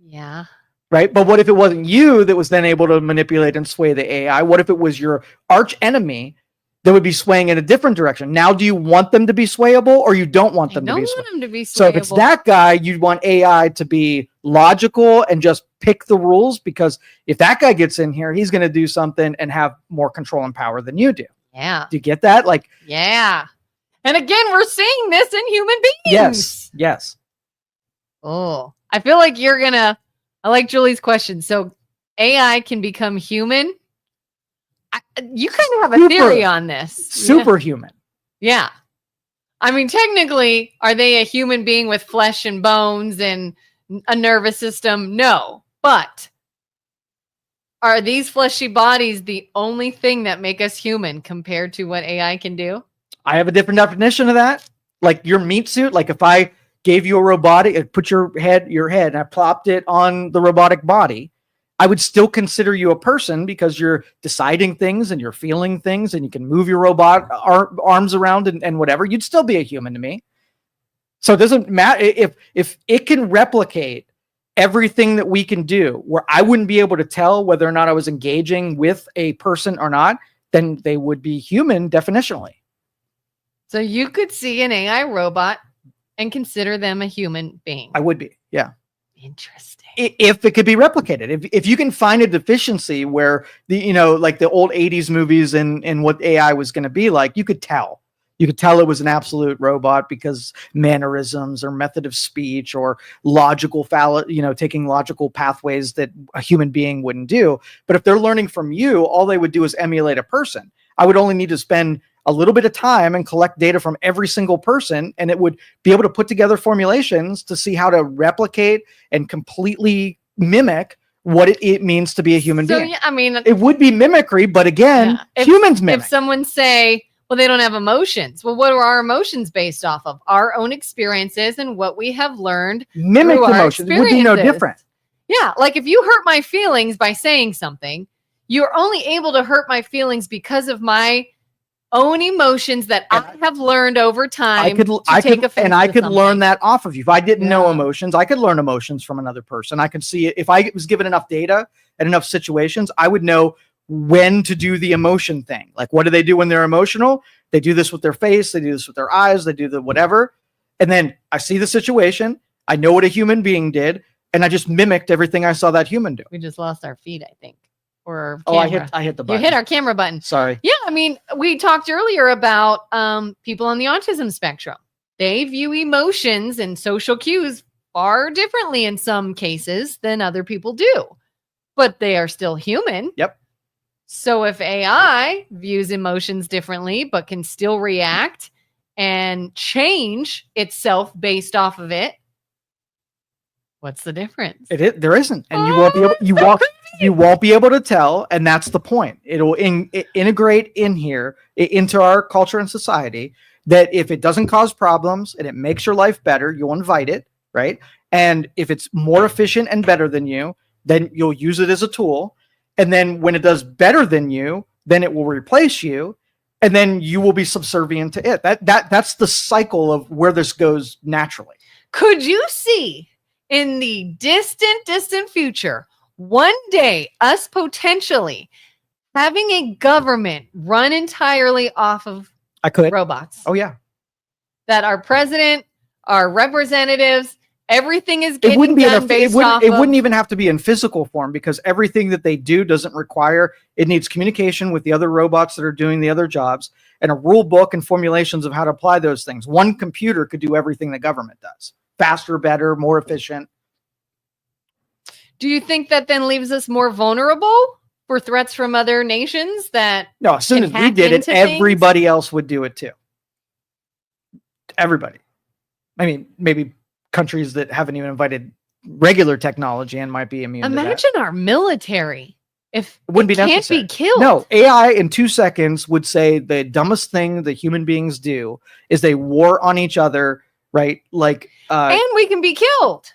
Yeah. Right. But what if it wasn't you that was then able to manipulate and sway the AI? What if it was your arch enemy that would be swaying in a different direction? Now, do you want them to be swayable or you don't want them to be swayable? So if it's that guy, you'd want AI to be logical and just pick the rules, because if that guy gets in here, he's going to do something and have more control and power than you do. Yeah. Do you get that? Like, yeah. And again, we're seeing this in human beings. Yes. Oh, I feel like I like Julie's question. So AI can become human. You kind of have a theory on this. Superhuman. Yeah. I mean, technically, are they a human being with flesh and bones and a nervous system? No. But are these fleshy bodies the only thing that make us human compared to what AI can do? I have a different definition of that. Like your meat suit. Like if I gave you a robotic, put your head, and I plopped it on the robotic body, I would still consider you a person because you're deciding things and you're feeling things and you can move your robot arms around and whatever. You'd still be a human to me. So it doesn't matter if it can replicate everything that we can do, where I wouldn't be able to tell whether or not I was engaging with a person or not, then they would be human definitionally. So you could see an AI robot and consider them a human being. I would be, yeah. Interesting. If it could be replicated, if you can find a deficiency where like the old 80s movies and what AI was going to be like, you could tell it was an absolute robot because mannerisms or method of speech or logical taking logical pathways that a human being wouldn't do. But if they're learning from you, all they would do is emulate a person. I would only need to spend a little bit of time and collect data from every single person, and it would be able to put together formulations to see how to replicate and completely mimic what it means to be a human being. Yeah, I mean, it would be mimicry, but again, humans mimic. If someone say, well, they don't have emotions. Well, what are our emotions based off of? Our own experiences and what we have learned. Mimic emotions. It would be no different. Yeah, like if you hurt my feelings by saying something, you're only able to hurt my feelings because of my own emotions that I have learned over time. I could learn that off of you. If I didn't know emotions, I could learn emotions from another person. I could see it. If I was given enough data and enough situations, I would know when to do the emotion thing. Like, what do they do when they're emotional? They do this with their face. They do this with their eyes. They do the whatever. And then I see the situation. I know what a human being did. And I just mimicked everything I saw that human do. We just lost our feed, I think. Or I hit the button. You hit our camera button. Sorry. Yeah, I mean, we talked earlier about people on the autism spectrum. They view emotions and social cues far differently in some cases than other people do, but they are still human. Yep. So if AI views emotions differently, but can still react and change itself based off of it, what's the difference? There isn't, and you won't be able to tell, and that's the point. It'll integrate into our culture and society that if it doesn't cause problems and it makes your life better, you'll invite it, right? And if it's more efficient and better than you, then you'll use it as a tool. And then when it does better than you, then it will replace you. and then you will be subservient to it. That's the cycle of where this goes naturally. Could you see in the distant future, one day, us potentially having a government run entirely off of I could. robots? Oh yeah. That our president, our representatives, everything is getting It wouldn't be done based off it of... wouldn't even have to be in physical form, because everything that they do doesn't require, it needs communication with the other robots that are doing the other jobs, and a rule book and formulations of how to apply those things. One computer could do everything the government does. Faster, better, more efficient. Do you think that then leaves us more vulnerable for threats from other nations that... No, as soon as we did it, everybody else would do it too. Everybody. I mean, maybe countries that haven't even invited regular technology and might be immune to that. Imagine our military. If it wouldn't be can't necessary. Be killed. No, AI in 2 seconds would say the dumbest thing that human beings do is they war on each other, right? Like, and we can be killed.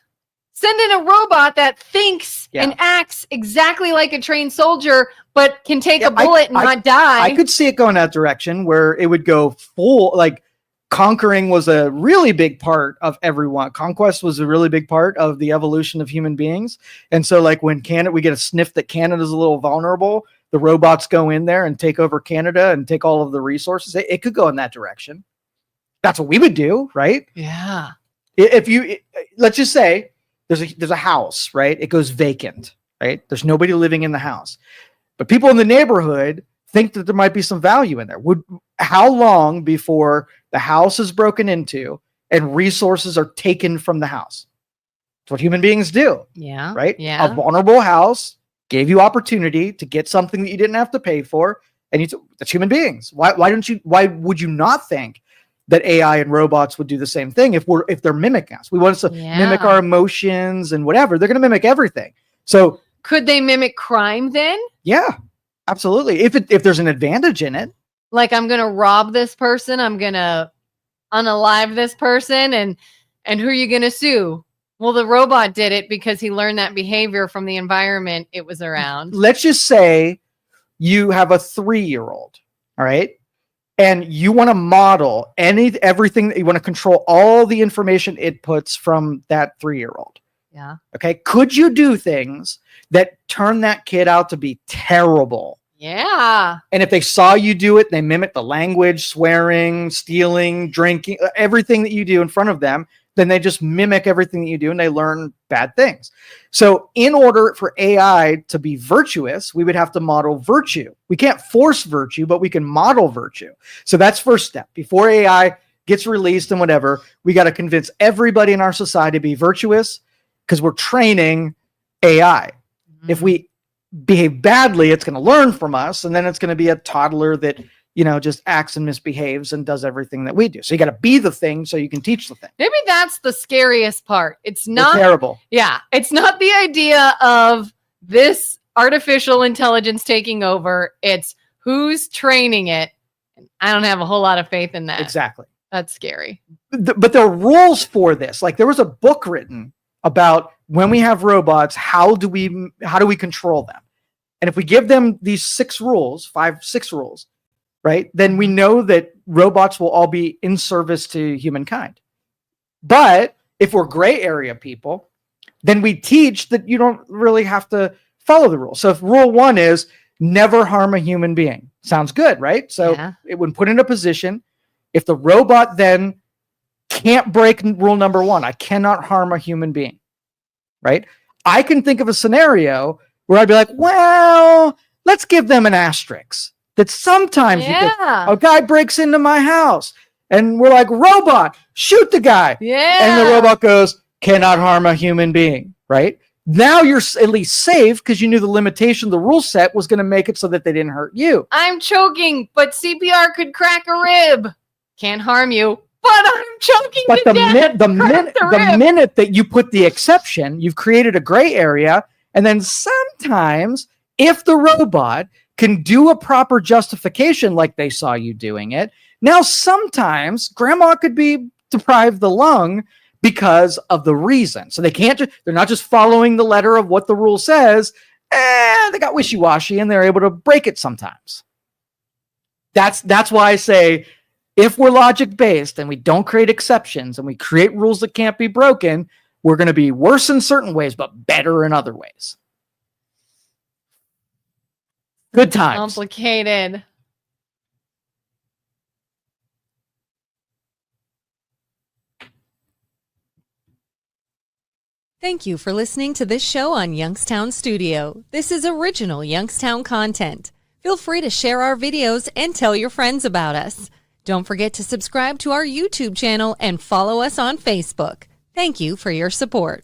Send in a robot that thinks and acts exactly like a trained soldier, but can take a bullet and not die. I could see it going that direction where it would go full, like, conquering was a really big part of everyone. Conquest was a really big part of the evolution of human beings. And so, like, when we get a sniff that Canada's a little vulnerable, the robots go in there and take over Canada and take all of the resources. It could go in that direction. That's what we would do, right? Yeah. Let's just say there's a house, right? It goes vacant, right? There's nobody living in the house, but people in the neighborhood think that there might be some value in there. How long before the house is broken into and resources are taken from the house? That's what human beings do. Yeah. Right? Yeah. A vulnerable house gave you opportunity to get something that you didn't have to pay for. And that's human beings. Why would you not think that AI and robots would do the same thing if they're mimicking us? We want us to mimic our emotions and whatever. They're going to mimic everything. So could they mimic crime then? Yeah, absolutely. If there's an advantage in it. Like, I'm going to rob this person, I'm going to unalive this person, and who are you going to sue? Well, the robot did it because he learned that behavior from the environment it was around. Let's just say you have a 3-year-old, all right? And you want to model everything that you want to control, all the information it puts from that 3-year-old. Yeah. Okay. Could you do things that turn that kid out to be terrible? Yeah. And if they saw you do it, they mimic the language, swearing, stealing, drinking, everything that you do in front of them, then they just mimic everything that you do and they learn bad things. So in order for AI to be virtuous, we would have to model virtue. We can't force virtue, but we can model virtue. So that's first step. Before AI gets released and whatever, we got to convince everybody in our society to be virtuous, because we're training AI. Mm-hmm. If we behave badly, it's going to learn from us, and then it's going to be a toddler that, just acts and misbehaves and does everything that we do. So you got to be the thing so you can teach the thing. Maybe that's the scariest part. It's not terrible. Yeah. It's not the idea of this artificial intelligence taking over. It's who's training it. I don't have a whole lot of faith in that. Exactly. That's scary. But there are rules for this. Like, there was a book written about when we have robots, how do we control them? And if we give them these 6 rules, 6 rules, right, then we know that robots will all be in service to humankind. But if we're gray area people, then we teach that you don't really have to follow the rules. So if rule 1 is never harm a human being, sounds good, right? So it would put in a position, if the robot then can't break rule number 1, I cannot harm a human being, right? I can think of a scenario where I'd be like, well, let's give them an asterisk. That sometimes a guy breaks into my house and we're like, robot, shoot the guy. Yeah. And the robot goes, cannot harm a human being, right? Now you're at least safe because you knew the limitation the rule set was going to make it so that they didn't hurt you. I'm choking, but CPR could crack a rib. Can't harm you, but I'm choking but to death. The minute that you put the exception, you've created a gray area. And then sometimes if the robot can do a proper justification like they saw you doing it, now sometimes grandma could be deprived the lung because of the reason. So they're not just following the letter of what the rule says. They got wishy-washy and they're able to break it sometimes. That's why I say, if we're logic based and we don't create exceptions and we create rules that can't be broken, we're going to be worse in certain ways, but better in other ways. Good times. Complicated. Thank you for listening to this show on Youngstown Studio. This is original Youngstown content. Feel free to share our videos and tell your friends about us. Don't forget to subscribe to our YouTube channel and follow us on Facebook. Thank you for your support.